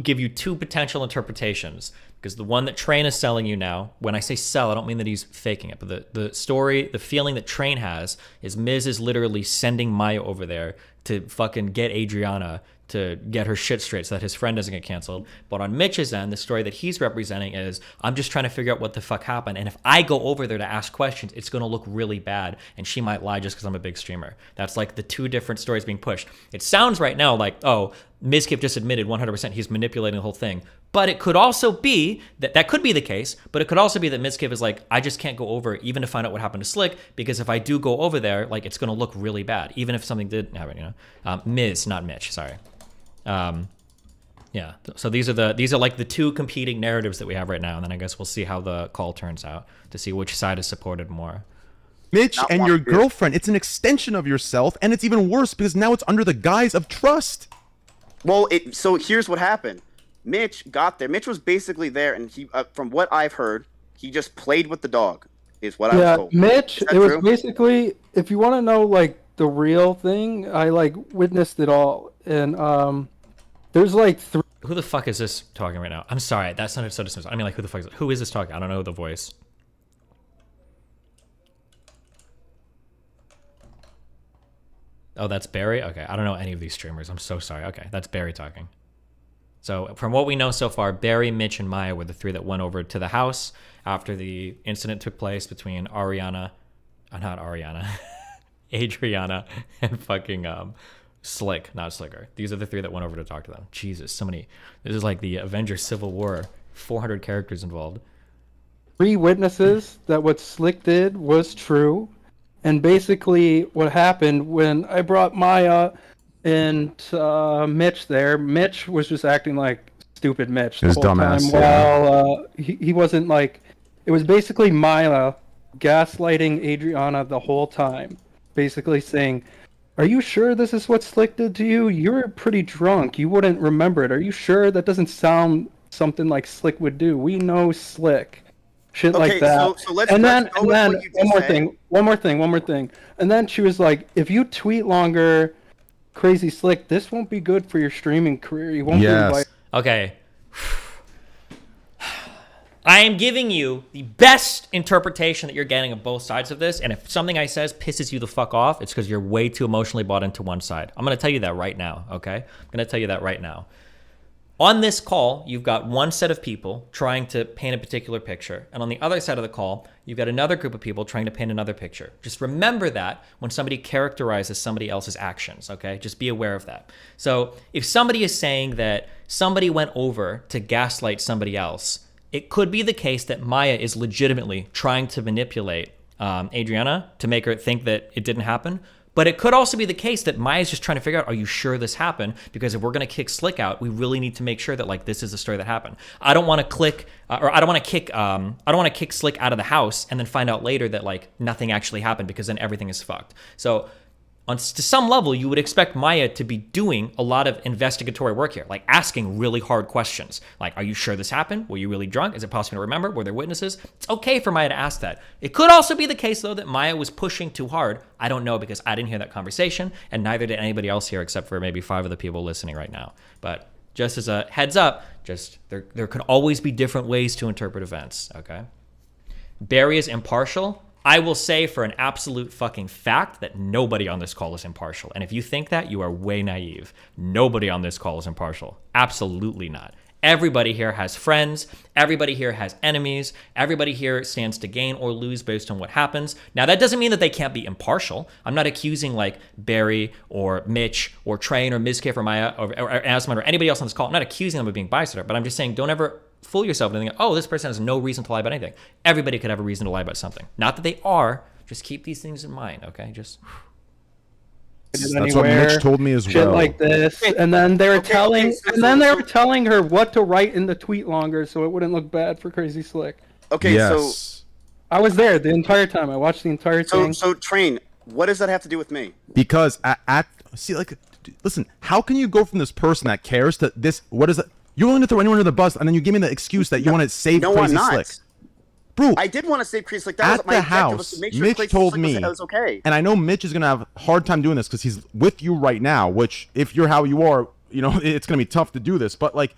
give you two potential interpretations, because the one that Train is selling you now, when I say sell, I don't mean that he's faking it, but the story, the feeling that Train has is Miz is literally sending Maya over there to fucking get Adriana to get her shit straight so that his friend doesn't get canceled. But on Mitch's end, the story that he's representing is, I'm just trying to figure out what the fuck happened, and if I go over there to ask questions, it's going to look really bad, and she might lie just because I'm a big streamer. That's like the two different stories being pushed. It sounds right now like, oh, Mizkif just admitted 100% he's manipulating the whole thing. But it could also be that could be the case, but it could also be that Mizkif is like, I just can't go over even to find out what happened to Slick, because if I do go over there, like, it's going to look really bad, even if something did happen, Miz, not Mitch, sorry. Yeah, so these are like the two competing narratives that we have right now, and then I guess we'll see how the call turns out to see which side is supported more. Mitch and your girlfriend, it's an extension of yourself, and it's even worse because now it's under the guise of trust. Well, so here's what happened. Mitch got there. Mitch was basically there, and he, from what I've heard, he just played with the dog, is what I was told. Mitch, it was basically, if you want to know, like, the real thing, I, like, witnessed it all, and, there's, like, Who the fuck is this talking right now? I'm sorry, that sounded so dismissive. I mean, like, who is this talking? I don't know the voice. Oh, that's Barry? Okay, I don't know any of these streamers. I'm so sorry. Okay, that's Barry talking. So from what we know so far, Barry, Mitch, and Maya were the three that went over to the house after the incident took place between Adriana, and fucking Slick, not Slicker. These are the three that went over to talk to them. Jesus, so many. This is like the Avengers Civil War. 400 characters involved. 3 witnesses that what Slick did was true. And basically what happened when I brought Maya and Mitch there, Mitch was just acting like stupid Mitch the whole dumbass, time. While he wasn't like... It was basically Maya gaslighting Adriana the whole time. Basically saying, are you sure this is what Slick did to you? You're pretty drunk. You wouldn't remember it. Are you sure? That doesn't sound something like Slick would do. We know Slick. Shit like that. So let's and then then one more thing. And then she was like, if you tweet longer, Crazy Slick, this won't be good for your streaming career. You won't be invited. Okay. I am giving you the best interpretation that you're getting of both sides of this, and if something I says pisses you the fuck off, it's because you're way too emotionally bought into one side. I'm going to tell you that right now, okay? I'm going to tell you that right now. On this call, you've got one set of people trying to paint a particular picture, and on the other side of the call, you've got another group of people trying to paint another picture. Just remember that when somebody characterizes somebody else's actions, okay? Just be aware of that. So if somebody is saying that somebody went over to gaslight somebody else, it could be the case that Maya is legitimately trying to manipulate Adriana to make her think that it didn't happen. But it could also be the case that Maya's just trying to figure out, are you sure this happened? Because if we're going to kick Slick out, we really need to make sure that, like, this is the story that happened. I don't want to kick Slick out of the house and then find out later that, like, nothing actually happened, because then everything is fucked. So to some level, you would expect Maya to be doing a lot of investigatory work here, like asking really hard questions. Like, are you sure this happened? Were you really drunk? Is it possible to remember? Were there witnesses? It's okay for Maya to ask that. It could also be the case, though, that Maya was pushing too hard. I don't know because I didn't hear that conversation, and neither did anybody else here except for maybe 5 of the people listening right now. But just as a heads up, just there could always be different ways to interpret events, okay? Barry is impartial. I will say for an absolute fucking fact that nobody on this call is impartial. And if you think that, you are way naive. Nobody on this call is impartial. Absolutely not. Everybody here has friends. Everybody here has enemies. Everybody here stands to gain or lose based on what happens. Now, that doesn't mean that they can't be impartial. I'm not accusing like Barry or Mitch or Train or Mizkif or Maya or Asmund or anybody else on this call. I'm not accusing them of being biased, but I'm just saying don't ever fool yourself and think, oh, this person has no reason to lie about anything. Everybody could have a reason to lie about something. Not that they are. Just keep these things in mind, okay? Just... That's what Mitch told me as shit well. like this, and then they were telling her what to write in the tweet longer so it wouldn't look bad for Crazy Slick. Okay, so I was there the entire time. I watched the entire thing. So Train, what does that have to do with me? Because listen, how can you go from this person that cares to this? What is it? You're willing to throw anyone under the bus, and then you give me the excuse that you want to save Crazy Slick. Bro, I did want to save Crazy Slick. That was my objective, was to make sure Mitch Crazy told Slick me, was okay. and I know Mitch is gonna have a hard time doing this because he's with you right now. Which, if you're how you are, you know it's gonna be tough to do this. But like,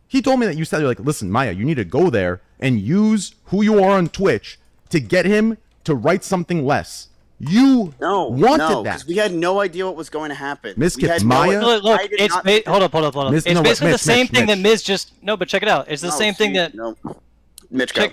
he told me that you said, you're like, listen, Maya, you need to go there and use who you are on Twitch to get him to write something less. You wanted that because we had no idea what was going to happen. Mizkif, Maya. Look, it's hold up. It's basically the same thing that Miz just but check it out. It's the same thing that Mitch go.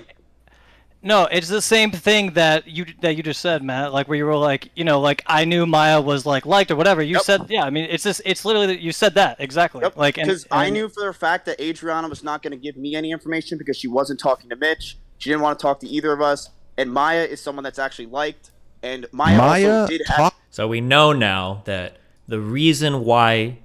No, it's the same thing that you just said, Matt. Like where you were like, like I knew Maya was like liked or whatever. You said, yeah. I mean, it's literally that you said that exactly. Yep. Like because I knew for a fact that Adriana was not going to give me any information because she wasn't talking to Mitch. She didn't want to talk to either of us. And Maya is someone that's actually liked. And Maya also did have. So we know now that the reason why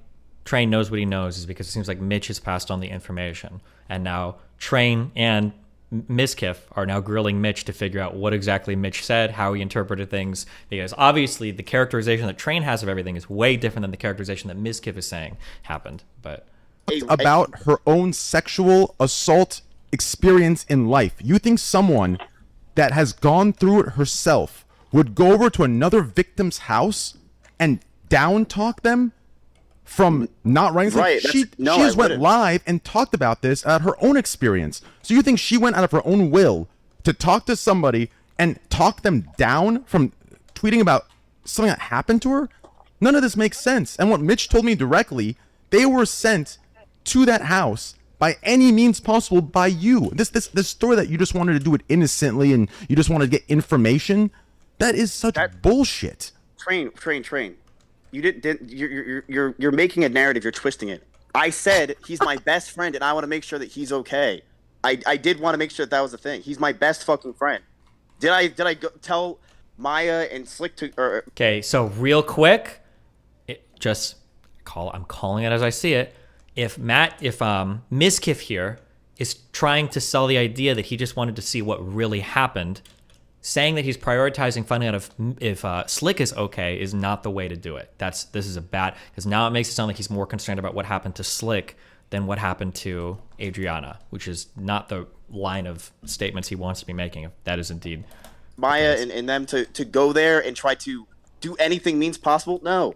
Train knows what he knows is because it seems like Mitch has passed on the information, and now Train and Mizkif are now grilling Mitch to figure out what exactly Mitch said, how he interpreted things, because obviously the characterization that Train has of everything is way different than the characterization that Mizkif is saying happened. But about her own sexual assault experience in life. You think someone that has gone through it herself would go over to another victim's house and down talk them from not writing something? Right, She just went live and talked about this at her own experience. So you think she went out of her own will to talk to somebody and talk them down from tweeting about something that happened to her? None of this makes sense. And what Mitch told me directly, they were sent to that house by any means possible by you. This story that you just wanted to do it innocently and you just wanted to get information, that is such bullshit. Train. You're making a narrative. You're twisting it. I said he's my best friend, and I want to make sure that he's okay. I did want to make sure that was the thing. He's my best fucking friend. Did I tell Maya and Slick to? Okay, so real quick, I'm calling it as I see it. If Mizkif here is trying to sell the idea that he just wanted to see what really happened, saying that he's prioritizing finding out if Slick is okay is not the way to do it. This is a bad, because now it makes it sound like he's more concerned about what happened to Slick than what happened to Adriana, which is not the line of statements he wants to be making. If that is indeed Maya and them to go there and try to do anything means possible. No.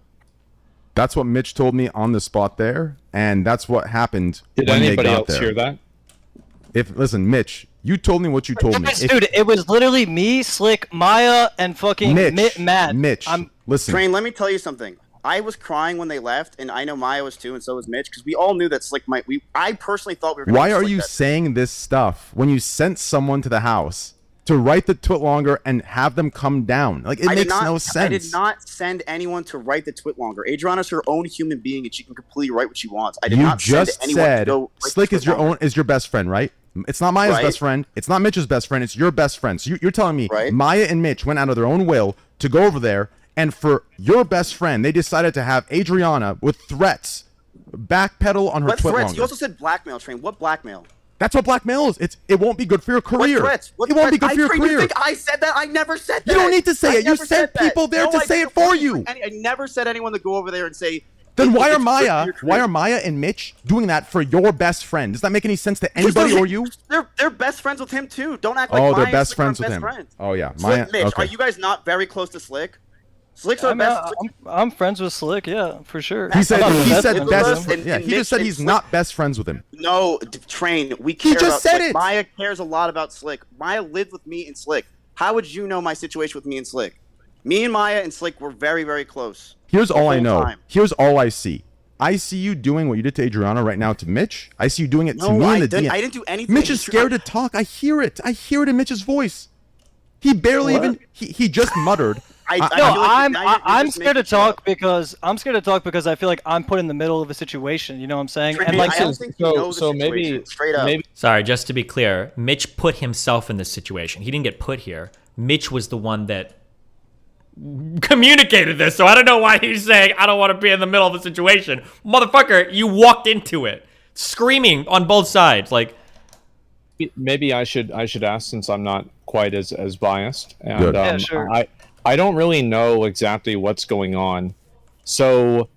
That's what Mitch told me on the spot there, and that's what happened. Did when anybody they got else there. hear that? Listen, Mitch, you told me what you told me. Dude, it was literally me, Slick, Maya, and fucking Matt. Mitch, listen. Train, let me tell you something. I was crying when they left, and I know Maya was too, and so was Mitch, because we all knew that Slick might. I personally thought we were. Why are you saying this stuff when you sent someone to the house to write the twit longer and have them come down? Like, it makes no sense. I did not send anyone to write the twit longer. Adriana's her own human being, and she can completely write what she wants. I did not send anyone to go write Slick the is your best friend, right? It's not Maya's best friend. It's not Mitch's best friend. It's your best friend. So you're telling me Maya and Mitch went out of their own will to go over there, and for your best friend, they decided to have Adriana with threats backpedal on her What twit threats? longer. You also said blackmail, Train. What blackmail? That's what blackmail is. It won't be good for your career. What threats? It won't be good for your You career. think I said that? I never said that. You don't need to say I it. You never sent said that. people there to I say didn't. it for you. I never said anyone to go over there and say. Then why it's are good for Maya? your Why career. are Maya and Mitch doing that for your best friend? Does that make any sense to anybody or you? They're best friends with him too. Don't act like Oh, Maya they're and best Slick friends aren't with him. best friends. Oh yeah, Slick, Maya. Mitch, Okay. are you guys not very close to Slick? Slick's I our mean, best. I'm friends with Slick, yeah, for sure. He said I'm not he best said friends best. with him. Yeah, he just said he's not best friends with him. No, Train. We care just about said Slick. it. Maya cares a lot about Slick. Maya lived with me and Slick. How would you know my situation with me and Slick? Me and Maya and Slick were very, very close. Here's the all I whole know. time. Here's all I see. I see you doing what you did to Adriana right now to Mitch. I see you doing it to me I in the didn't. DM. I didn't do anything. Mitch is scared to talk. I hear it. I hear it in Mitch's voice. He barely What? even. He just muttered. I'm scared to talk because I feel like I'm put in the middle of a situation. You know what I'm saying? And like, maybe. Sorry, just to be clear, Mitch put himself in this situation. He didn't get put here. Mitch was the one that communicated this, so I don't know why he's saying I don't want to be in the middle of the situation. Motherfucker, you walked into it screaming on both sides. Like, maybe I should ask, since I'm not quite as biased. And Good. Yeah, sure. I don't really know exactly what's going on. So,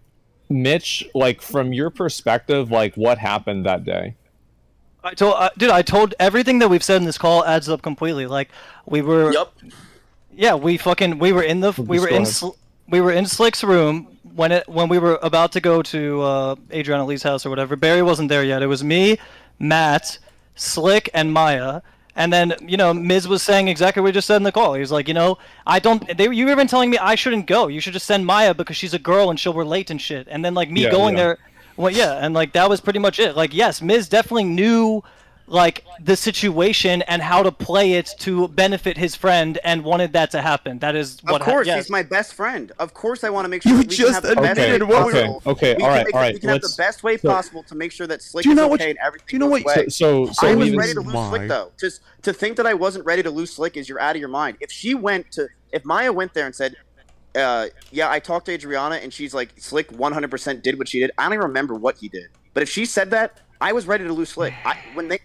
Mitch, like, from your perspective, like, what happened that day? I told everything that we've said in this call adds up completely. Like, we were. Yep. Yeah, we were in Slick's room when we were about to go to Adriana Lee's house or whatever. Barry wasn't there yet. It was me, Matt, Slick, and Maya. And then, Miz was saying exactly what we just said in the call. He was like, you were even telling me I shouldn't go. You should just send Maya because she's a girl and she'll relate and shit. And then, like, me going there, well, yeah, and, like, that was pretty much it. Like, yes, Miz definitely knew, like, the situation and how to play it to benefit his friend and wanted that to happen. That is what Of course, yes. he's my best friend. Of course, I want to make sure You that we can have the best way possible. Okay, We all can right, make all it- right. We can have the best way possible to make sure that Slick Do you is know okay what- and everything do you know goes what- away. So I was he ready to lose why. Slick, though. Just to think that I wasn't ready to lose Slick is you're out of your mind. If Maya went there and said, yeah, I talked to Adriana and she's like, Slick 100% did what she did. I don't even remember what he did. But if she said that, I was ready to lose Slick.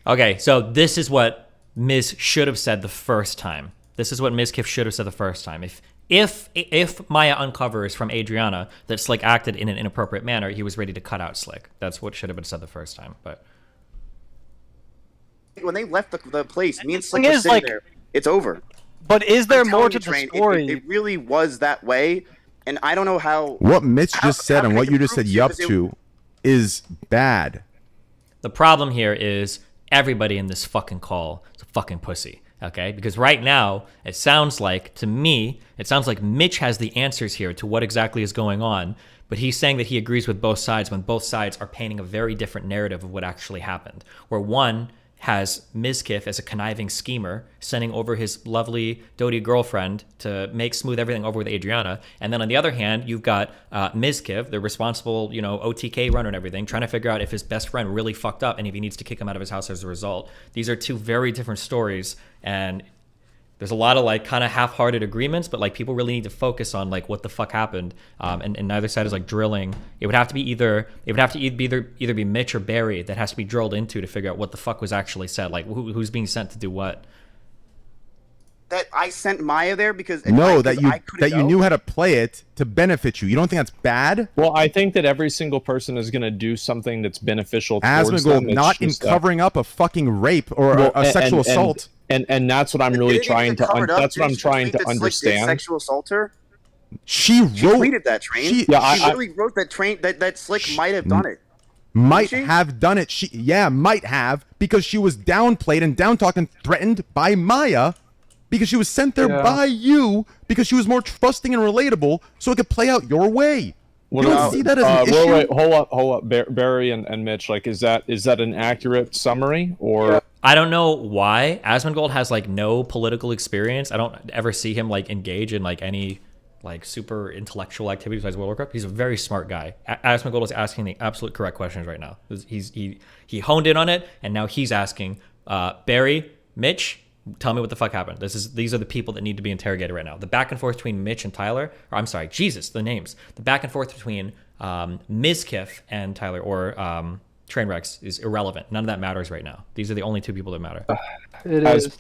okay, so this is what Miz should have said the first time. This is what Ms. Kiff should have said the first time. If Maya uncovers from Adriana that Slick acted in an inappropriate manner, he was ready to cut out Slick. That's what should have been said the first time. But when they left the place, me and Slick thing were is, sitting like- there. It's over. But is there I'm more telling to you, the Train, story? It really was that way, and I don't know how. What Mitch just said how and can what I you just prove said to you? yup 'Cause it- to is bad. the problem here is everybody in this fucking call is a fucking pussy. Okay, because right now it sounds like, to me, Mitch has the answers here to what exactly is going on, but he's saying that he agrees with both sides when both sides are painting a very different narrative of what actually happened. Where one has Mizkif as a conniving schemer, sending over his lovely doty girlfriend to make smooth everything over with Adriana, and then on the other hand, you've got Mizkif, the responsible, OTK runner and everything, trying to figure out if his best friend really fucked up and if he needs to kick him out of his house as a result. These are two very different stories, and there's a lot of like kind of half-hearted agreements, but like people really need to focus on like what the fuck happened. And neither side is like drilling. It would have to be either be Mitch or Barry that has to be drilled into to figure out what the fuck was actually said. Like who's being sent to do what. That I sent Maya there because that you knew how to play it to benefit you. You don't think that's bad? Well, I think that every single person is going to do something that's beneficial towards them. Asmongold, not in covering up a fucking rape or a sexual assault. And that's what I'm really trying to understand. Sexual assault her. She tweeted that Train. She literally wrote that Train that Slick might have done it. Might have done it. Might have, because she was downplayed and down-talked and threatened by Maya, because she was sent there by you, because she was more trusting and relatable, so it could play out your way. You don't see that as an issue? Wait, hold up, Barry and Mitch. Like, is that an accurate summary or? I don't know why Asmongold has like no political experience. I don't ever see him like engage in like any like super intellectual activities besides World of Warcraft. He's a very smart guy. Asmongold is asking the absolute correct questions right now. He honed in on it, and now he's asking Barry, Mitch, tell me what the fuck happened. These are the people that need to be interrogated right now. The back and forth between Mitch and Tyler, or I'm sorry, Jesus, the names. The back and forth between Mizkif and Tyler, or Trainwrecks is irrelevant. None of that matters right now. These are the only two people that matter.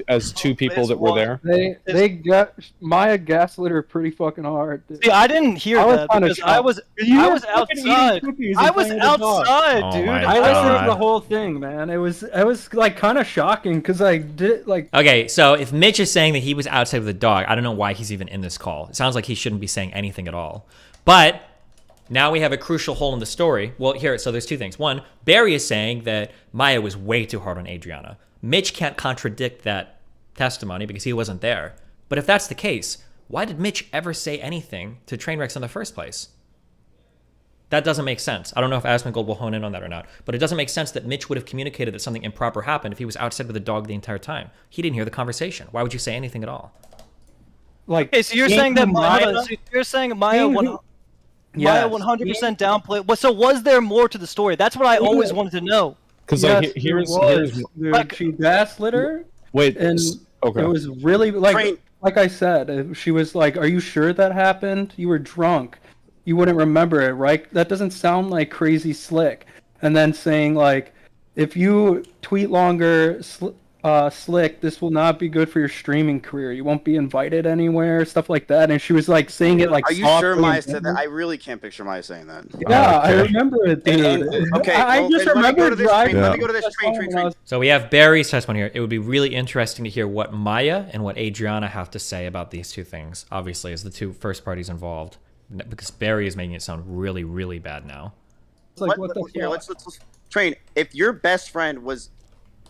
As two people that were there. They got Maya gaslit her pretty fucking hard. Dude. See, I didn't hear that because I was outside. I was outside, dude. I listened to the whole thing, man. It was like kind of shocking because I did like. Okay, so if Mitch is saying that he was outside with the dog, I don't know why he's even in this call. It sounds like he shouldn't be saying anything at all. But now we have a crucial hole in the story. Well, here, so there's two things. One, Barry is saying that Maya was way too hard on Adriana. Mitch can't contradict that testimony because he wasn't there. But if that's the case, why did Mitch ever say anything to Trainwrecks in the first place? That doesn't make sense. I don't know if Asmongold will hone in on that or not, but it doesn't make sense that Mitch would have communicated that something improper happened if he was outside with the dog the entire time. He didn't hear the conversation. Why would you say anything at all? Like, okay, so you're saying that Maya 100% downplayed. Well, so was there more to the story? That's what I always wanted to know. Because here's she gaslit her. Wait, and okay. It was really like I said. She was like, "Are you sure that happened? You were drunk. You wouldn't remember it, right? That doesn't sound like crazy Slick." And then saying like, "If you tweet longer, Slick, this will not be good for your streaming career. You won't be invited anywhere," stuff like that. And she was like saying it like. Are you sure Maya said that? I really can't picture Maya saying that. Yeah, I remember it, dude. Okay, I just remember driving. Let me go to this train. So we have Barry's testimony here. It would be really interesting to hear what Maya and what Adriana have to say about these two things, obviously, as the two first parties involved, because Barry is making it sound really, really bad now. It's like, what the fuck? Let's Train. If your best friend was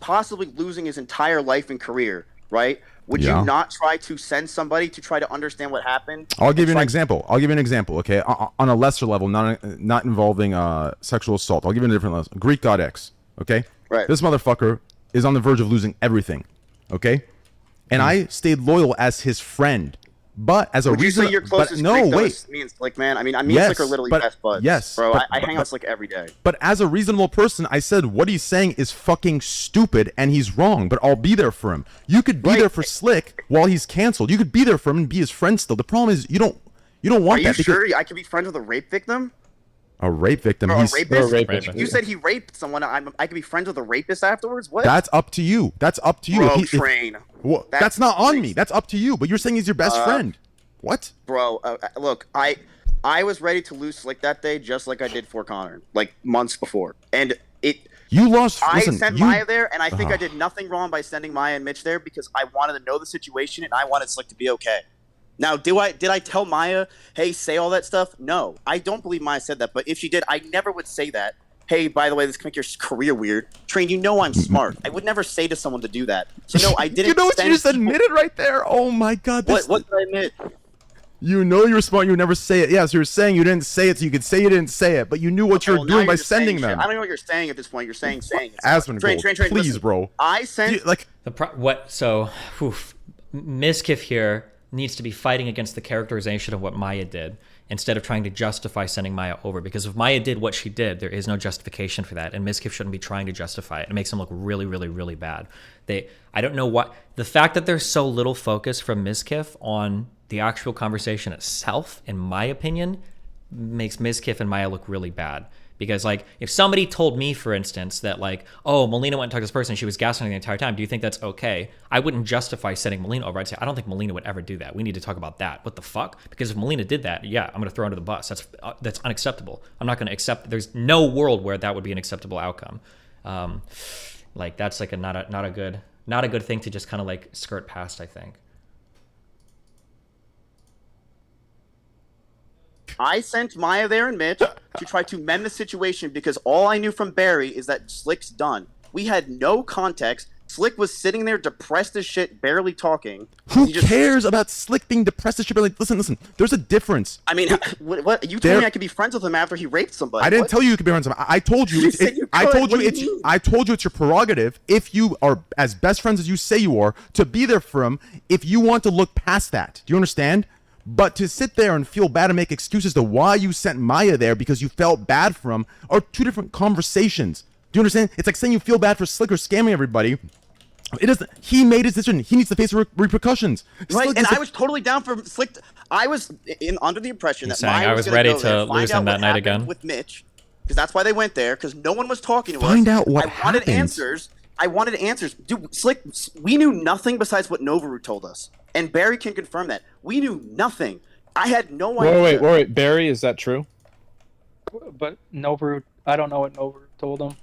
possibly losing his entire life and career, right? Would you not try to send somebody to try to understand what happened? I'll give you an example. Okay, on a lesser level, not involving sexual assault. I'll give you a different level. Greek God X. Okay. Right. This motherfucker is on the verge of losing everything. Okay. And I stayed loyal as his friend. But as a reason, you say your closest no, wait. Me and Slick, man. I mean, me and Slick are literally best buds. Yes, bro. I hang out with Slick every day. But as a reasonable person, I said what he's saying is fucking stupid and he's wrong. But I'll be there for him. You could be there for Slick while he's canceled. You could be there for him and be his friend still. The problem is you don't want that. Are you sure I could be friends with a rape victim? A rape victim. Or a rapist? You said he raped someone. I could be friends with a rapist afterwards? What? That's up to you. That's up to you. Bro, Train. That's not on me. That's up to you. But you're saying he's your best friend. What? Bro, look, I was ready to lose Slick that day just like I did for Connor, like months before. And you lost. I sent Maya there, and I think I did nothing wrong by sending Maya and Mitch there because I wanted to know the situation and I wanted Slick to be okay. Now, did I tell Maya, hey, say all that stuff? No, I don't believe Maya said that. But if she did, I never would say that. Hey, by the way, this can make your career weird. Train, you know I'm smart. I would never say to someone to do that. So no, I didn't. You know what you just admitted right there? Oh my God. What did I admit? You know you're smart. You would never say it. Yes, you're saying you didn't say it, so you could say you didn't say it, but you knew what you were doing by sending them. I don't know what you're saying at this point. You're saying. Asmongold, please, listen, bro. I sent Mizkif here needs to be fighting against the characterization of what Maya did instead of trying to justify sending Maya over. Because if Maya did what she did, there is no justification for that, and Mizkif shouldn't be trying to justify it. It makes him look really, really, really bad. I don't know what the fact that there's so little focus from Mizkif on the actual conversation itself, in my opinion, makes Mizkif and Maya look really bad. Because, like, if somebody told me, for instance, that, like, oh, Melina went and talked to this person and she was gaslighting the entire time, do you think that's okay? I wouldn't justify sending Melina over. I'd say, I don't think Melina would ever do that. We need to talk about that. What the fuck? Because if Melina did that, yeah, I'm going to throw her under the bus. That's unacceptable. I'm not going to accept. There's no world where that would be an acceptable outcome. Like, that's, like, not a good thing to just kind of, like, skirt past, I think. I sent Maya there and Mitch to try to mend the situation because all I knew from Barry is that Slick's done. We had no context. Slick was sitting there depressed as shit, barely talking. Who cares about Slick being depressed as shit? Like, listen. There's a difference. I mean, what? You told me I could be friends with him after he raped somebody. I didn't tell you you could be friends with him. I told you. I told you it's your prerogative, if you are as best friends as you say you are, to be there for him. If you want to look past that, do you understand? But to sit there and feel bad and make excuses to why you sent Maya there because you felt bad for him are two different conversations. Do you understand? It's like saying you feel bad for Slick or scamming everybody. It doesn't. He made his decision. He needs to face repercussions. Right, and I was totally down for Slick. I was under the impression that Maya I was ready to lose him that night again with Mitch, because that's why they went there, because no one was talking to us. Find out what I wanted happens. answers. I wanted answers. Dude, Slick, we knew nothing besides what Novaru told us. And Barry can confirm that. We knew nothing. I had no idea. Wait, Barry, is that true? But Novaru, I don't know what Novaru told him.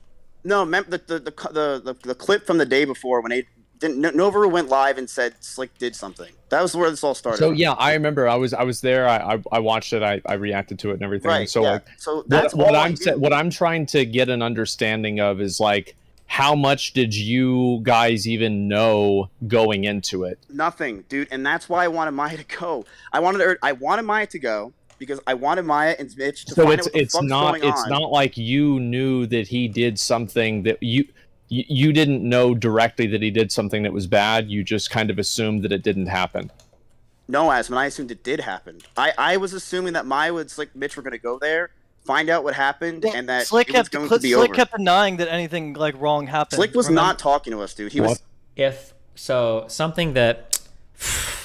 No, the clip from the day before when Novaru went live and said Slick did something. That was where this all started. So yeah, I remember. I was there. I watched it. I reacted to it and everything. Right. So yeah. like, So that's what I'm trying to get an understanding of is like, how much did you guys even know going into it? Nothing, dude. And that's why I wanted Maya to go. I wanted Maya to go because I wanted Maya and Mitch to find out what the fuck's going on. It's not like you knew that he did something that you didn't know directly that he did something that was bad. You just kind of assumed that it didn't happen. No, Asman, I assumed it did happen. I was assuming that Maya and Slick Mitch were going to go there, find out what happened, and that Slick it was going to be over. Slick kept denying that anything like wrong happened. Slick was not talking to us, dude. He was. Something that,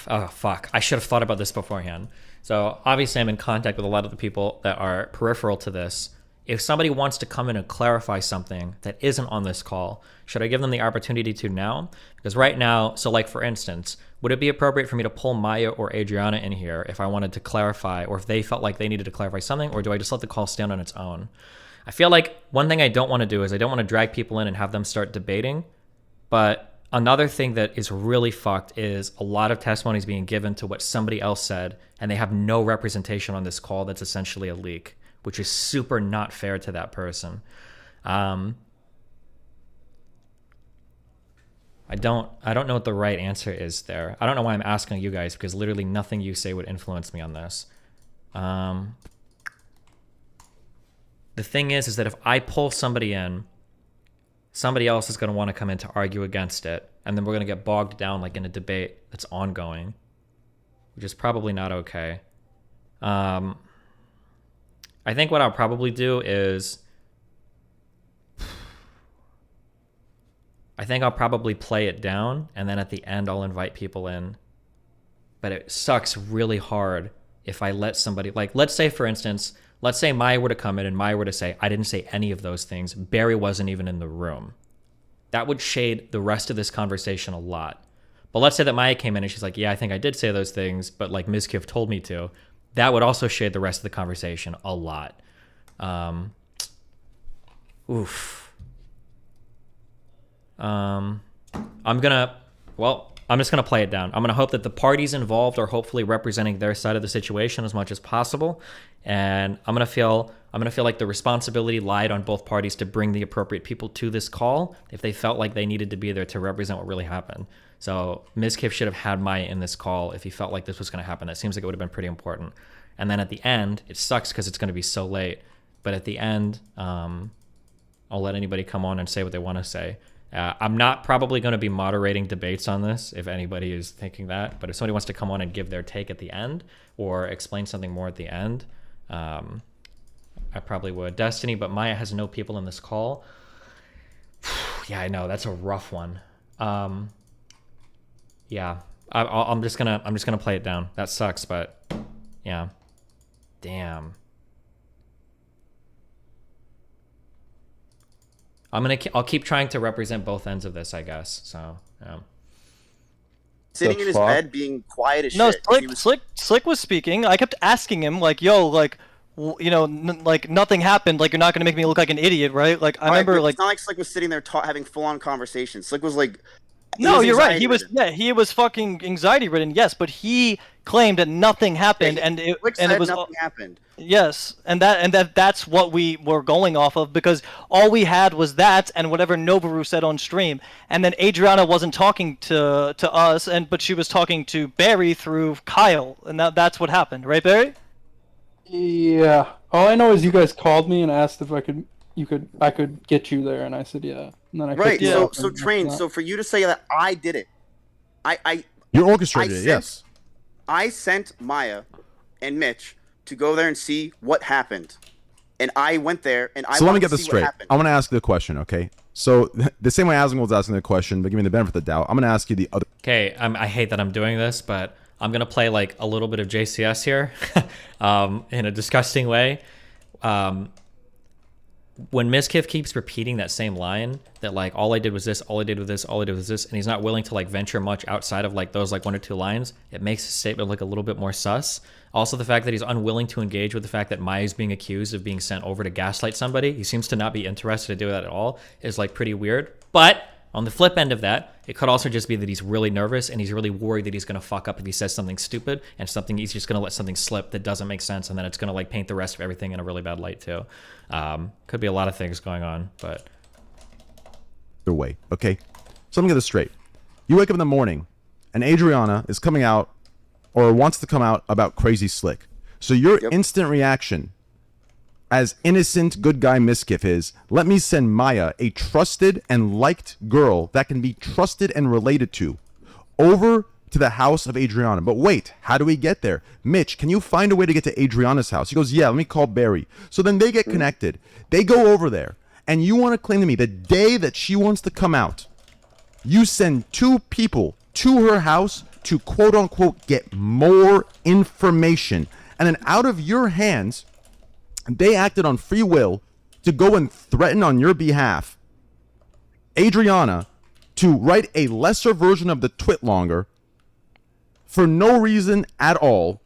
oh fuck, I should have thought about this beforehand. So obviously I'm in contact with a lot of the people that are peripheral to this. If somebody wants to come in and clarify something that isn't on this call, should I give them the opportunity to now? Because right now, so like for instance, would it be appropriate for me to pull Maya or Adriana in here if I wanted to clarify, or if they felt like they needed to clarify something, or do I just let the call stand on its own? I feel like one thing I don't want to do is I don't want to drag people in and have them start debating. But another thing that is really fucked is a lot of testimonies being given to what somebody else said, and they have no representation on this call. That's essentially a leak, which is super not fair to that person. I don't know what the right answer is there. I don't know why I'm asking you guys, because literally nothing you say would influence me on this. The thing is that if I pull somebody in, somebody else is going to want to come in to argue against it, and then we're going to get bogged down like in a debate that's ongoing, which is probably not okay. I think what I'll probably do is I think I'll probably play it down, and then at the end I'll invite people in. But it sucks really hard if I let somebody, like, let's say for instance, let's say Maya were to come in and Maya were to say, I didn't say any of those things. Barry wasn't even in the room. That would shade the rest of this conversation a lot. But let's say that Maya came in and she's like, yeah, I think I did say those things, but like Ms. Kiff told me to. That would also shade the rest of the conversation a lot. Oof. I'm just gonna play it down. I'm gonna hope that the parties involved are hopefully representing their side of the situation as much as possible, and I'm gonna feel like the responsibility lied on both parties to bring the appropriate people to this call if they felt like they needed to be there to represent what really happened. So Ms. Kiff should have had Maya in this call if he felt like this was gonna happen. That seems like it would have been pretty important. And then at the end, it sucks because it's gonna be so late, but at the end, I'll let anybody come on and say what they want to say. I'm not probably going to be moderating debates on this, if anybody is thinking that. But if somebody wants to come on and give their take at the end or explain something more at the end, I probably would. Destiny, but Maya has no people in this call. Yeah, I know, that's a rough one. Yeah, I'm just gonna play it down. That sucks, but yeah, damn. I'll keep trying to represent both ends of this, I guess. So, yeah. Sitting in his bed, being quiet as no, shit. Slick was speaking. I kept asking him, like, "Yo, like, you know, like nothing happened. Like, you're not gonna make me look like an idiot, right?" Like, I remember, like, it's not like Slick was sitting there having full-on conversations. Slick was like, no, you're right. He was fucking anxiety ridden. Yes, but he claimed that nothing happened, and it was nothing happened. Yes, and that's what we were going off of, because all we had was that and whatever Novaru said on stream, and then Adriana wasn't talking to us, but she was talking to Barry through Kyle, and that's what happened, right, Barry? Yeah. All I know is you guys called me and asked if I could get you there, and I said yeah. And then I right. So Train. So for you to say that I did it, you orchestrated it. Yes. I sent Maya and Mitch to go there and see what happened, and I went there and I. So let me get this straight. I want to ask you the question, okay? So the same way Asmund was asking the question, but give me the benefit of the doubt. I'm going to ask you the other. Okay, I hate that I'm doing this, but I'm going to play like a little bit of JCS here, in a disgusting way. when Mizkif keeps repeating that same line, that like all I did was this, all I did was this, all I did was this, and he's not willing to like venture much outside of like those like 1 or 2 lines, it makes his statement look a little bit more sus. Also, the fact that he's unwilling to engage with the fact that Maya's being accused of being sent over to gaslight somebody, he seems to not be interested to do that at all, is like pretty weird. But on the flip end of that, it could also just be that he's really nervous and he's really worried that he's going to fuck up if he says something stupid, and something he's just going to let something slip that doesn't make sense, and then it's going to like paint the rest of everything in a really bad light too. Could be a lot of things going on, but their way. Okay, so let me get this straight. You wake up in the morning, and Adriana is coming out, or wants to come out about Crazy Slick. So your instant reaction, as innocent good guy Mizkif is, let me send Maya, a trusted and liked girl that can be trusted and related to, over to the house of Adriana. But wait, how do we get there? Mitch, can you find a way to get to Adriana's house? He goes, yeah, let me call Barry. So then they get connected. They go over there, and you want to claim to me the day that she wants to come out, you send 2 people to her house to quote unquote get more information, and then out of your hands, they acted on free will to go and threaten on your behalf Adriana to write a lesser version of the twitlonger for no reason at all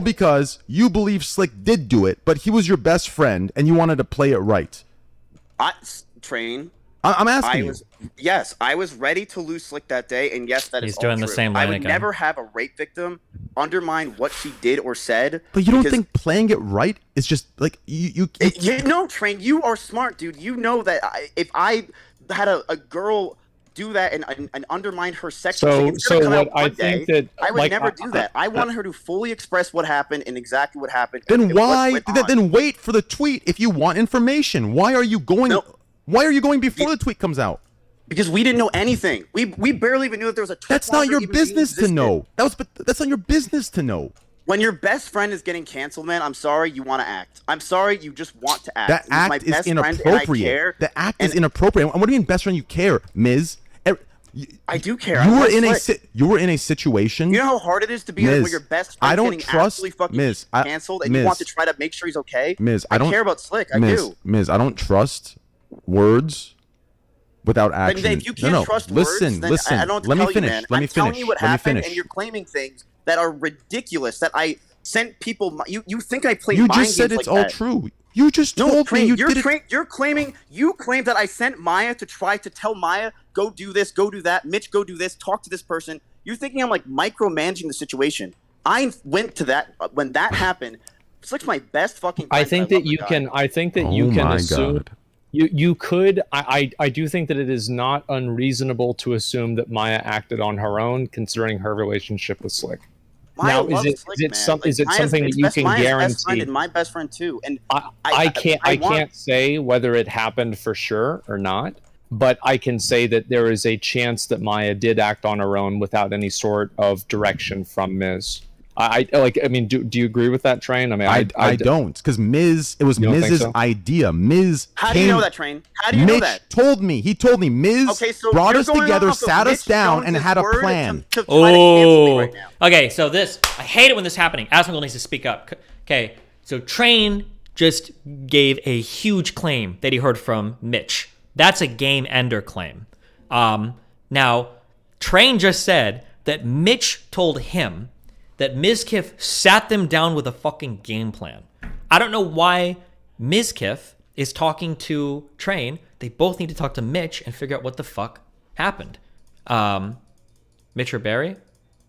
because you believe Slick did do it, but he was your best friend and you wanted to play it right. I'm asking you. Yes, I was ready to lose Slick that day, and yes, that is all doing true. the same line I would again. never have a rape victim undermine what she did or said. But you don't think playing it right is just like you know, Train, you are smart, dude. You know that if I had a girl do that and undermine her sexual I would never do that. I wanted her to fully express what happened and exactly what happened. Then why? Then wait for the tweet if you want information. Why are you going? Why are you going before the tweet comes out? Because we didn't know anything. We barely even knew that there was a tweet. That's not your business to know. That's not your business to know. When your best friend is getting canceled, man, I'm sorry you want to act. I'm sorry you just want to act. That act is inappropriate. The act is inappropriate. And what do you mean, best friend? You care, Ms. I do care. You were in a situation. You know how hard it is to be when your best friend getting absolutely fucking canceled, and you want to try to make sure he's okay. Ms. I care about Slick. I do. Ms. I don't trust words without action. But if you can't trust words, then I don't let me tell finish. You, man. Let me I'm finish. telling you what happened, and you're claiming things that are ridiculous. That I sent people. You think I played? You just said it's all true. You just told me you did it. You're claiming. You claim that I sent Maya to try to tell Maya, go do this, go do that. Mitch, go do this. Talk to this person. You're thinking I'm like micromanaging the situation. I went to that when that happened. Slick's my best fucking friend. I think that you can. I think that you can assume. You could. I do think that it is not unreasonable to assume that Maya acted on her own, considering her relationship with Slick. Maya now, is it something that you can Maya's guarantee? Best friend and my best friend too. And I can't say whether it happened for sure or not, but I can say that there is a chance that Maya did act on her own without any sort of direction from Ms. I mean, do you agree with that, Train? I mean, I don't, because it was Miz's idea. Ms. How do you know that, Train? How do you know that? Told me. He told me. Ms. brought us together, sat us down, and had a plan. Okay, so I hate it when this is happening. Asmongold needs to speak up. Okay, so Train just gave a huge claim that he heard from Mitch. That's a game ender claim. Now, Train just said that Mitch told him that Mizkif sat them down with a fucking game plan. I don't know why Mizkif is talking to Train. They both need to talk to Mitch and figure out what the fuck happened. Mitch or Barry?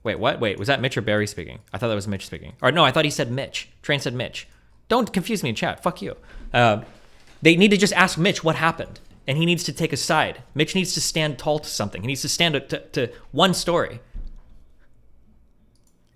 Wait, what? Wait, was that Mitch or Barry speaking? I thought that was Mitch speaking. Or no, I thought he said Mitch. Train said Mitch. Don't confuse me in chat. Fuck you. They need to just ask Mitch what happened. And he needs to take a side. Mitch needs to stand tall to something. He needs to stand to one story.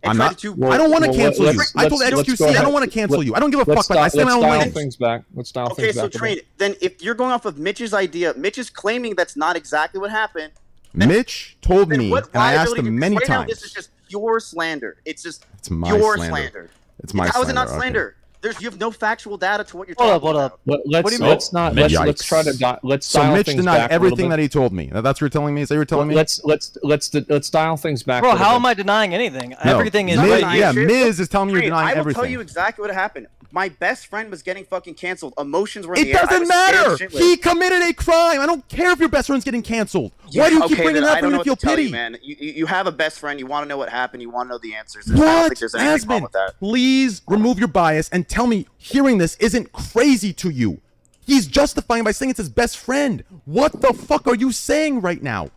I don't want to cancel you. I told XQC I don't want to cancel you. I don't give a fuck. I stand my own lane. Things back. Let's dial things back. Okay, so Train, then if you're going off of Mitch's idea, Mitch is claiming that's not exactly what happened. Mitch told me, and I asked him many times. Now, this is just pure slander. It's just my pure slander. It's my slander. How is it not slander? You have no factual data to what you're talking about. Let's try to let's so dial Mitch things denied back everything that he told me. That's what you're telling me? Is that what you're telling me? Let's dial things back. Bro, how am I denying anything? No, Everything is Miz, right yeah, here. Miz is telling me you're denying I will everything. tell you exactly what happened. My best friend was getting fucking canceled. Emotions were in It the air. doesn't matter. He committed a crime. I don't care if your best friend's getting canceled. Why do you keep bringing that up when you feel pity? Man, you have a best friend. You want to know what happened. You want to know the answers. I don't think there's anything wrong with that. Please remove your bias and tell me hearing this isn't crazy to you. He's justifying by saying it's his best friend. What the fuck are you saying right now?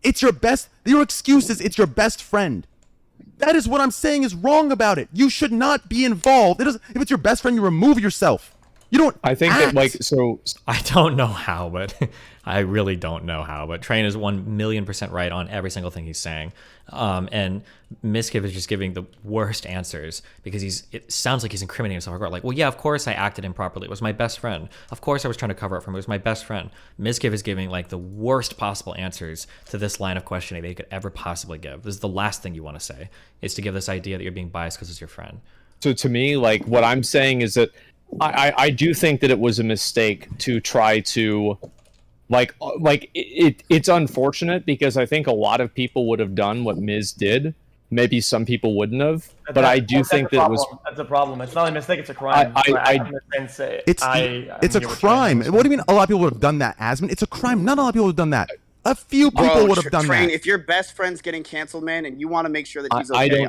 It's your excuse is it's your best friend. That is what I'm saying is wrong about it. You should not be involved. If it's your best friend, you remove yourself. You don't. I think that I don't know how, but I really don't know how. But Train is 1,000,000% right on every single thing he's saying, and Miskiv is just giving the worst answers because it sounds like he's incriminating himself. Like, well, yeah, of course I acted improperly. It was my best friend. Of course I was trying to cover up from it. It was my best friend. Miskiv is giving like the worst possible answers to this line of questioning that you could ever possibly give. This is the last thing you want to say, is to give this idea that you're being biased because it's your friend. So to me, like what I'm saying is that I do think that it was a mistake to try to it's unfortunate because I think a lot of people would have done what Miz did. Maybe some people wouldn't have, but I do think that it was. That's a problem. It's not a mistake. It's a crime. It's a crime. What do you mean? A lot of people would have done that, Asmon. It's a crime. Not a lot of people would have done that. A few people would have done that. If your best friend's getting canceled, man, and you want to make sure that he's okay,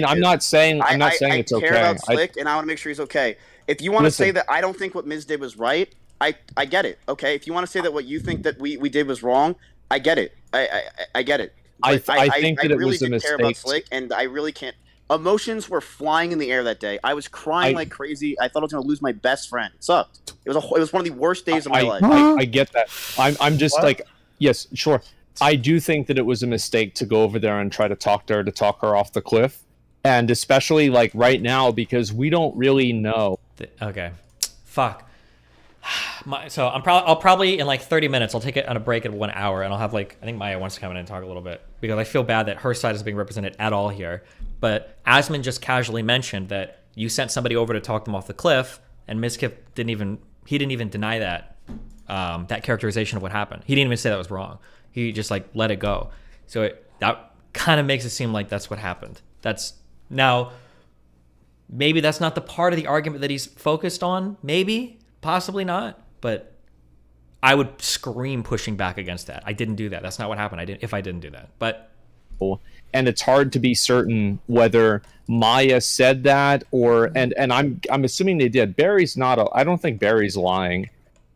I'm not saying it's okay. I care about Slick, and I want to make sure he's okay. If you want to say that I don't think what Miz did was right, I get it. Okay, if you want to say that what you think that we did was wrong, I get it. I get it. I think that it was a mistake. Care about Slick, and I really can't. Emotions were flying in the air that day. I was crying like crazy. I thought I was going to lose my best friend. It sucked. It was one of the worst days of my life. I get that. I'm just like, yes, sure. I do think that it was a mistake to go over there and try to talk to her, to talk her off the cliff, and especially like right now because we don't really know. Okay, fuck. So I'll probably in like 30 minutes I'll take it on a break at 1 hour and I'll have like I think Maya wants to come in and talk a little bit because I feel bad that her side isn't being represented at all here. But Asmon just casually mentioned that you sent somebody over to talk them off the cliff, and Miskiv didn't even deny that that characterization of what happened. He didn't even say that was wrong. He just like let it go. So that kind of makes it seem like that's what happened. Now maybe that's not the part of the argument that he's focused on. Maybe. Possibly not, but I would scream pushing back against that. I didn't do that. That's not what happened. If I didn't do that, but and it's hard to be certain whether Maya said that or and I'm assuming they did. Barry's not. I don't think Barry's lying,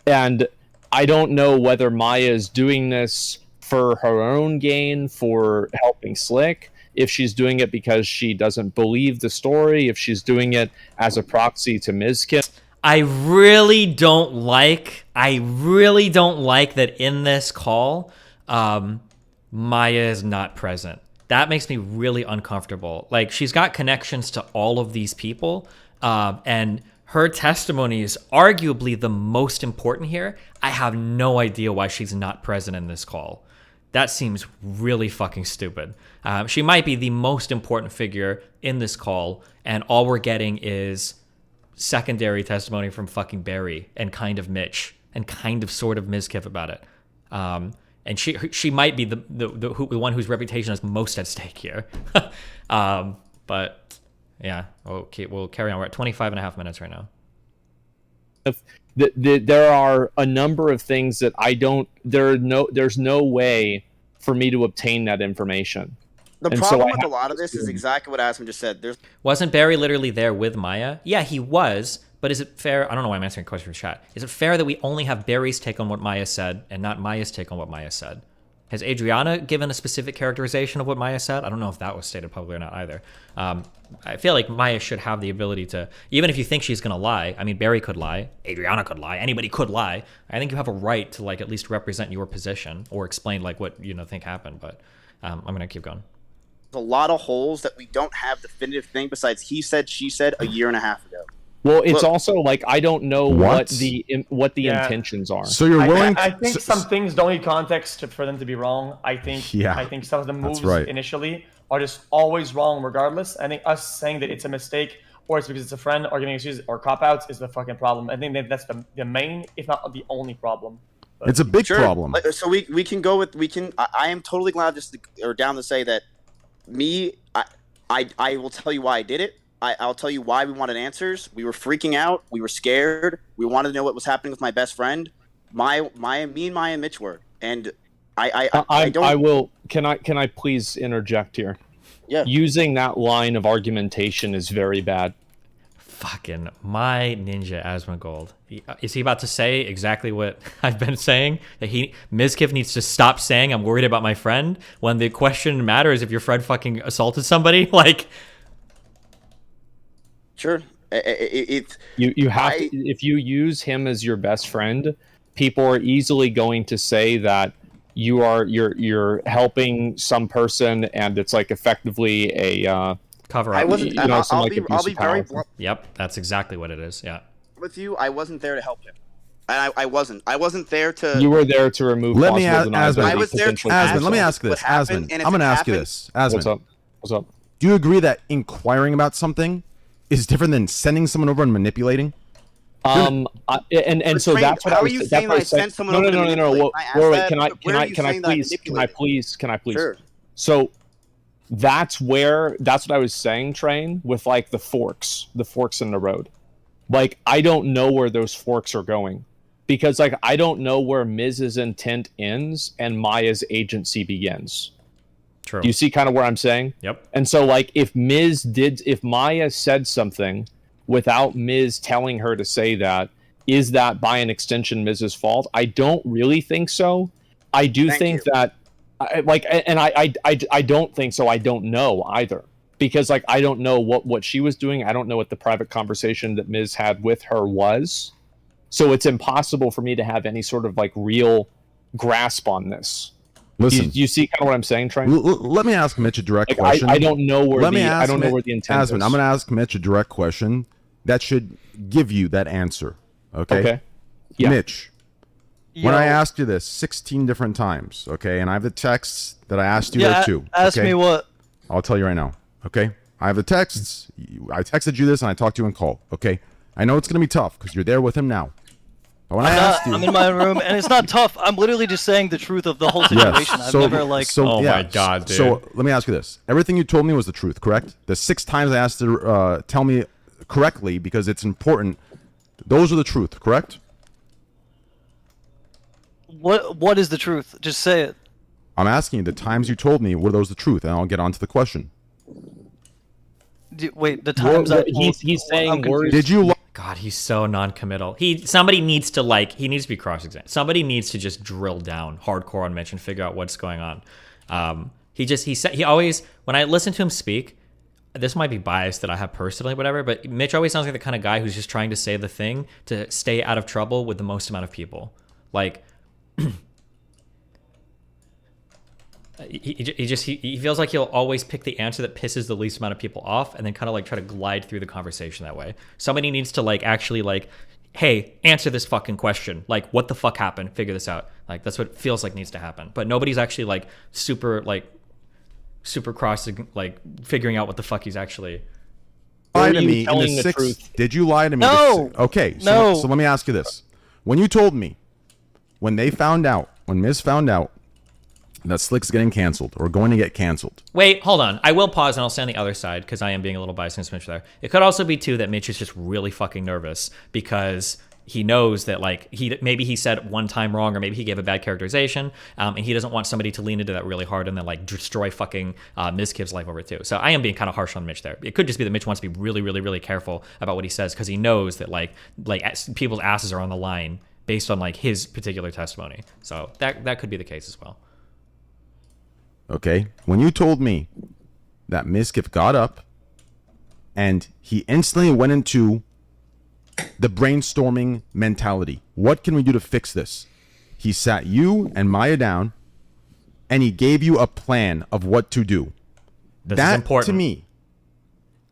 and I don't know whether Maya is doing this for her own gain, for helping Slick. If she's doing it because she doesn't believe the story, if she's doing it as a proxy to Mizkif. I really don't like that in this call, Maya is not present. That makes me really uncomfortable. Like, she's got connections to all of these people, and her testimony is arguably the most important here. I have no idea why she's not present in this call. That seems really fucking stupid. She might be the most important figure in this call, and all we're getting is secondary testimony from fucking Barry and kind of Mitch and kind of sort of Mizkif about it. And she might be the one whose reputation is most at stake here. But yeah, okay, we'll carry on. We're at 25 and a half minutes right now. There are a number of things that there's no way for me to obtain that information. The problem with a lot of this is exactly what Asmon just said. Wasn't Barry literally there with Maya? Yeah, he was. But is it fair? I don't know why I'm answering a question from chat. Is it fair that we only have Barry's take on what Maya said and not Maya's take on what Maya said? Has Adriana given a specific characterization of what Maya said? I don't know if that was stated publicly or not either. I feel like Maya should have the ability to, even if you think she's going to lie, I mean, Barry could lie, Adriana could lie, anybody could lie. I think you have a right to like at least represent your position or explain like what you think happened. But I'm going to keep going. There's a lot of holes that we don't have definitive thing besides he said, she said a year and a half ago. Well, it's also like I don't know what the intentions are. So you're willing? I think some things don't need context for them to be wrong. I think some of the moves initially are just always wrong, regardless. I think us saying that it's a mistake or it's because it's a friend or giving excuses or cop outs is the fucking problem. I think that's the main, if not the only problem. But it's a big problem. So we can go with I am totally glad down to say that I will tell you why I did it. I'll tell you why we wanted answers. We were freaking out. We were scared. We wanted to know what was happening with my best friend. Me and Maya and Mitch were. And I don't. I will. Can I please interject here? Yeah. Using that line of argumentation is very bad. Fucking my ninja Asmongold. Is he about to say exactly what I've been saying? That Mizkif needs to stop saying I'm worried about my friend when the question matters if your friend fucking assaulted somebody? Like, sure. You have to, if you use him as your best friend, people are easily going to say that you're helping some person, and it's like effectively a cover up. I wasn't. I'll be very blunt. Yep, that's exactly what it is. Yeah. With you, I wasn't there to help him. I wasn't. I wasn't there to. You were there to remove. Let me ask Asmon. I was there to. Asmon, let me ask this. Asmon, I'm going to ask you this. Asmon, what's up? What's up? Do you agree that inquiring about something is different than sending someone over and manipulating? And so that's what I was. How are you saying that I sent someone over? No. Wait, can I please? Sure. So that's what I was saying, Train, with like the forks in the road. Like, I don't know where those forks are going, because like I don't know where Miz's intent ends and Maya's agency begins. True. You see kind of where I'm saying? Yep. And so like if Maya said something without Miz telling her to say that, is that by an extension Miz's fault? I don't really think so. I do think that I don't think so. I don't know either, because like I don't know what she was doing. I don't know what the private conversation that Miz had with her was. So it's impossible for me to have any sort of like real grasp on this. Listen, you see kind of what I'm saying, Trent? Let me ask Mitch a direct question. I don't know where I don't know where the intent is. I'm going to ask Mitch a direct question that should give you that answer. Okay. Okay. Yeah. Mitch, when I asked you this 16 different times, okay, and I have the texts that I asked you there too. Ask me what. I'll tell you right now. Okay. I have the texts. I texted you this and I talked to you in call. Okay. I know it's going to be tough because you're there with him now. But when I'm in my room, and it's not tough. I'm literally just saying the truth of the whole situation. I've never like. Oh my god, dude. So let me ask you this: everything you told me was the truth, correct? The 6 times I asked you to tell me correctly because it's important. Those are the truth, correct? What is the truth? Just say it. I'm asking you. The times you told me were those the truth, and I'll get on to the question. Wait, the times he's saying words. Did you? God, he's so non-committal. Somebody needs to he needs to be cross-examined. Somebody needs to just drill down hardcore on Mitch and figure out what's going on. He always, when I listen to him speak, this might be biased that I have personally, whatever, but Mitch always sounds like the kind of guy who's just trying to say the thing to stay out of trouble with the most amount of people. Like, he feels like he'll always pick the answer that pisses the least amount of people off and then kind of like try to glide through the conversation that way. Somebody needs to like actually like, hey, answer this fucking question. Like, what the fuck happened? Figure this out. Like, that's what it feels like needs to happen. But nobody's actually like super cross, like figuring out what the fuck he's actually. Lie to me in the truth. Did you lie to me? No. Okay. So let me ask you this: when you told me, when Miz found out that Slick's getting canceled or going to get canceled. Wait, hold on. I will pause and I'll stay on the other side because I am being a little biased against Mitch there. It could also be too that Mitch is just really fucking nervous because he knows that like maybe he said one time wrong or maybe he gave a bad characterization and he doesn't want somebody to lean into that really hard and then like destroy fucking Mizkiv's life over it too. So I am being kind of harsh on Mitch there. It could just be that Mitch wants to be really, really, really careful about what he says because he knows that like people's asses are on the line based on like his particular testimony. So that could be the case as well. Okay, when you told me that Mizkiff got up and he instantly went into the brainstorming mentality, what can we do to fix this? He sat you and Maya down and he gave you a plan of what to do. This is important. To me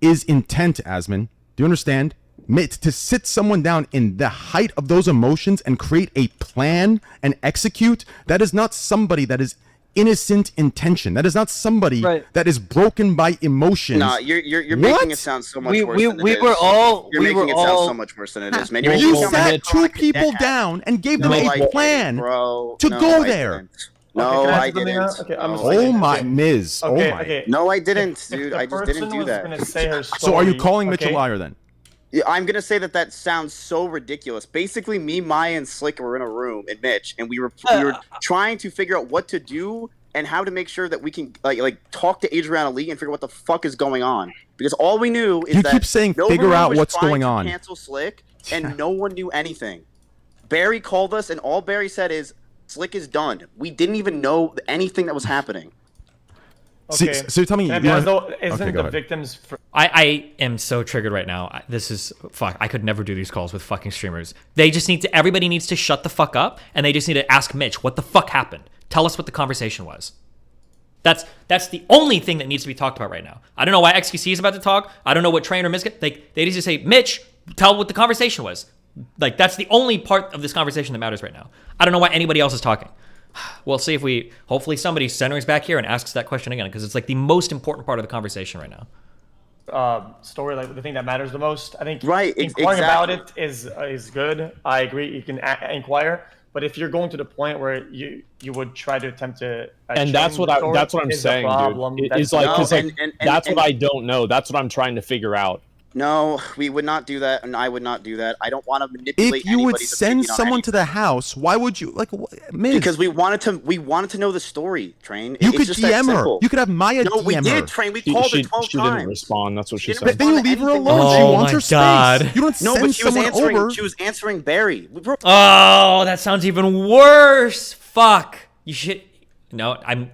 is intent, Asmon. Do you understand? To sit someone down in the height of those emotions and create a plan and execute, that is not somebody that is innocent intention. That is not somebody that is broken by emotions. Nah, you're making it sound so much worse than it is. You're making it sound so much worse than it is, man. You sat 2 people down and gave them a plan to go there. No, can I I say something didn't. now? Okay, I'm just Oh saying- my, okay. Ms. Okay, Oh my. okay. No, I didn't, If dude. the I just didn't person do was that. gonna say her story, So are you calling Mitch okay? a liar then? Yeah, I'm gonna say that sounds so ridiculous. Basically, me, Maya, and Slick were in a room, and Mitch, and we were trying to figure out what to do and how to make sure that we can like talk to Adriana Lee and figure out what the fuck is going on. Because all we knew is You that keep saying Noboru figure out was what's trying going to on. Cancel Slick, and no one knew anything. Barry called us, and all Barry said is Slick is done. We didn't even know anything that was happening. Okay. So you're telling me Isn't the victims? I am so triggered right now. This is fuck. I could never do these calls with fucking streamers. They just need to. Everybody needs to shut the fuck up, and they just need to ask Mitch what the fuck happened. Tell us what the conversation was. That's the only thing that needs to be talked about right now. I don't know why XQC is about to talk. I don't know what Train or Misk. They need to say, Mitch, tell what the conversation was. Like that's the only part of this conversation that matters right now. I don't know why anybody else is talking. We'll see if hopefully somebody centers back here and asks that question again, because it's like the most important part of the conversation right now. Story, like the thing that matters the most. I think right, inquiring about it is good. I agree. You can inquire, but if you're going to the point where you would try to attempt to, and that's what I'm saying, dude. It's like, cause like that's what I don't know. That's what I'm trying to figure out. No, we would not do that, and I would not do that. I don't want to manipulate. If you would anybody's send opinion on someone to anything. the house, why would you like? Ms. Because we wanted to know the story. Train. You It's could just that DM her. simple. You could have Maya No, DM we her. did. Train. We called her 12 She times. didn't respond. That's what she said. didn't Then you leave her alone. Oh She wants her my God. space. You don't No, send but she was someone answering. over. She was answering Barry. Oh, that sounds even worse. Fuck. You should. No, I'm.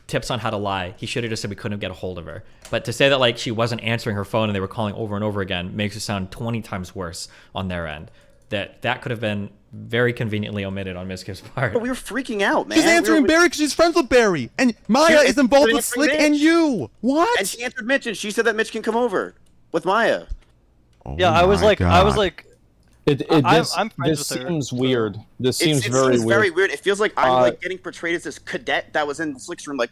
Tips on how to lie. He should have just said we couldn't get a hold of her. But to say that like she wasn't answering her phone and they were calling over and over again makes it sound 20 times worse on their end. That could have been very conveniently omitted on Miskip's part. But we were freaking out, man. She's answering Barry because she's friends with Barry, and Maya is involved with answering Slick and Mitch. you. What? And she answered Mitch, and she said that Mitch can come over with Maya. Yeah, I was like, I'm friends this with her. seems weird. This It seems very weird. very weird. It feels like I'm like getting portrayed as this cadet that was in Slick's room, like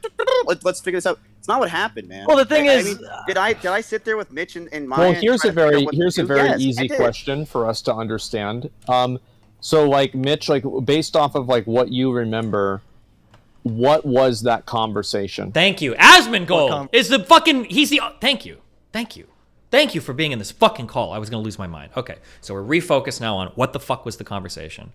let's figure this out. It's not what happened, man. Well, the thing is, mean, did I sit there with Mitch and Maya? Well, and here's try a to figure very out what to do? Yes, I easy did. question for us to understand. So like Mitch, like based off of like what you remember, what was that conversation? Thank you. Asmongold is the fucking. He's the. Thank you. Thank you for being in this fucking call. I was going to lose my mind. Okay, so we're refocused now on what the fuck was the conversation.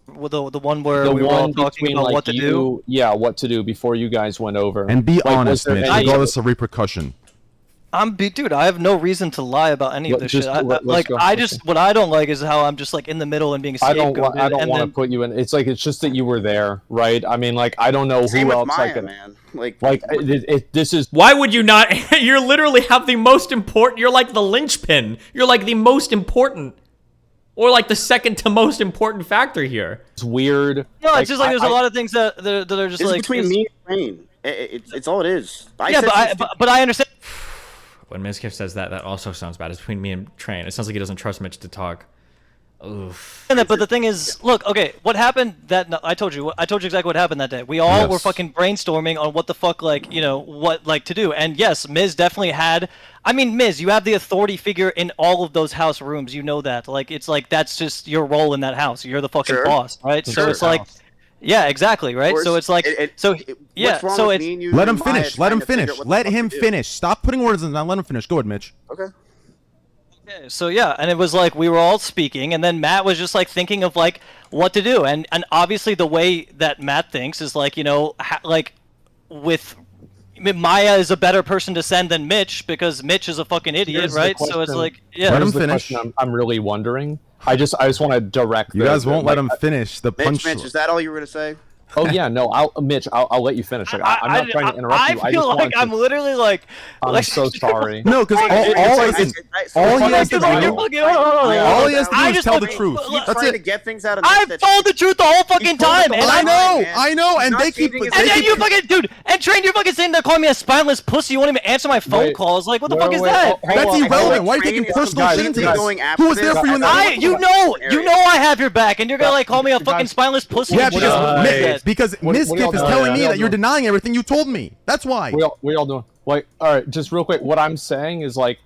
Well, the one where we were all talking about what to do. Yeah, what to do before you guys went over. And be Like, honest, was there Mitch, any- regardless of repercussion. Dude, I have no reason to lie about any of this shit. let's go. What I don't like is how I'm just like in the middle and being I don't scapegoated. want to put you in. It's like it's just that you were there, right? I mean, like I don't know Same who with else Maya, I could. man. Like This is. Why would you not? You're literally have the most important. You're like the linchpin. You're like the most important, or like the second to most important factor here. It's weird. No, it's just like there's a lot of things that are just It's like between me and Rain. It's all it is. But I understand. When Miskip says that also sounds bad. It's between me and Train. It sounds like he doesn't trust Mitch to talk. Oof. But the thing is, look, okay, what happened I told you exactly what happened that day. We all were fucking brainstorming on what the fuck, like, you know, what, like, to do. And yes, Miz definitely had, I mean, Miz, you have the authority figure in all of those house rooms. You know that. Like, it's like, that's just your role in that house. You're the fucking boss, right? So it's like, yeah, exactly, right? So it's like, yeah, so it's... Let him finish. Let him finish. Let him finish. Stop putting words in. Let him finish. Go ahead, Mitch. Okay. So yeah, and it was like we were all speaking, and then Matt was just like thinking of like what to do, and obviously the way that Matt thinks is like, you know, like with Maya is a better person to send than Mitch because Mitch is a fucking idiot, Here's the right? So it's question. like, yeah. Let him Here's the finish. question I'm really wondering. I just want to direct. You guys won't let him finish the punch. Mitch, is that all you were gonna say? Oh yeah, no, Mitch, I'll let you finish. Like, I'm not trying to interrupt you. I feel like I'm literally like. I'm so sorry. No, because all he has to do, all he has to do is tell the truth. That's trying to it. get things out of I've told the truth the whole fucking time, and I know, and they keep. And then you fucking, dude, and Train, you're fucking sitting there calling me a spineless pussy. You won't even answer my phone calls. Like, what the fuck is that? That's irrelevant. Why are you taking personal shit into this? Who was there for you in the? You know I have your back, and you're gonna like call me a fucking spineless pussy. Yeah, because Miskip is telling me that you're denying everything you told me. That's why. We all doing. Like, all right, just real quick. What I'm saying is like,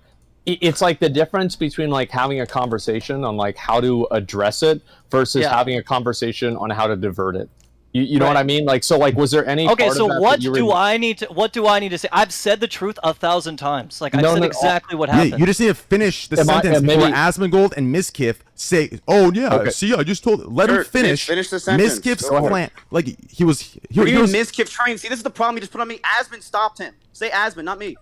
it's like the difference between like having a conversation on like how to address it versus having a conversation on how to divert it. You know what I mean? Like, so like, was there any? Okay, part so of that what that you were... do I need to? What do I need to say? I've said the truth 1,000 times. Like I've said exactly what happened. Yeah, you just need to finish the sentence before Asmongold and Miskiff say, "Oh yeah, see, I just told." Let him finish. Finish the sentence. Miskiff's plan, like he was. What do you mean Miskiff trained? See, this is the problem. You just put on me. Asmon stopped him. Say Asmon, not me.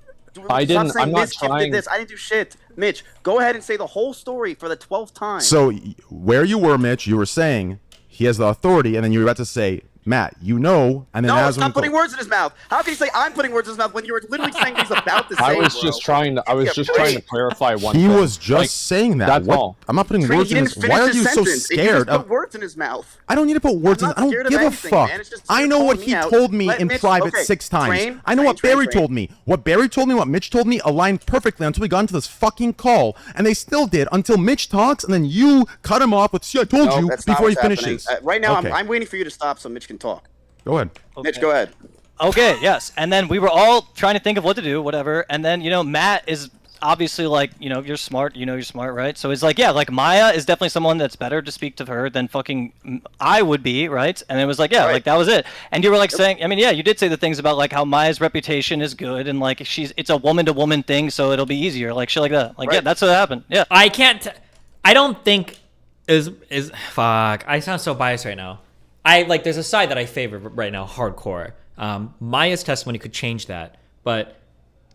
I didn't. Stop saying I'm not Miskiff trying. did this. I didn't do shit. Mitch, go ahead and say the whole story for the 12th time. So where you were, Mitch, you were saying he has the authority, and then you were about to say, Matt, you know, and then no, stop putting words in his mouth. How can you say I'm putting words in his mouth when you were literally saying things about the same? I was just trying to clarify one thing. He was just saying that. That's all. I'm not putting words in his mouth. Why are you so scared? Put words in his mouth. I don't need to put words in his mouth. I don't give a fuck. I know what he told me in private 6 times. I know what Barry told me. What Barry told me, what Mitch told me aligned perfectly until we got into this fucking call. And they still did until Mitch talks and then you cut him off with, see, I told you before he finishes. Right now, I'm waiting for you to stop so Mitch can talk. Go ahead. Mitch, go ahead. Okay, yes. And then we were all trying to think of what to do, whatever. And then, Matt is obviously like, you're smart, you're smart, right? So it's like, yeah, like Maya is definitely someone that's better to speak to her than fucking I would be, right? And it was like, yeah, like that was it. And you were like saying, I mean, yeah, you did say the things about like how Maya's reputation is good and like it's a woman to woman thing, so it'll be easier, like shit like that. Like, yeah, that's what happened. Yeah. I don't think fuck. I sound so biased right now. There's a side that I favor right now, hardcore. Maya's testimony could change that, but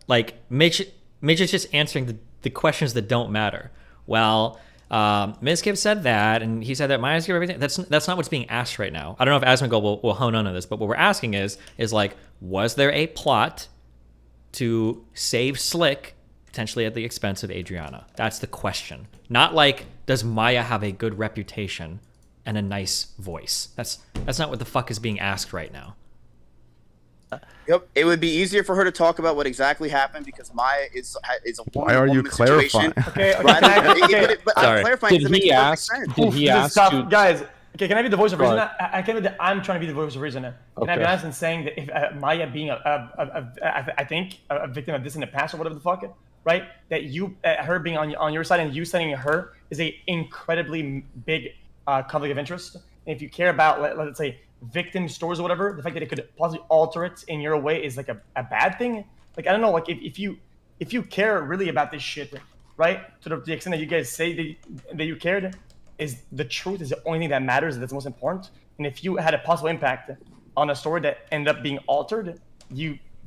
like Mitch is just answering the questions that don't matter. Well, Miskiff said that, and he said that Maya's give everything. That's not what's being asked right now. I don't know if Asmongold will hone in on this, but what we're asking is like, was there a plot to save Slick potentially at the expense of Adriana? That's the question. Not like, does Maya have a good reputation and a nice voice? That's not what the fuck is being asked right now. Yep, it would be easier for her to talk about what exactly happened because Maya is a woman. Why are you clarifying? Okay, but I'm clarifying. Did he ask? Did he ask? Guys, okay, can I be the voice of reason? I'm trying to be the voice of reason. Can I be honest in saying that if Maya being I think a victim of this in the past or whatever the fuck, right? That her being on your side and you sending her is a incredibly big conflict of interest. And if you care about, let's say, victim stories or whatever, the fact that it could possibly alter it in your way is like a bad thing. Like, I don't know, like if you care really about this shit, right? To the extent that you guys say that you cared, is the truth is the only thing that matters, that's most important. And if you had a possible impact on a story that ended up being altered,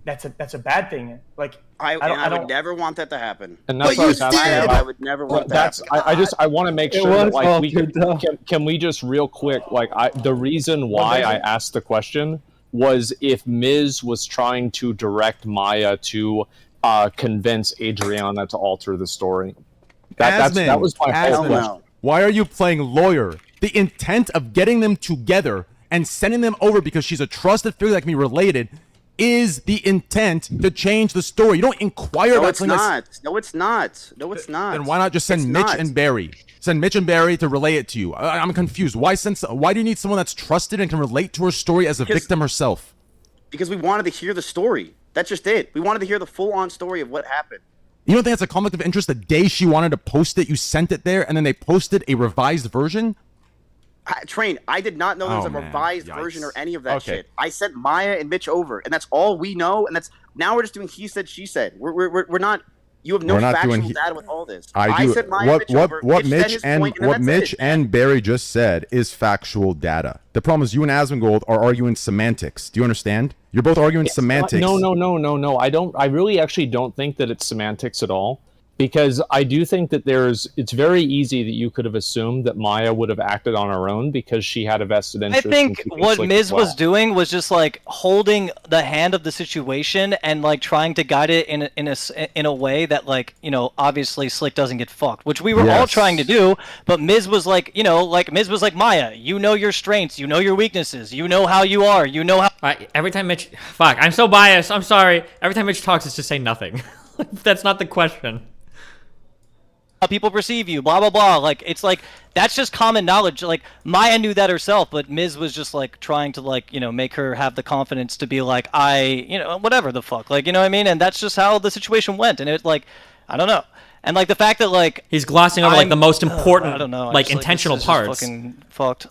that's a bad thing. Like I would never want that to happen. And that's what I was asking about. I would never want that. I want to make sure that like can we just real quick, like the reason why I asked the question was if Miz was trying to direct Maya to convince Adriana to alter the story. That was my whole question. Why are you playing lawyer? The intent of getting them together and sending them over because she's a trusted figure that can be related is the intent to change the story. You don't inquire about something. No, it's not. Then why not just send Mitch and Barry? Send Mitch and Barry to relay it to you. I'm confused. Why do you need someone that's trusted and can relate to her story as a victim herself? Because we wanted to hear the story. That's just it. We wanted to hear the full-on story of what happened. You don't think that's a conflict of interest? The day she wanted to post it, you sent it there, and then they posted a revised version? Train, I did not know there was a revised version or any of that shit. I sent Maya and Mitch over, and that's all we know. And now we're just doing he said, she said. We're not. You have no factual data with all this. I do. Sent Maya and Mitch over. What Mitch and Barry just said is factual data. The problem is you and Asmongold are arguing semantics. Do you understand? You're both arguing semantics. No. I really actually don't think that it's semantics at all. Because I do think that it's very easy that you could have assumed that Maya would have acted on her own because she had a vested interest. I think what Miz was doing was just like holding the hand of the situation and like trying to guide it in a way that like, obviously Slick doesn't get fucked, which we were all trying to do. But Miz was like, Miz was like, Maya, you know your strengths, you know your weaknesses, you know how you are, you know how. Every time Mitch, fuck, I'm so biased. I'm sorry. Every time Mitch talks, it's to say nothing. That's not the question. How people perceive you, blah blah blah. Like it's like that's just common knowledge. Like Maya knew that herself, but Miz was just like trying to like make her have the confidence to be like whatever the fuck, like what I mean. And that's just how the situation went. And it like I don't know. And like the fact that like he's glossing over like the most important I don't know, like intentional this parts. Fucking fucked.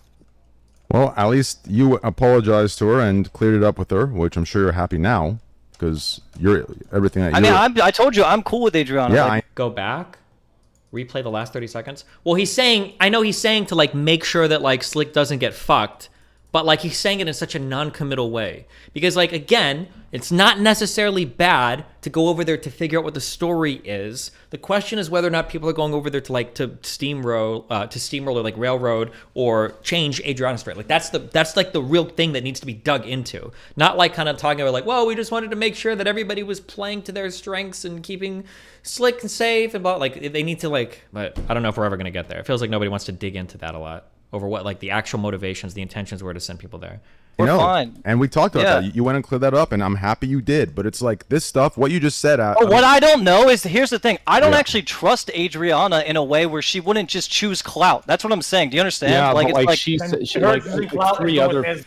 Well, at least you apologized to her and cleared it up with her, which I'm sure you're happy now, because you're everything that I told you I'm cool with Adriana. Yeah, like, Go back, replay the last 30 seconds. Well, I know he's saying to like make sure that like Slick doesn't get fucked, but like he's saying it in such a non-committal way. Because like, again, it's not necessarily bad to go over there to figure out what the story is. The question is whether or not people are going over there to like to steamroll or like railroad or change Adriana's story. Like that's like the real thing that needs to be dug into. Not like kind of talking about like, well, we just wanted to make sure that everybody was playing to their strengths and keeping Slick and safe and blah. Like they need to like, but I don't know if we're ever gonna get there. It feels like nobody wants to dig into that a lot over what like the actual motivations, the intentions were to send people there. We're fine. And we talked about that. You went and cleared that up, and I'm happy you did. But it's like this stuff, what you just said. What I don't know is, here's the thing. I don't actually trust Adriana in a way where she wouldn't just choose clout. That's what I'm saying. Do you understand? Yeah, like, but it's she like 3 other.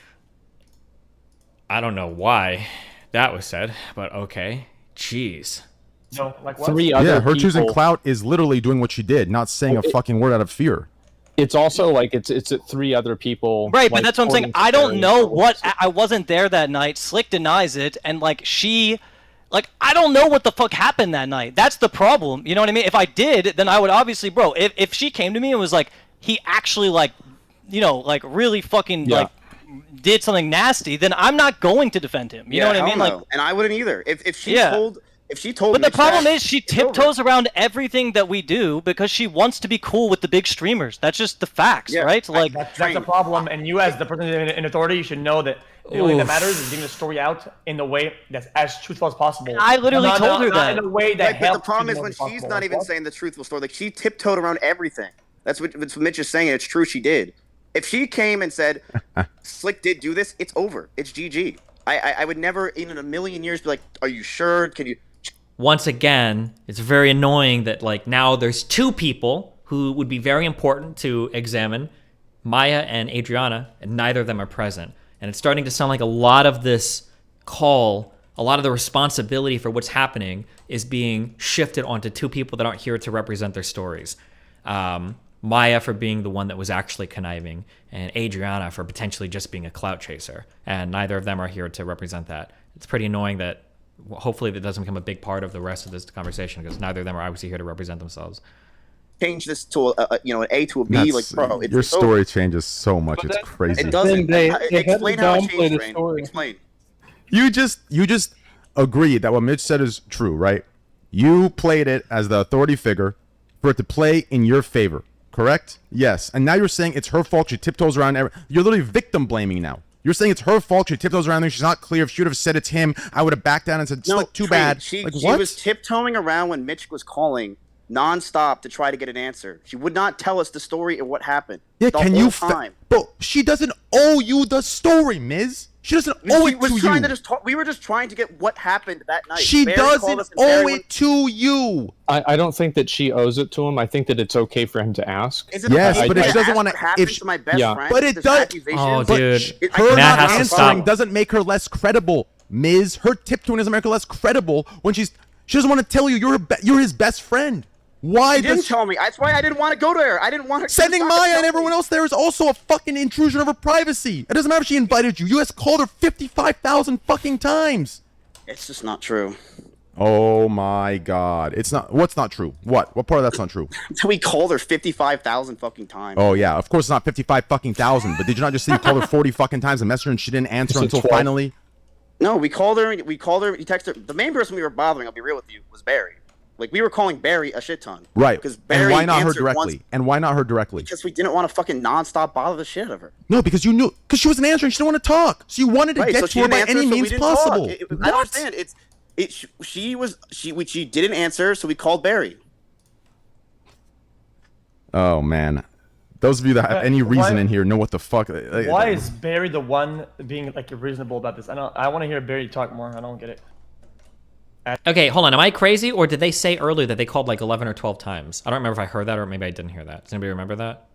I don't know why that was said, but okay. Jeez. No, like what? 3 other her choosing people- clout is literally doing what she did, not saying a fucking word out of fear. It's also like it's 3 other people. Right, but like, that's what I'm saying. according to I don't their know rules. what. I wasn't there that night. Slick denies it, and like I don't know what the fuck happened that night. That's the problem. You know what I mean? If I did, then I would obviously, bro. If she came to me and was like, he actually like, you know, like really fucking like did something nasty, then I'm not going to defend him. You know what I mean? Like, and I wouldn't either. If she told. If she told But me the problem that, is she tiptoes around everything that we do because she wants to be cool with the big streamers. That's just the facts, right? Like That's a problem, and you as the person in authority, you should know that the only thing that matters is getting the story out in the way that's as truthful as possible. I literally told her not that. in a way that But the helps problem is people when as possible. she's not even saying the truthful story. Like she tiptoed around everything. That's what Mitch is saying. It's true. She did. If she came and said, "Slick did do this," it's over. It's GG. I would never in a million years be like, "Are you sure? Can you?" Once again, it's very annoying that like now there's 2 people who would be very important to examine, Maya and Adriana, and neither of them are present. And it's starting to sound like a lot of this call, a lot of the responsibility for what's happening is being shifted onto 2 people that aren't here to represent their stories. Maya for being the one that was actually conniving, and Adriana for potentially just being a clout chaser. And neither of them are here to represent that. It's pretty annoying that hopefully that doesn't become a big part of the rest of this conversation, because neither of them are obviously here to represent themselves. Change this to an A to a B, like bro. Your story changes so much; it's crazy. It doesn't. Explain how it changed, Rain. Explain. You just agreed that what Mitch said is true, right? You played it as the authority figure for it to play in your favor, correct? Yes. And now you're saying it's her fault. She tiptoes around. You're literally victim blaming now. You're saying it's her fault. She tiptoes around there. She's not clear. If she would have said it's him, I would have backed down and said, "Slick, too bad." She what? was tiptoeing around when Mitch was calling nonstop to try to get an answer. She would not tell us the story of what happened. Yeah, the can whole you? time. Bro, she doesn't owe you the story, Miz. She doesn't owe it to you. We were just trying to get what happened that night. She Barry doesn't owe it to you. I don't think that she owes it to him. I think that it's okay for him to ask. Yes, but if she doesn't want to, my best friend, but it does. Oh, dude, Her Matt not has to answering stop. doesn't make her less credible, Miz. Her tiptoeing doesn't make her less credible when she doesn't want to tell you you're his best friend. Why She didn't tell me. That's why I didn't want to go there. I didn't want to. Sending Maya and everyone else there is also a fucking intrusion of her privacy. It doesn't matter if she invited you. You guys called her 55,000 fucking times. It's just not true. Oh my god. It's not. What's not true? What? What part of that's not true? We called her 55,000 fucking times. Oh yeah, of course it's not 55 fucking thousand. But did you not just say you called her 40 fucking times and messaged her and she didn't answer until finally? No, we called her. We texted her. The main person we were bothering, I'll be real with you, was Barry. Like, we were calling Barry a shit ton. Right. Because And Barry why not her answered directly? And why not her directly? Because we didn't want to fucking nonstop bother the shit out of her. No, because you knew, because she wasn't answering. She didn't want to talk. So you wanted to get to her by any means possible. I don't understand. She didn't answer, so we called Barry. Oh man, those of you that have any reason in here know what the fuck. Why is Barry the one being like reasonable about this? I want to hear Barry talk more. I don't get it. Okay, hold on. Am I crazy, or did they say earlier that they called like 11 or 12 times? I don't remember if I heard that or maybe I didn't hear that. Does anybody remember that?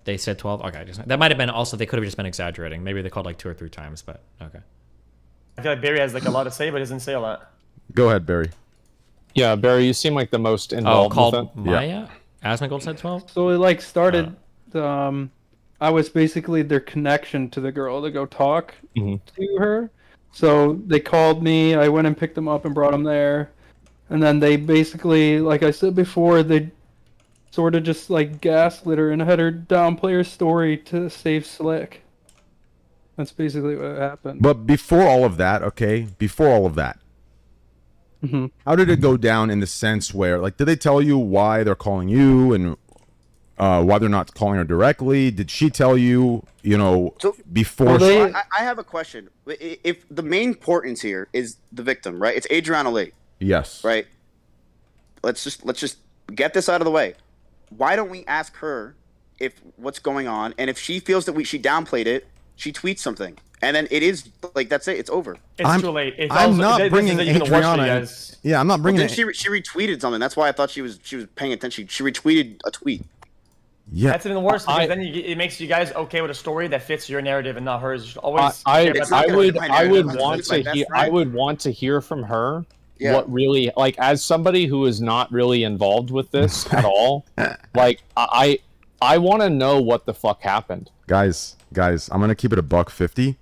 They said 12? Okay, that might have been also, they could have just been exaggerating. Maybe they called like 2 or 3 times, but okay. I feel like Barry has like a lot to say, but doesn't say a lot. Go ahead, Barry. Yeah, Barry, you seem like the most involved. Called with it. Maya Ask my Golden Side 12. So it like started. I was basically their connection to the girl to go talk to her. So they called me. I went and picked them up and brought them there, and then they basically, like I said before, they sort of just like gaslit her and had her downplay her story to save Slick. That's basically what happened. But before all of that, okay, how did it go down in the sense where, like, did they tell you why they're calling you and why they're not calling her directly? Did she tell you, before? I have a question. If the main importance here is the victim, right? It's Adriana Lee. Yes. Right. Let's just get this out of the way. Why don't we ask her if what's going on, and if she feels that she downplayed it, she tweets something, and then it is like that's it. It's over. It's too late. I'm not bringing Adriana. Yeah, I'm not bringing. Well, then she retweeted something. That's why I thought she was paying attention. She retweeted a tweet. Yeah, that's even worse because then it makes you guys okay with a story that fits your narrative and not hers. Always. I would want to hear from her. Yeah. What really, like, as somebody who is not really involved with this at all, like, I want to know what the fuck happened. Guys, I'm gonna keep it $150.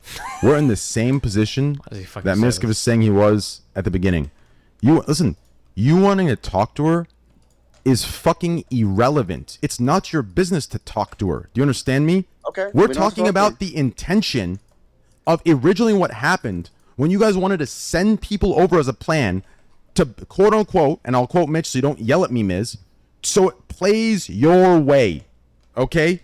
We're in the same position that Miskiv is saying he was at the beginning. You wanting to talk to her is fucking irrelevant. It's not your business to talk to her. Do you understand me? Okay. We're talking about the intention of originally what happened when you guys wanted to send people over as a plan to quote unquote, and I'll quote Mitch so you don't yell at me, Miz, so it plays your way. Okay?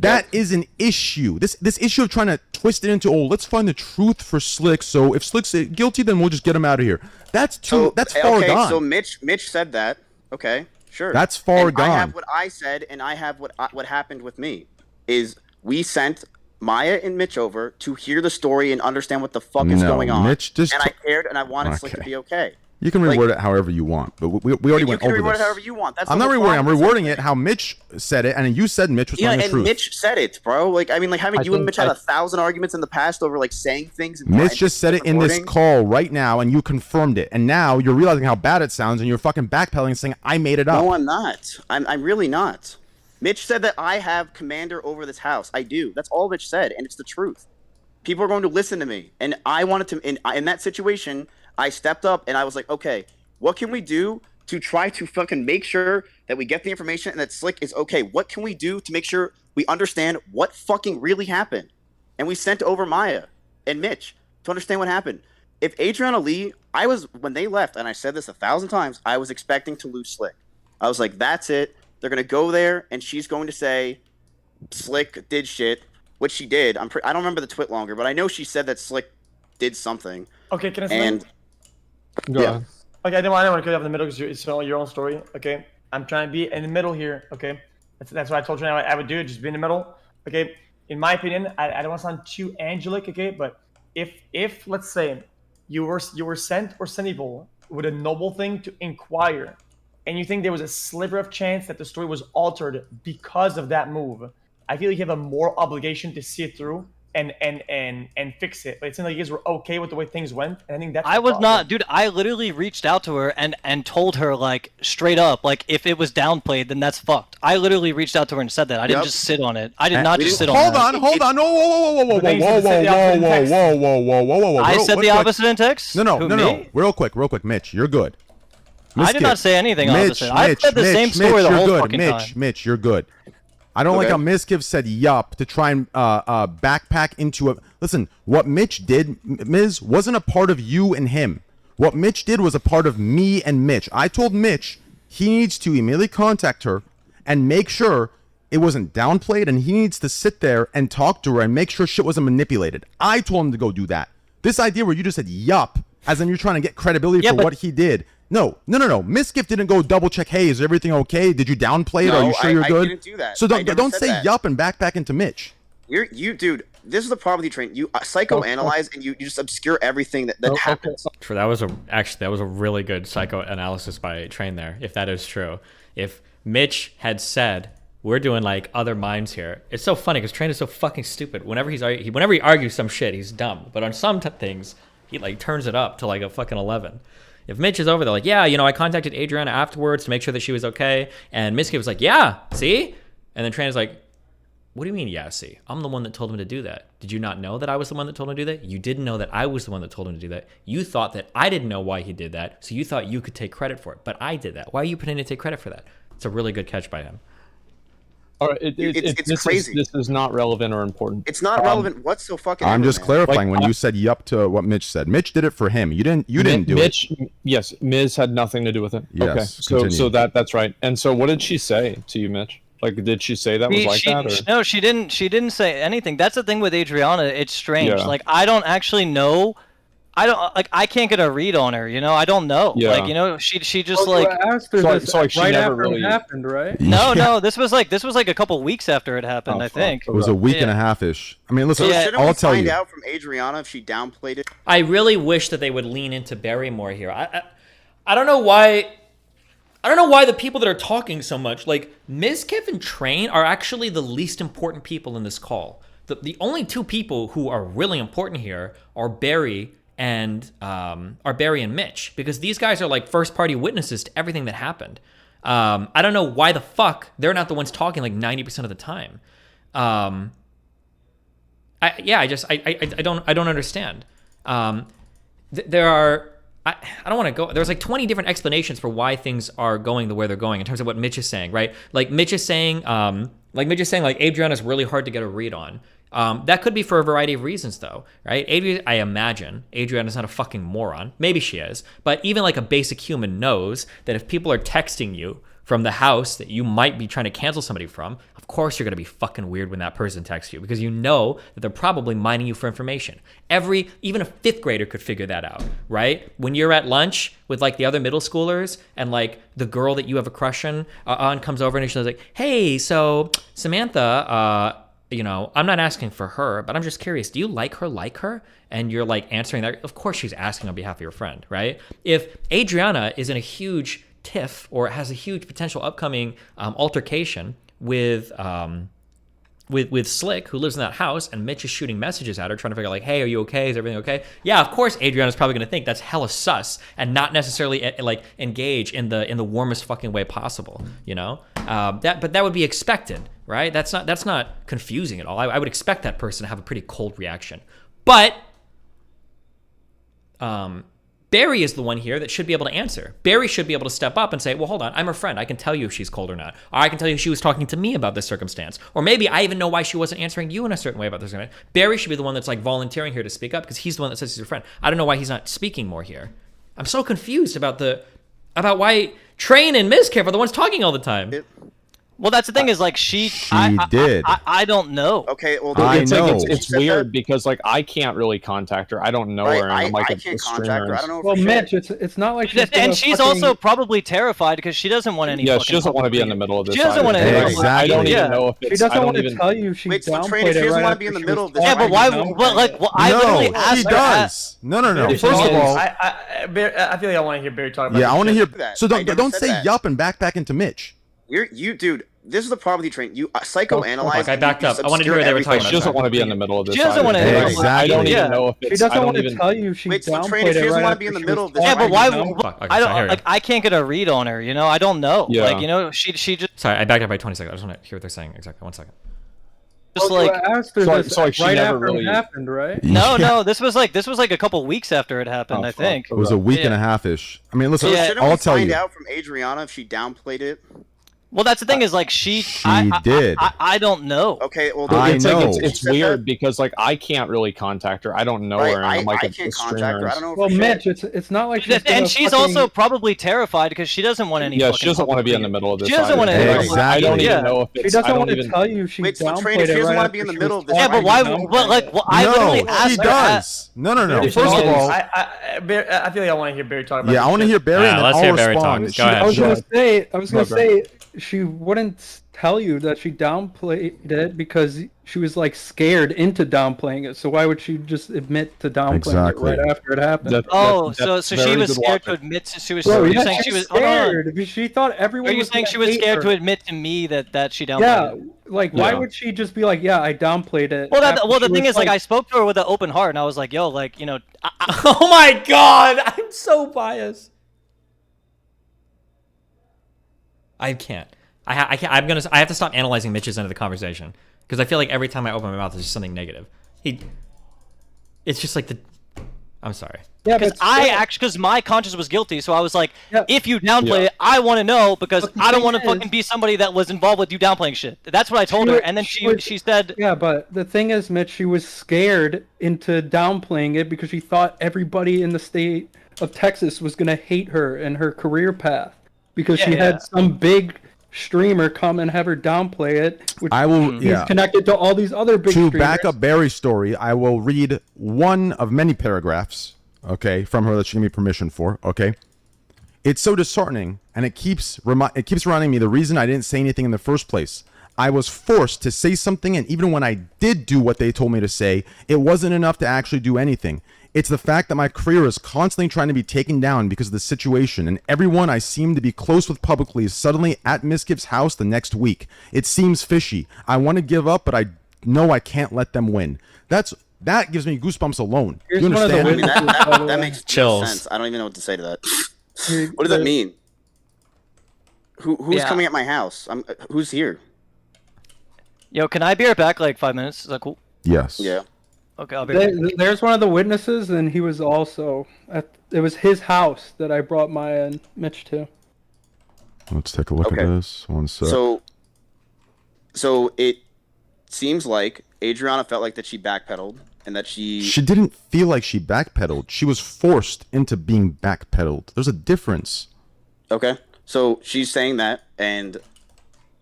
That is an issue. This issue of trying to twist it into, let's find the truth for Slick. So if Slick's guilty, then we'll just get him out of here. That's far gone. So Mitch said that. Okay, sure. That's far gone. I have what I said, and I have what happened with me. Is we sent Maya and Mitch over to hear the story and understand what the fuck is going on. Mitch just and I cared, and I wanted Slick to be okay. You can reword it however you want, but we already went over this. You can reword it however you want. That's I'm not rewording. I'm rewording it how Mitch said it, and you said Mitch was telling the truth. Yeah, and Mitch said it, bro. Like, I mean, like, haven't you and Mitch had 1,000 arguments in the past over, like, saying things? Mitch just said it in this call right now, and you confirmed it. And now you're realizing how bad it sounds, and you're fucking backpedaling and saying, I made it up. No, I'm not. I'm really not. Mitch said that I have commander over this house. I do. That's all Mitch said, and it's the truth. People are going to listen to me. And I wanted to, in that situation, I stepped up, and I was like, okay, what can we do to try to fucking make sure that we get the information and that Slick is okay? What can we do to make sure we understand what fucking really happened? And we sent over Maya and Mitch to understand what happened. If Adriana Lee, when they left, and I said this 1,000 times, I was expecting to lose Slick. I was like, that's it. They're going to go there, and she's going to say Slick did shit, which she did. I don't remember the twit longer, but I know she said that Slick did something. Okay, can I say Go on. Okay, I didn't want to cut you off in the middle because it's your own story. Okay, I'm trying to be in the middle here. Okay, that's what I told you. I would do it. Just be in the middle. Okay, in my opinion, I don't want to sound too angelic. Okay, but if let's say you were sent or sendable with a noble thing to inquire, and you think there was a sliver of chance that the story was altered because of that move, I feel like you have a moral obligation to see it through and fix it. But it seemed like you guys were okay with the way things went, and I think that's I was not, dude. I literally reached out to her and told her, like, straight up, like, if it was downplayed, then that's fucked. I literally reached out to her and said that. I didn't just sit on it. I did not just sit on it. Hold on. Whoa. I said the opposite in text? No. Real quick, Mitch, you're good. I did not say anything opposite. I said the same story the whole fucking time. Mitch, you're good. I don't like how Miskiv said yup to try and backpack into it. Listen, what Mitch did, Miz, wasn't a part of you and him. What Mitch did was a part of me and Mitch. I told Mitch he needs to immediately contact her and make sure it wasn't downplayed, and he needs to sit there and talk to her and make sure shit wasn't manipulated. I told him to go do that. This idea where you just said yup, as in you're trying to get credibility for what he did. No. Miskiv didn't go double check. Hey, is everything okay? Did you downplay it? Are you sure you're good? I didn't do that. So don't say yup and back into Mitch. Dude. This is the problem with you, Train. You psychoanalyze and you just obscure everything that happens. That was a really good psychoanalysis by Train there. If that is true, if Mitch had said we're doing like other minds here, it's so funny because Train is so fucking stupid. Whenever he argues some shit, he's dumb. But on some things, he like turns it up to like a fucking 11. if Mitch is over there like, yeah, you know, I contacted Adriana afterwards to make sure that she was okay, and Mitch was like, yeah, see? And then Tran is like, what do you mean, yeah, see? I'm the one that told him to do that. Did you not know that I was the one that told him to do that? You didn't know that I was the one that told him to do that. You thought that I didn't know why he did that, so you thought you could take credit for it. But I did that. Why are you pretending to take credit for that? It's a really good catch by him. All right, it's crazy. This is not relevant or important. It's not relevant. What's so fucking? I'm just clarifying when you said yup to what Mitch said. Mitch did it for him. You didn't do Mitch, it. Yes, Miz had nothing to do with it. Yes, okay, so that's right. And so, what did she say to you, Mitch? Like, did she say that was like that? Or? No, she didn't. She didn't say anything. That's the thing with Adriana. It's strange. Yeah. Like, I don't actually know. I can't get a read on her. You know, I don't know. Yeah. Like, you know, she just like. Asked her this so like she right never after really it happened, right? No, this was like a couple weeks after it happened. I think It was a week and a half ish. I mean, listen, I'll tell you. Find out from Adriana if she downplayed it. I really wish that they would lean into Barry more here. I don't know why. I don't know why the people that are talking so much, like Ms. Kevin Train, are actually the least important people in this call. The only two people who are really important here are Barry and Mitch, because these guys are like first party witnesses to everything that happened. I don't know why the fuck they're not the ones talking like 90% of the time. I don't understand. There are. I don't want to go. There's like 20 different explanations for why things are going the way they're going in terms of what Mitch is saying, right? Like Mitch is saying, like Adriana's really hard to get a read on. That could be for a variety of reasons, though, right? I imagine Adriana's not a fucking moron. Maybe she is, but even like a basic human knows that if people are texting you from the house that you might be trying to cancel somebody from, of course you're going to be fucking weird when that person texts you, because you know that they're probably mining you for information. Even a fifth grader could figure that out, right? When you're at lunch with like the other middle schoolers and like the girl that you have a crush on comes over and she's like, hey, so Samantha, you know, I'm not asking for her, but I'm just curious, do you like her? And you're like answering that. Of course she's asking on behalf of your friend, right? If Adriana is in a huge tiff or has a huge potential upcoming altercation with Slick, who lives in that house, and Mitch is shooting messages at her trying to figure out like, hey, are you okay? Is everything okay? Yeah, of course Adriana's probably going to think that's hella sus and not necessarily like engage in the warmest fucking way possible, you know? But that would be expected, right? That's not confusing at all. I would expect that person to have a pretty cold reaction. But Barry is the one here that should be able to answer. Barry should be able to step up and say, well, hold on, I'm her friend. I can tell you if she's cold or not. Or I can tell you if she was talking to me about this circumstance. Or maybe I even know why she wasn't answering you in a certain way about this circumstance. Barry should be the one that's like volunteering here to speak up because he's the one that says he's your friend. I don't know why he's not speaking more here. I'm so confused about why Train and Ms. Kev are the ones talking all the time. Well, that's the thing is like She did. I don't know. Okay, well, it's weird because like I can't really contact her. I don't know her. And I'm like I can't contact her. I don't know. Well, Mitch, it's not like she's and she's also probably terrified because she doesn't want any. Yeah, she doesn't want to be in the middle of this. She doesn't want to. Exactly. I don't even know if it's. She doesn't want to tell you she downplayed it. She doesn't right want to be in the middle of this. Yeah, but why? But like, I literally asked he her. does. No. First of all, I feel like I want to hear Barry talk about. yeah, I want to hear. that. So I never don't said say that. yup and back into Mitch. You dude. This is the problem with you, Train. You psychoanalyze. Fuck, I backed up. I wanted to hear what they were talking about. She doesn't want to be in the middle of this. She doesn't want to. Exactly. I don't even know if it's. She doesn't want to tell you she downplayed Train, if she it doesn't right want to be in after the she middle was of this. Yeah, but why? Fuck, okay, I sorry, don't like. I can't get a read on her. You know, I don't know. Yeah. Like, you know, she just. Sorry, I backed up by 20 seconds. I just want to hear what they're saying exactly. 1 second. Just Well, you like. asked her this so, like, she right never after really- it happened, right? No, this was like a couple weeks after it happened. I think. It was a week and a half ish. I mean, listen, Yeah. I'll tell Find you. out from Adriana if she downplayed it. Well, that's the thing is like she did. I don't know. Okay, well, It's weird because like I can't really contact her. I don't know Right, her. And I'm like I a can't stranger. contact her. I don't know. Well, Mitch, it's not like she's And she's also probably terrified because she doesn't want any. Yeah, fucking she doesn't want to be in public- the middle of this. She doesn't want to. Exactly. I don't even know if She it's. I doesn't don't want to even. tell you she Wait, so downplayed Train, if she it doesn't right want to be in after the she middle was of this. Yeah, but why? But like, I literally No, asked he her. does. No. First of all, I feel like I want to hear Barry talk about. yeah, I want to hear Barry and then let's I'll hear Barry respond. talk. Go ahead. I was gonna say she wouldn't tell you that she downplayed it because she was like scared into downplaying it. So why would she just admit to downplaying Exactly. it right after it happened? So she was scared to admit to she was. Bro, You're yeah, saying she she was was scared. She thought everyone. Are you was saying gonna she was hate scared her. to admit to me that she downplayed Yeah, it? like why would she just be like, yeah, I downplayed it? Well, after the she thing was is, like, I spoke to her with an open heart, and I was like, yo, like, you know, Oh my god, I'm so biased. I can't. I can't. I have to stop analyzing Mitch's end of the conversation because I feel like every time I open my mouth, there's just something negative. It's just like I'm sorry. Yeah, because my conscience was guilty, so I was like, if you downplay it, I want to know because I don't want to fucking be somebody that was involved with you downplaying shit. That's what I told her, and then she said, yeah, but the thing is, Mitch, she was scared into downplaying it because she thought everybody in the state of Texas was gonna hate her and her career path because she had some big streamer come and have her downplay it, which he's connected to all these other big streamers. To back up Barry's story, I will read one of many paragraphs, okay, from her that she gave me permission for, okay? It's so disheartening, and it keeps reminding me the reason I didn't say anything in the first place. I was forced to say something, and even when I did do what they told me to say, it wasn't enough to actually do anything. It's the fact that my career is constantly trying to be taken down because of the situation, and everyone I seem to be close with publicly is suddenly at Misgif's house the next week. It seems fishy. I want to give up, but I know I can't let them win. That gives me goosebumps alone. You understand? I mean, that makes no sense. I don't even know what to say to that. What does that mean? Who's coming at my house? Who's here? Yo, can I be right back like 5 minutes? Is that cool? Yes. Yeah. Okay, I'll be right back. There's one of the witnesses, and he was also it was his house that I brought Maya and Mitch to. Let's take a look at this. One sec. So it seems like Adriana felt like that she backpedaled and that she didn't feel like she backpedaled. She was forced into being backpedaled. There's a difference. Okay. So she's saying that, and dude,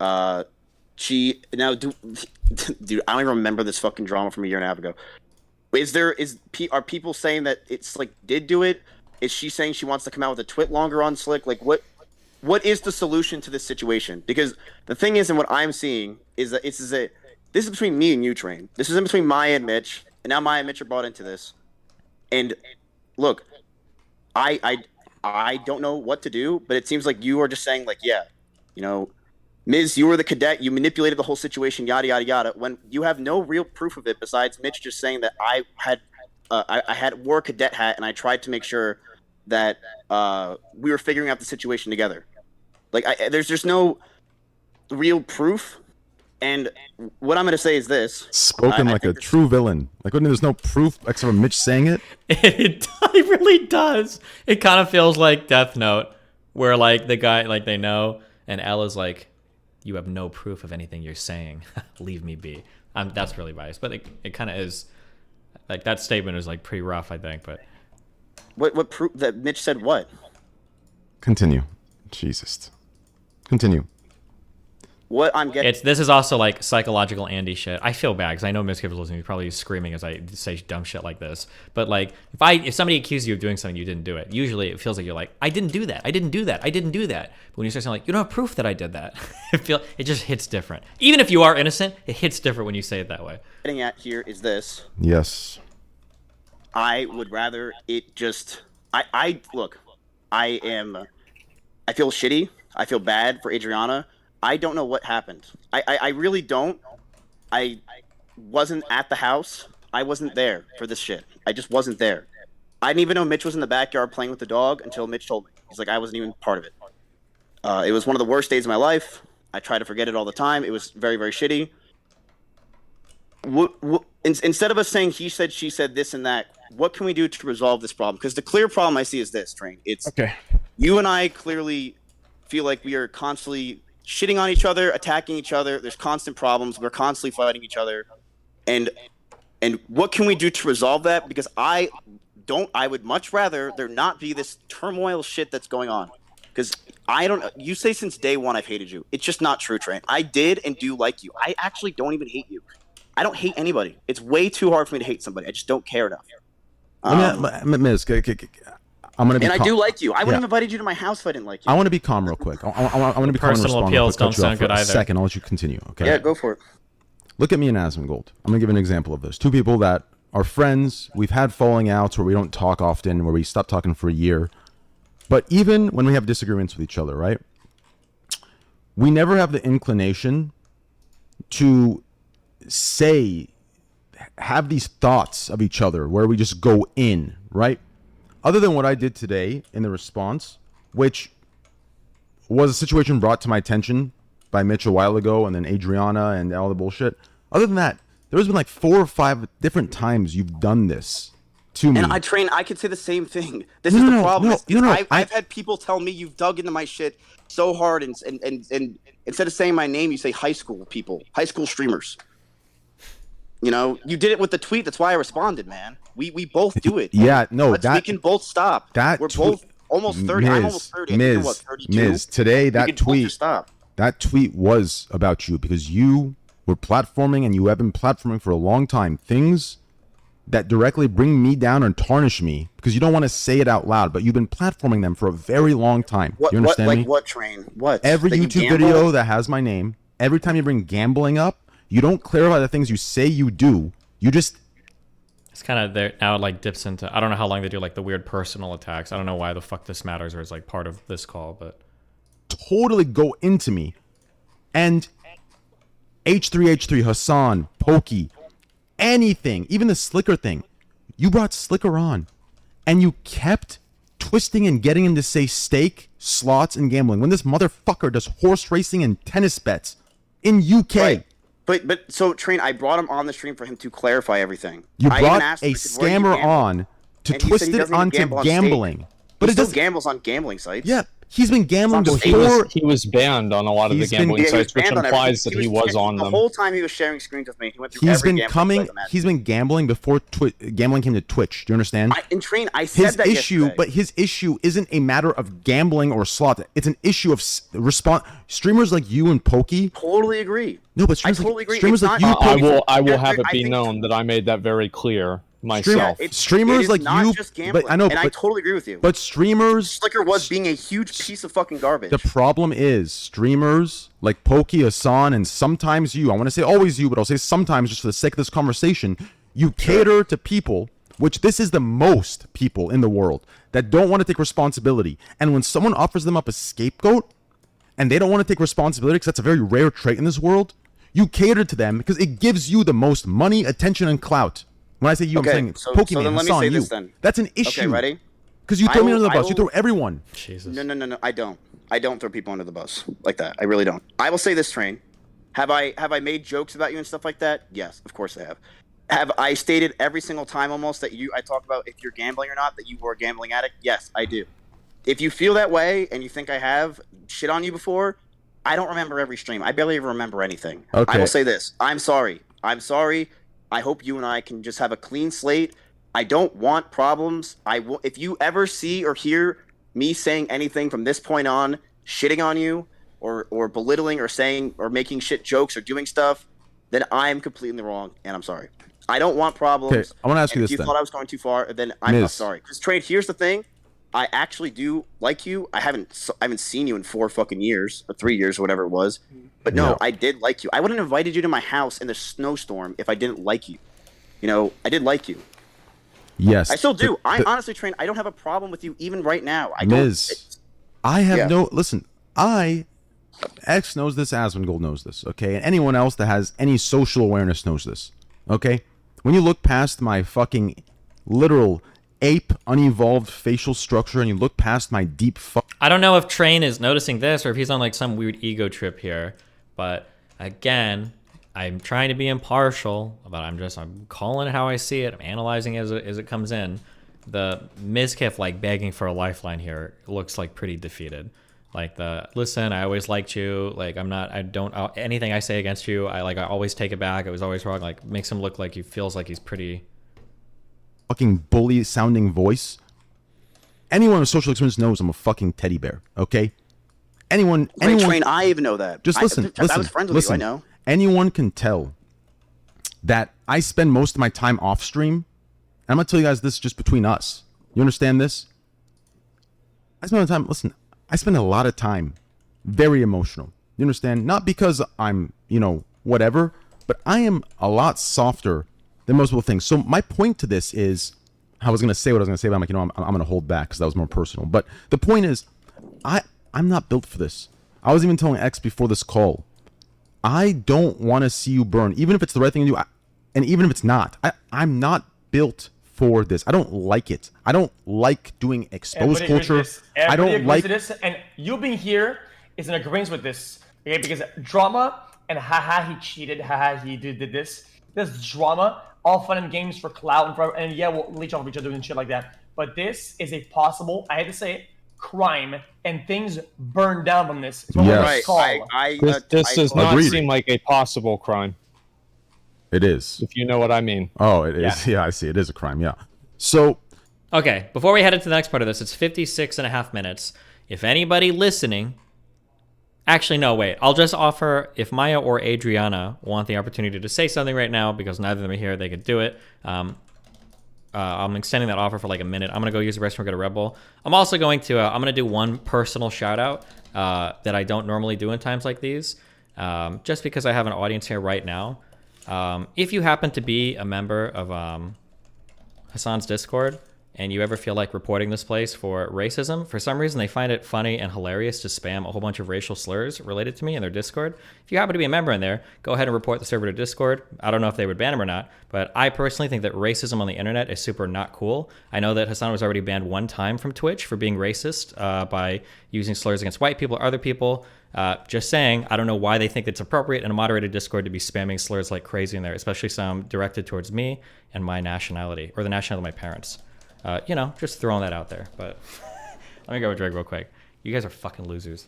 I don't even remember this fucking drama from a year and a half ago. Are people saying that it's Slick did do it? Is she saying she wants to come out with a twit longer on Slick? Like, what is the solution to this situation? Because the thing is, and what I'm seeing is that this is between me and you, Train. This is in between Maya and Mitch, and now Maya and Mitch are brought into this. And look, I don't know what to do, but it seems like you are just saying like, yeah, you know, Miz, you were the cadet, you manipulated the whole situation, yada yada yada, when you have no real proof of it besides Mitch just saying that I wore a cadet hat and I tried to make sure that we were figuring out the situation together. Like, there's just no real proof. And what I'm going to say is this. Spoken like a true villain. Like, when there's no proof except for Mitch saying it? It really does. It kind of feels like Death Note, where, like, the guy, like, they know, and Ella's like, you have no proof of anything you're saying. Leave me be. That's really biased. But it kind of is. Like, that statement is, like, pretty rough, I think, but... What proof that Mitch said what? Continue. Jesus. Continue. What I'm getting... This is also, like, psychological Andy shit. I feel bad, because I know Miskip is listening. He's probably screaming as I say dumb shit like this. But, like, if somebody accuses you of doing something, you didn't do it. Usually, it feels like you're like, I didn't do that. I didn't do that. I didn't do that. But when you start saying, like, you don't have proof that I did that, it just hits different. Even if you are innocent, it hits different when you say it that way. Getting at here is this. Yes. I would rather it just... Look, I feel shitty. I feel bad for Adriana. I don't know what happened. I really don't. I wasn't at the house. I wasn't there for this shit. I just wasn't there. I didn't even know Mitch was in the backyard playing with the dog until Mitch told me. He's like, I wasn't even part of it. It was one of the worst days of my life. I try to forget it all the time. It was very, very shitty. Instead of us saying he said, she said, this and that, what can we do to resolve this problem? Because the clear problem I see is this, Train. It's you and I clearly feel like we are constantly shitting on each other, attacking each other. There's constant problems. We're constantly fighting each other. And what can we do to resolve that? Because I would much rather there not be this turmoil shit that's going on. Because you say since day one I've hated you. It's just not true, Train. I did and do like you. I actually don't even hate you. I don't hate anybody. It's way too hard for me to hate somebody. I just don't care enough. Miz, I'm gonna be. And I do like you. I wouldn't have invited you to my house if I didn't like you. I want to be calm real quick. I want to be calm. Personal appeals don't sound good either. Second, I'll let you continue. Okay. Yeah, go for it. Look at me and Asmongold. I'm gonna give an example of this. Two people that are friends. We've had falling outs where we don't talk often, where we stop talking for a year. But even when we have disagreements with each other, right? We never have the inclination to have these thoughts of each other where we just go in, right? Other than what I did today in the response, which was a situation brought to my attention by Mitch a while ago, and then Adriana and all the bullshit. Other than that, there's been like 4 or 5 different times you've done this to me. And I could say the same thing. This is the problem. I've had people tell me you've dug into my shit so hard, and instead of saying my name, you say high school people, high school streamers. You know, you did it with the tweet. That's why I responded, man. We both do it. Yeah, no, we can both stop. We're both almost 30. I'm almost 30. I think you're what, 32? Miz, today that tweet was about you because you were platforming and you have been platforming for a long time. Things that directly bring me down and tarnish me because you don't want to say it out loud, but you've been platforming them for a very long time. You understand me? What train? What? Every YouTube video that has my name, every time you bring gambling up, you don't clarify the things you say you do. You just... It's kind of there now. It like dips into. I don't know how long they do like the weird personal attacks. I don't know why the fuck this matters or is like part of this call, but totally go into me. And H3H3, Hassan, Pokey, anything, even the Slicker thing. You brought Slicker on, and you kept twisting and getting him to say stake, slots, and gambling when this motherfucker does horse racing and tennis bets in UK. Right. But so Train, I brought him on the stream for him to clarify everything. You brought a scammer on to twist it onto gambling. But it still gambles on gambling sites. Yeah, he's been gambling before. He was banned on a lot of the gambling sites, which implies that he was on them. The whole time he was sharing screens with me, he went through every gambling site. He's been gambling before gambling came to Twitch. Do you understand? In Train, I said that yesterday. But his issue isn't a matter of gambling or slot. It's an issue of response. Streamers like you and Pokey. Totally agree. No, but streamers like you, Pokey. I will have it be known that I made that very clear. Myself. Streamers like you, but I know, and I totally agree with you. But streamers, Slicker was being a huge piece of fucking garbage. The problem is streamers like Pokey, Hassan, and sometimes you. I want to say always you, but I'll say sometimes just for the sake of this conversation. You cater to people, which this is the most people in the world that don't want to take responsibility. And when someone offers them up a scapegoat, and they don't want to take responsibility because that's a very rare trait in this world, you cater to them because it gives you the most money, attention, and clout. When I say you, I'm saying Pokemon, Hassan, you. That's an issue. Okay, ready? Because you throw me under the bus. You throw everyone. Jesus. No. I don't. I don't throw people under the bus like that. I really don't. I will say this, Train. Have I made jokes about you and stuff like that? Yes, of course I have. Have I stated every single time almost that I talk about if you're gambling or not, that you were a gambling addict? Yes, I do. If you feel that way and you think I have shit on you before, I don't remember every stream. I barely even remember anything. Okay. I will say this. I'm sorry. I hope you and I can just have a clean slate. I don't want problems. If you ever see or hear me saying anything from this point on, shitting on you or belittling or saying or making shit jokes or doing stuff, then I'm completely wrong and I'm sorry. I don't want problems. Okay, I want to ask you this. If you thought I was going too far, then I'm not sorry. Because Trade, here's the thing. I actually do like you. I haven't seen you in 4 fucking years or 3 years or whatever it was. But no, I did like you. I wouldn't have invited you to my house in the snowstorm if I didn't like you. You know, I did like you. Yes. I still do. I honestly, Train, I don't have a problem with you even right now. I have no... Listen, X knows this, Asmongold knows this, okay? And anyone else that has any social awareness knows this, okay? When you look past my fucking literal ape, unevolved facial structure and you look past my deep I don't know if Train is noticing this or if he's on like some weird ego trip here, but again, I'm trying to be impartial, but I'm calling it how I see it. I'm analyzing it as it comes in. The Mizkif like begging for a lifeline here looks like pretty defeated. Like listen, I always liked you. Like anything I say against you, I always take it back. I was always wrong. Like makes him look like he feels like he's pretty fucking bully sounding voice. Anyone with social experience knows I'm a fucking teddy bear, okay? Anyone Train, I even know that. Just listen. I was friends with you, I know. Anyone can tell that I spend most of my time off stream. And I'm gonna tell you guys this just between us. You understand this? I spend a lot of time very emotional. You understand? Not because I'm, whatever, but I am a lot softer than most people think. So my point to this is, I was going to say what I was going to say, but I'm going to hold back because that was more personal. But the point is, I'm not built for this. I was even telling X before this call, I don't want to see you burn, even if it's the right thing to do, and even if it's not. I'm not built for this. I don't like it. I don't like doing exposed culture. I don't like this, and you being here is in agreement with this. Okay, because drama and haha he cheated, haha he did this. This drama, all fun and games for clout and yeah, we'll leech off of each other and shit like that. But this is a possible, I had to say it, crime, and things burn down from this. It's what Yes. it's called. This does not Agreed. seem like a possible crime. It is. If you know what I mean. Oh, it is. Yeah, I see. It is a crime. Yeah. So. Okay, before we head into the next part of this, it's 56 and a half minutes. If anybody listening... Actually, no, wait. I'll just offer, if Maya or Adriana want the opportunity to say something right now, because neither of them are here, they could do it. I'm extending that offer for like a minute. I'm going to go use the restroom, go to Red Bull. I'm also going to, I'm going to do one personal shout out that I don't normally do in times like these, just because I have an audience here right now. If you happen to be a member of Hassan's Discord, and you ever feel like reporting this place for racism, for some reason they find it funny and hilarious to spam a whole bunch of racial slurs related to me in their Discord. If you happen to be a member in there, go ahead and report the server to Discord. I don't know if they would ban him or not, but I personally think that racism on the internet is super not cool. I know that Hassan was already banned one time from Twitch for being racist by using slurs against white people or other people. Just saying, I don't know why they think it's appropriate in a moderated Discord to be spamming slurs like crazy in there, especially some directed towards me and my nationality, or the nationality of my parents. You know, just throwing that out there. But let me go with Drake real quick. You guys are fucking losers.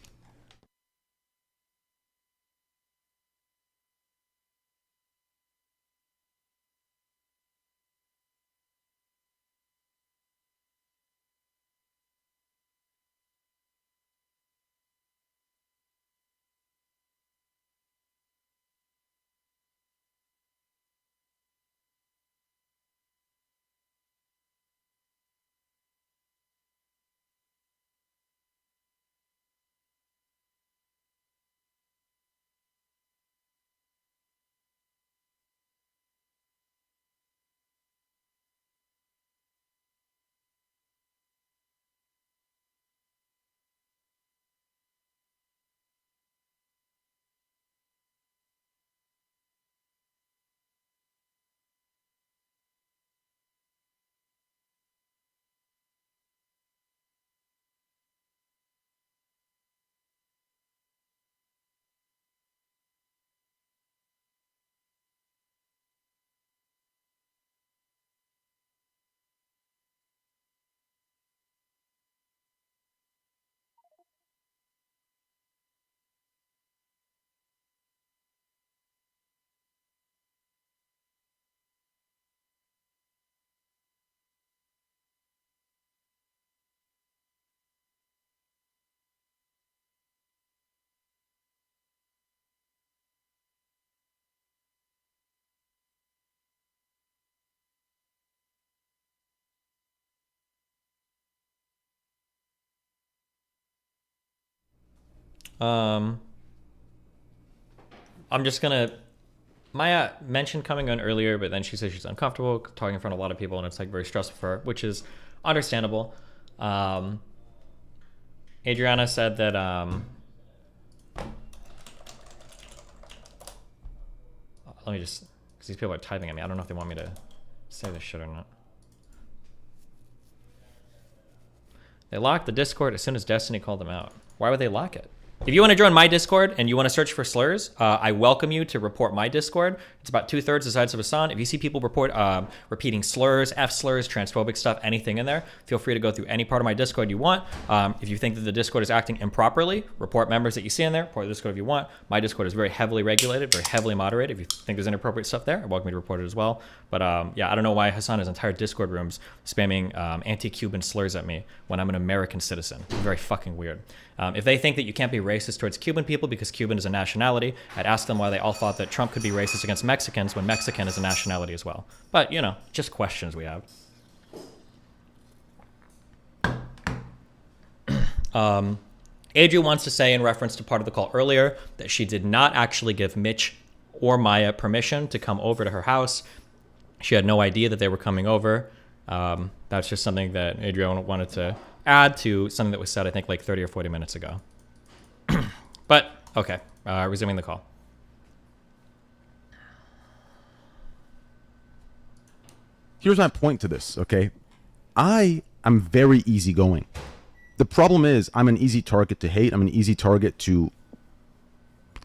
I'm just gonna... Maya mentioned coming on earlier, but then she said she's uncomfortable talking in front of a lot of people, and it's like very stressful for her, which is understandable. Adriana said that let me just, because these people are typing at me. I don't know if they want me to say this shit or not. They locked the Discord as soon as Destiny called them out. Why would they lock it? If you want to join my Discord and you want to search for slurs, I welcome you to report my Discord. It's about 2/3 the size of Hassan. If you see people report repeating slurs, F slurs, transphobic stuff, anything in there, feel free to go through any part of my Discord you want. If you think that the Discord is acting improperly, report members that you see in there. Report the Discord if you want. My Discord is very heavily regulated, very heavily moderated. If you think there's inappropriate stuff there, I welcome you to report it as well. But yeah, I don't know why Hassan has entire Discord rooms spamming anti-Cuban slurs at me when I'm an American citizen. It's very fucking weird. If they think that you can't be racist towards Cuban people because Cuban is a nationality, I'd ask them why they all thought that Trump could be racist against Mexicans when Mexican is a nationality as well. But, you know, just questions we have. Adria wants to say in reference to part of the call earlier that she did not actually give Mitch or Maya permission to come over to her house. She had no idea that they were coming over. That's just something that Adria wanted to add to something that was said, I think, like 30 or 40 minutes ago. But, okay, resuming the call. Here's my point to this, okay? I am very easygoing. The problem is I'm an easy target to hate. I'm an easy target to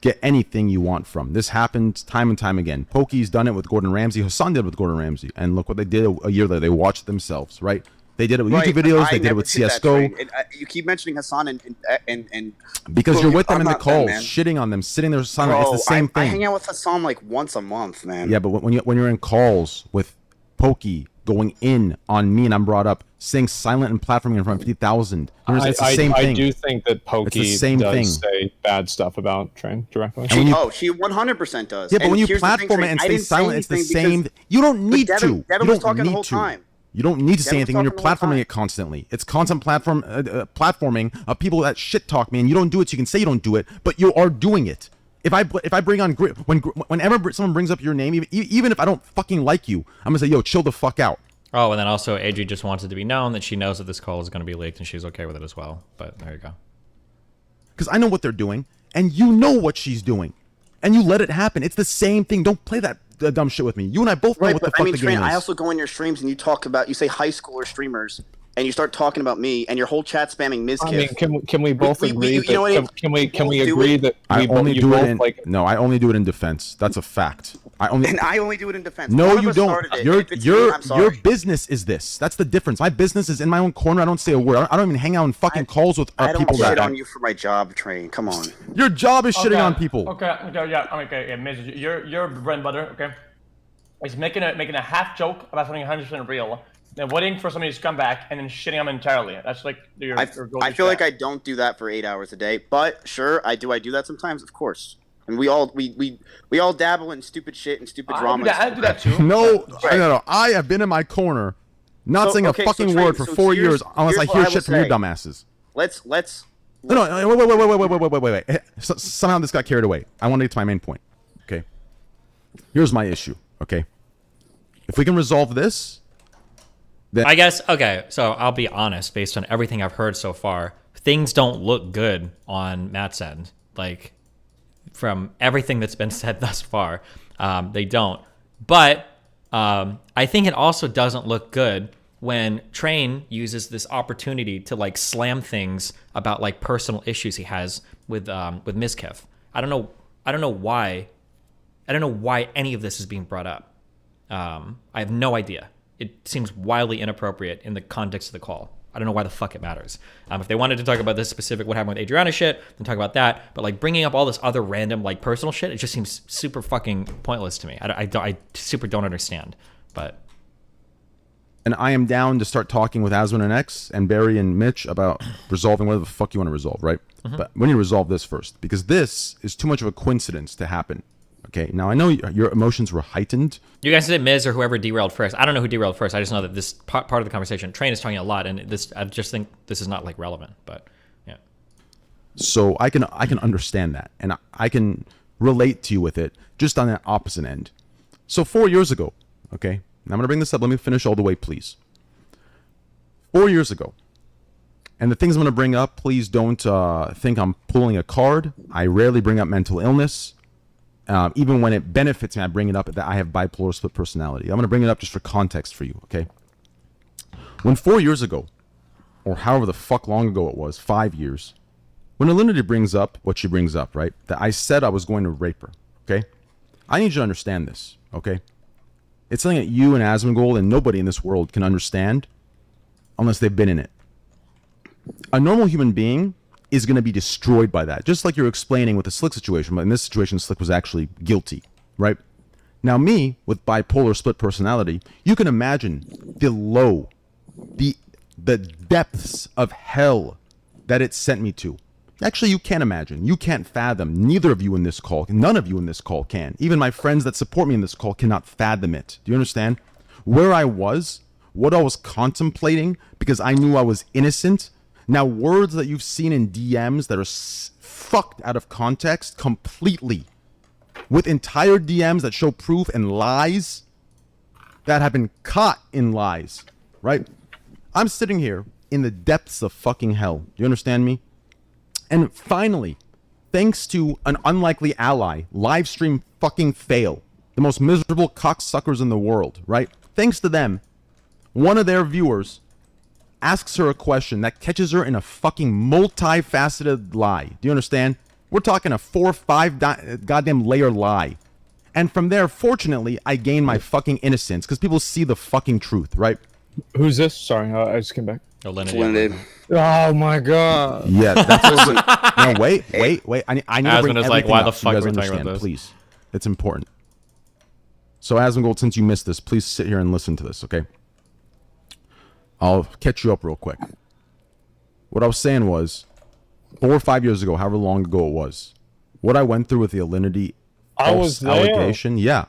get anything you want from. This happened time and time again. Pokey's done it with Gordon Ramsay. Hassan did it with Gordon Ramsay. And look what they did a year later. They watched themselves, right? They did it with YouTube videos. They did it with CSGO. You keep mentioning Hassan and because you're with them in the calls, shitting on them, sitting there silent. It's the same thing. I hang out with Hassan like once a month, man. Yeah, but when you're in calls with Pokey going in on me and I'm brought up, saying silent and platforming in front of 50,000. It's the same thing. I do think that Pokey does say bad stuff about Train directly. She 100% does. Yeah, but when you platform it and stay silent, it's the same. You don't need to. Devin was talking the whole time. You don't need to say anything when you're platforming it constantly. It's constant platforming of people that shit talk me, and you don't do it, so you can say you don't do it, but you are doing it. If I bring on whenever someone brings up your name, even if I don't fucking like you, I'm gonna say, yo, chill the fuck out. Oh, and then also Adri just wants it to be known that she knows that this call is going to be leaked and she's okay with it as well. But there you go. Because I know what they're doing, and you know what she's doing, and you let it happen. It's the same thing. Don't play that dumb shit with me. You and I both know what the fuck the game is. I also go in your streams and you say high schooler streamers, and you start talking about me, and your whole chat spamming Ms. I mean, can we both agree that? Can we agree that I only do it in no? I only do it in defense. That's a fact. I only do it in defense. No, you don't. Your business is this. That's the difference. My business is in my own corner. I don't say a word. I don't even hang out in fucking calls with people. I don't shit on you for my job, Train. Come on. Your job is shitting on people. Okay, Miz, your bread and butter, okay? Is making a half joke about something 100% real, then waiting for somebody to come back and then shitting them entirely. That's like your I feel like I don't do that for 8 hours a day, but sure, I do that sometimes, of course. And we all dabble in stupid shit and stupid drama. I do that too. No. I have been in my corner, not saying a fucking word for 4 years unless I hear shit from you dumbasses. Let's. No, wait. Somehow this got carried away. I want to get to my main point. Okay. Here's my issue. Okay. If we can resolve this, then I guess, okay, so I'll be honest, based on everything I've heard so far, things don't look good on Matt's end. Like, from everything that's been said thus far, they don't. But I think it also doesn't look good when Train uses this opportunity to like slam things about like personal issues he has with Mizkif. I don't know why any of this is being brought up. I have no idea. It seems wildly inappropriate in the context of the call. I don't know why the fuck it matters. If they wanted to talk about this specific what happened with Adriana shit, then talk about that. But like bringing up all this other random like personal shit, it just seems super fucking pointless to me. I super don't understand. But and I am down to start talking with Aswin and X and Barry and Mitch about resolving whatever the fuck you want to resolve, right? Mm-hmm. But we need to resolve this first because this is too much of a coincidence to happen. Okay, now I know your emotions were heightened. You guys said Miz or whoever derailed first. I don't know who derailed first. I just know that this part of the conversation, Train is talking a lot, and I just think this is not like relevant. But yeah. So I can understand that, and I can relate to you with it, just on that opposite end. So 4 years ago, okay, now I'm gonna bring this up. Let me finish all the way, please. 4 years ago, and the things I'm gonna bring up, please don't think I'm pulling a card. I rarely bring up mental illness. Even when it benefits me, I bring it up that I have bipolar split personality. I'm going to bring it up just for context for you, okay? When 4 years ago, or however the fuck long ago it was, 5 years, when Alinity brings up what she brings up, right? That I said I was going to rape her, okay? I need you to understand this, okay? It's something that you and Asmongold and nobody in this world can understand unless they've been in it. A normal human being is going to be destroyed by that. Just like you're explaining with the Slick situation, but in this situation, Slick was actually guilty, right? Now me, with bipolar split personality, you can imagine the depths of hell that it sent me to. Actually, you can't imagine. You can't fathom. Neither of you in this call, none of you in this call can. Even my friends that support me in this call cannot fathom it. Do you understand? Where I was, what I was contemplating, because I knew I was innocent. Now, words that you've seen in DMs that are fucked out of context completely, with entire DMs that show proof and lies that have been caught in lies, right? I'm sitting here in the depths of fucking hell. Do you understand me? And finally, thanks to an unlikely ally, livestream fucking fail, the most miserable cocksuckers in the world, right? Thanks to them, one of their viewers asks her a question that catches her in a fucking multifaceted lie. Do you understand? We're talking a 4 or 5 goddamn layer lie. And from there, fortunately, I gain my fucking innocence because people see the fucking truth, right? Who's this? Sorry, I just came back. Splendid. Oh my god. Yeah, that's what, no, wait. I need to bring is everything like, why up the so you fuck guys are we talking about understand, this? please. It's important. So, Asmongold, since you missed this, please sit here and listen to this, okay? I'll catch you up real quick. What I was saying was, 4 or 5 years ago, however long ago it was, what I went through with the Alinity allegation, yeah.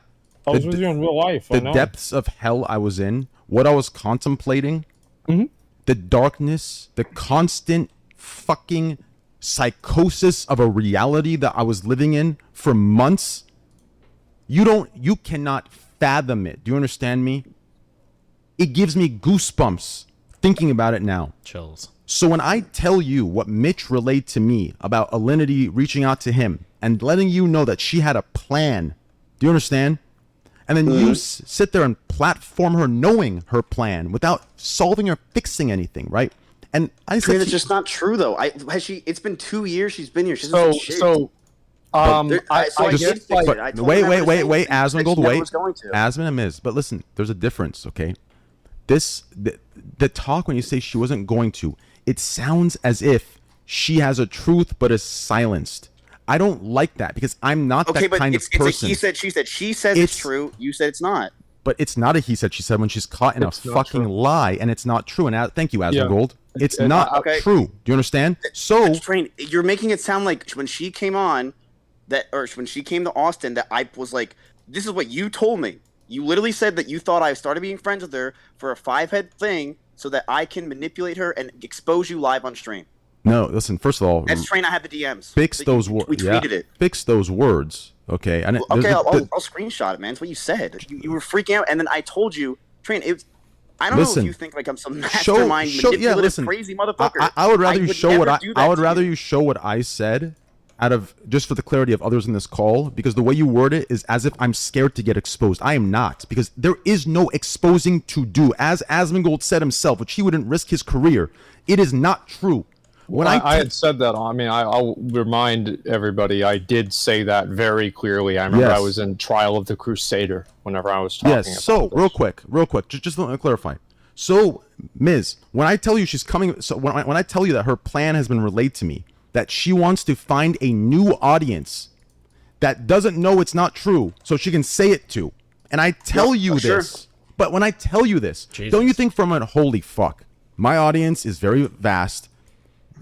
I was with you in real life. The depths of hell I was in, what I was contemplating, the darkness, the constant fucking psychosis of a reality that I was living in for months. You cannot fathom it. Do you understand me? It gives me goosebumps thinking about it now. Chills. So when I tell you what Mitch relayed to me about Alinity reaching out to him and letting you know that she had a plan, do you understand? And then you sit there and platform her knowing her plan without solving or fixing anything, right? And I said, It's just not true though. It's been 2 years she's been here. She's wait, Asmongold, wait, Asmon and Miz. But listen, there's a difference, okay? The talk when you say she wasn't going to, it sounds as if she has a truth but is silenced. I don't like that because I'm not that kind of person. It's a he said, she said. She says it's true. You said it's not. But it's not a he said, she said when she's caught in a fucking lie and it's not true. And thank you, Asmongold. It's not true. Do you understand? So you're making it sound like when she came on, when she came to Austin, that I was like, this is what you told me. You literally said that you thought I started being friends with her for a 5-head thing so that I can manipulate her and expose you live on stream. No, listen. First of all, that's train. I have the DMs. Fix those words. We tweeted it. Fix those words. Okay. I'll screenshot it, man. It's what you said. You were freaking out, and then I told you, train. I don't know if you think like I'm some mastermind, manipulative, crazy motherfucker. I would rather you show what I would rather you show what I said, out of just for the clarity of others in this call, because the way you word it is as if I'm scared to get exposed. I am not, because there is no exposing to do. As Asmongold said himself, which he wouldn't risk his career. It is not true. When I had said that, I mean, I'll remind everybody, I did say that very clearly. I remember I was in Trial of the Crusader whenever I was talking about this. Real quick, just let me clarify. So, Miz, when I tell you she's coming, so when I tell you that her plan has been relayed to me, that she wants to find a new audience that doesn't know it's not true, so she can say it to, and I tell you this, but when I tell you this, don't you think from a holy fuck, my audience is very vast.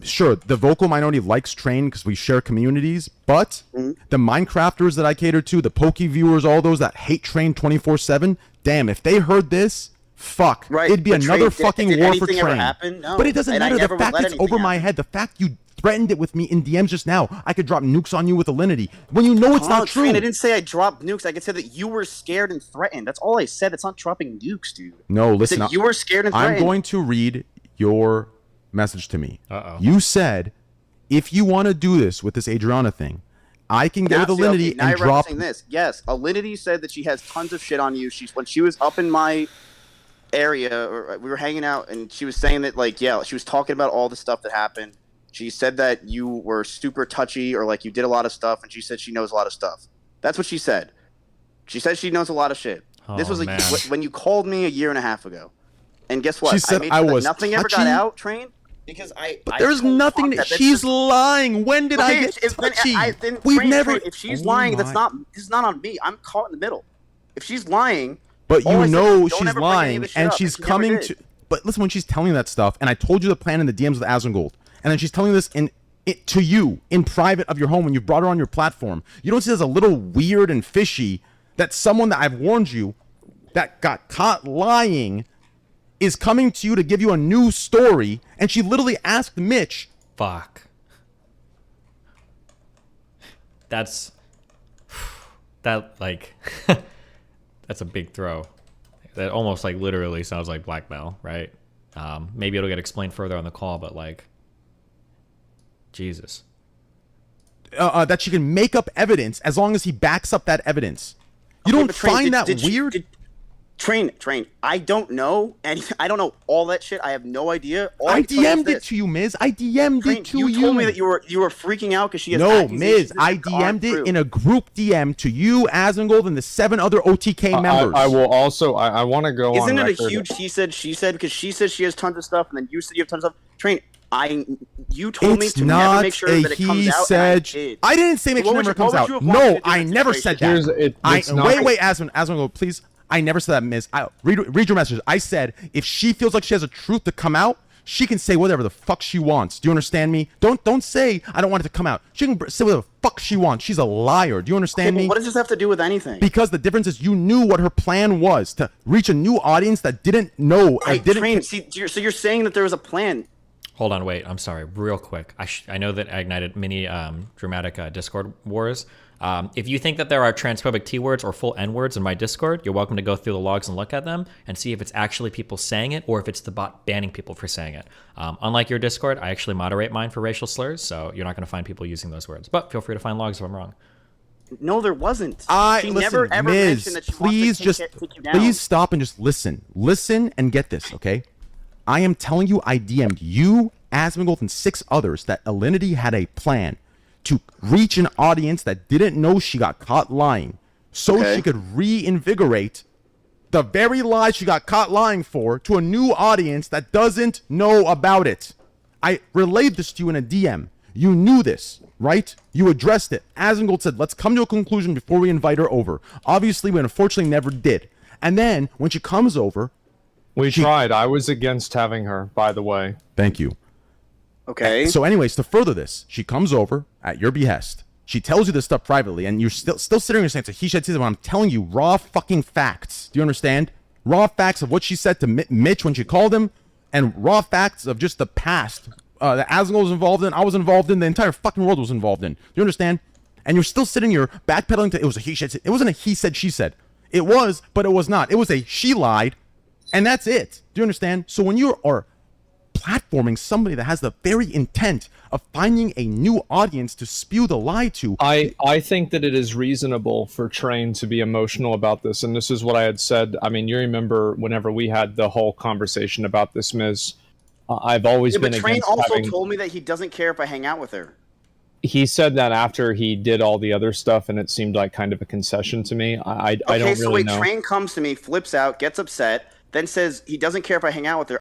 Sure, the vocal minority likes Train because we share communities, but the Minecrafters that I cater to, the Poke viewers, all those that hate Train 24/7, damn, if they heard this, fuck, it'd be another fucking war for Train. No. But it doesn't matter. The fact it's over my head, the fact you threatened it with me in DMs just now, I could drop nukes on you with Alinity when you know it's not true. Train, I didn't say I dropped nukes. I could say that you were scared and threatened. That's all I said. It's not dropping nukes, dude. No, listen, you were scared and threatened. I'm going to read your message to me. You said, if you want to do this with this Adriana thing, I can get with Alinity and drop this. Yes, Alinity said that she has tons of shit on you. When she was up in my area, or we were hanging out, and she was saying that, like, she was talking about all the stuff that happened. She said that you were super touchy, or like you did a lot of stuff, and she said she knows a lot of stuff. That's what she said. She said she knows a lot of shit. This was when you called me a year and a half ago. And guess what? She said I was nothing ever got out, Train. Because But there's nothing. She's lying. When did I get touchy? We've never. If she's lying, this is not on me. I'm caught in the middle. If she's lying, but you know she's lying, and she's coming to. But listen, when she's telling you that stuff, and I told you the plan in the DMs with Asmongold, and then she's telling this to you in private of your home when you brought her on your platform. You don't see it as a little weird and fishy that someone that I've warned you that got caught lying is coming to you to give you a new story, and she literally asked Mitch. Fuck. That's like that's a big throw. That almost like literally sounds like blackmail, right? Maybe it'll get explained further on the call, but like, Jesus. That she can make up evidence as long as he backs up that evidence. You don't find that weird? Train. I don't know anything. I don't know all that shit. I have no idea. All I I can tell you is DM'd it this. to you, Miz. I DM'd Train, it to you. You told me that you were freaking out because she has No, accusations Miz, I that aren't DM'd it true. in a group DM to you, Asmongold, and the 7 other OTK members. I will also. I want to go. Isn't on it a record. huge he said because she says she has tons of stuff and then you said you have tons of stuff. Train. You told me It's to not never make sure a that it comes he out. said. And I did. I didn't say make So sure what it never would comes you out. have wanted No, to do in I this never said that. situation? It's not- Wait, Asmongold, please. I never said that, Miz. Read your message. I said if she feels like she has a truth to come out, she can say whatever the fuck she wants. Do you understand me? Don't say I don't want it to come out. She can say whatever the fuck she wants. She's a liar. Do you understand me? What does this have to do with anything? Because the difference is you knew what her plan was to reach a new audience that didn't know and didn't. Train. See, so you're saying that there was a plan. Hold on, wait. I'm sorry. Real quick. I know that I ignited many dramatic Discord wars. If you think that there are transphobic T words or full N words in my Discord, you're welcome to go through the logs and look at them and see if it's actually people saying it or if it's the bot banning people for saying it. Unlike your Discord, I actually moderate mine for racial slurs, so you're not going to find people using those words. But feel free to find logs if I'm wrong. No, there wasn't. She Listen, never ever Miz, mentioned that she please wants to just take you down. please stop and just listen. Listen and get this, okay? I am telling you, I DM'd you, Asmongold, and 6 others that Alinity had a plan to reach an audience that didn't know she got caught lying, so she could reinvigorate the very lies she got caught lying for to a new audience that doesn't know about it. I relayed this to you in a DM. You knew this, right? You addressed it. Asmongold said, let's come to a conclusion before we invite her over. Obviously, we unfortunately never did. And then, when she comes over... We tried. I was against having her, by the way. Thank you. Okay. So anyways, to further this, she comes over at your behest. She tells you this stuff privately, and you're still sitting here saying it's a he said, when I'm telling you raw fucking facts. Do you understand? Raw facts of what she said to Mitch when she called him, and raw facts of just the past that Asmongold was involved in, I was involved in, the entire fucking world was involved in. Do you understand? And you're still sitting here backpedaling to it was a he said. It wasn't a he said, she said. It was, but it was not. It was a she lied, and that's it. Do you understand? So when you are platforming somebody that has the very intent of finding a new audience to spew the lie to, I think that it is reasonable for Train to be emotional about this, and this is what I had said. I mean, you remember whenever we had the whole conversation about this, Ms. I've always been but Train against also having... told me that he doesn't care if I hang out with her. He said that after he did all the other stuff, and it seemed like kind of a concession to me. I don't really know. Train comes to me, flips out, gets upset, then says he doesn't care if I hang out with her.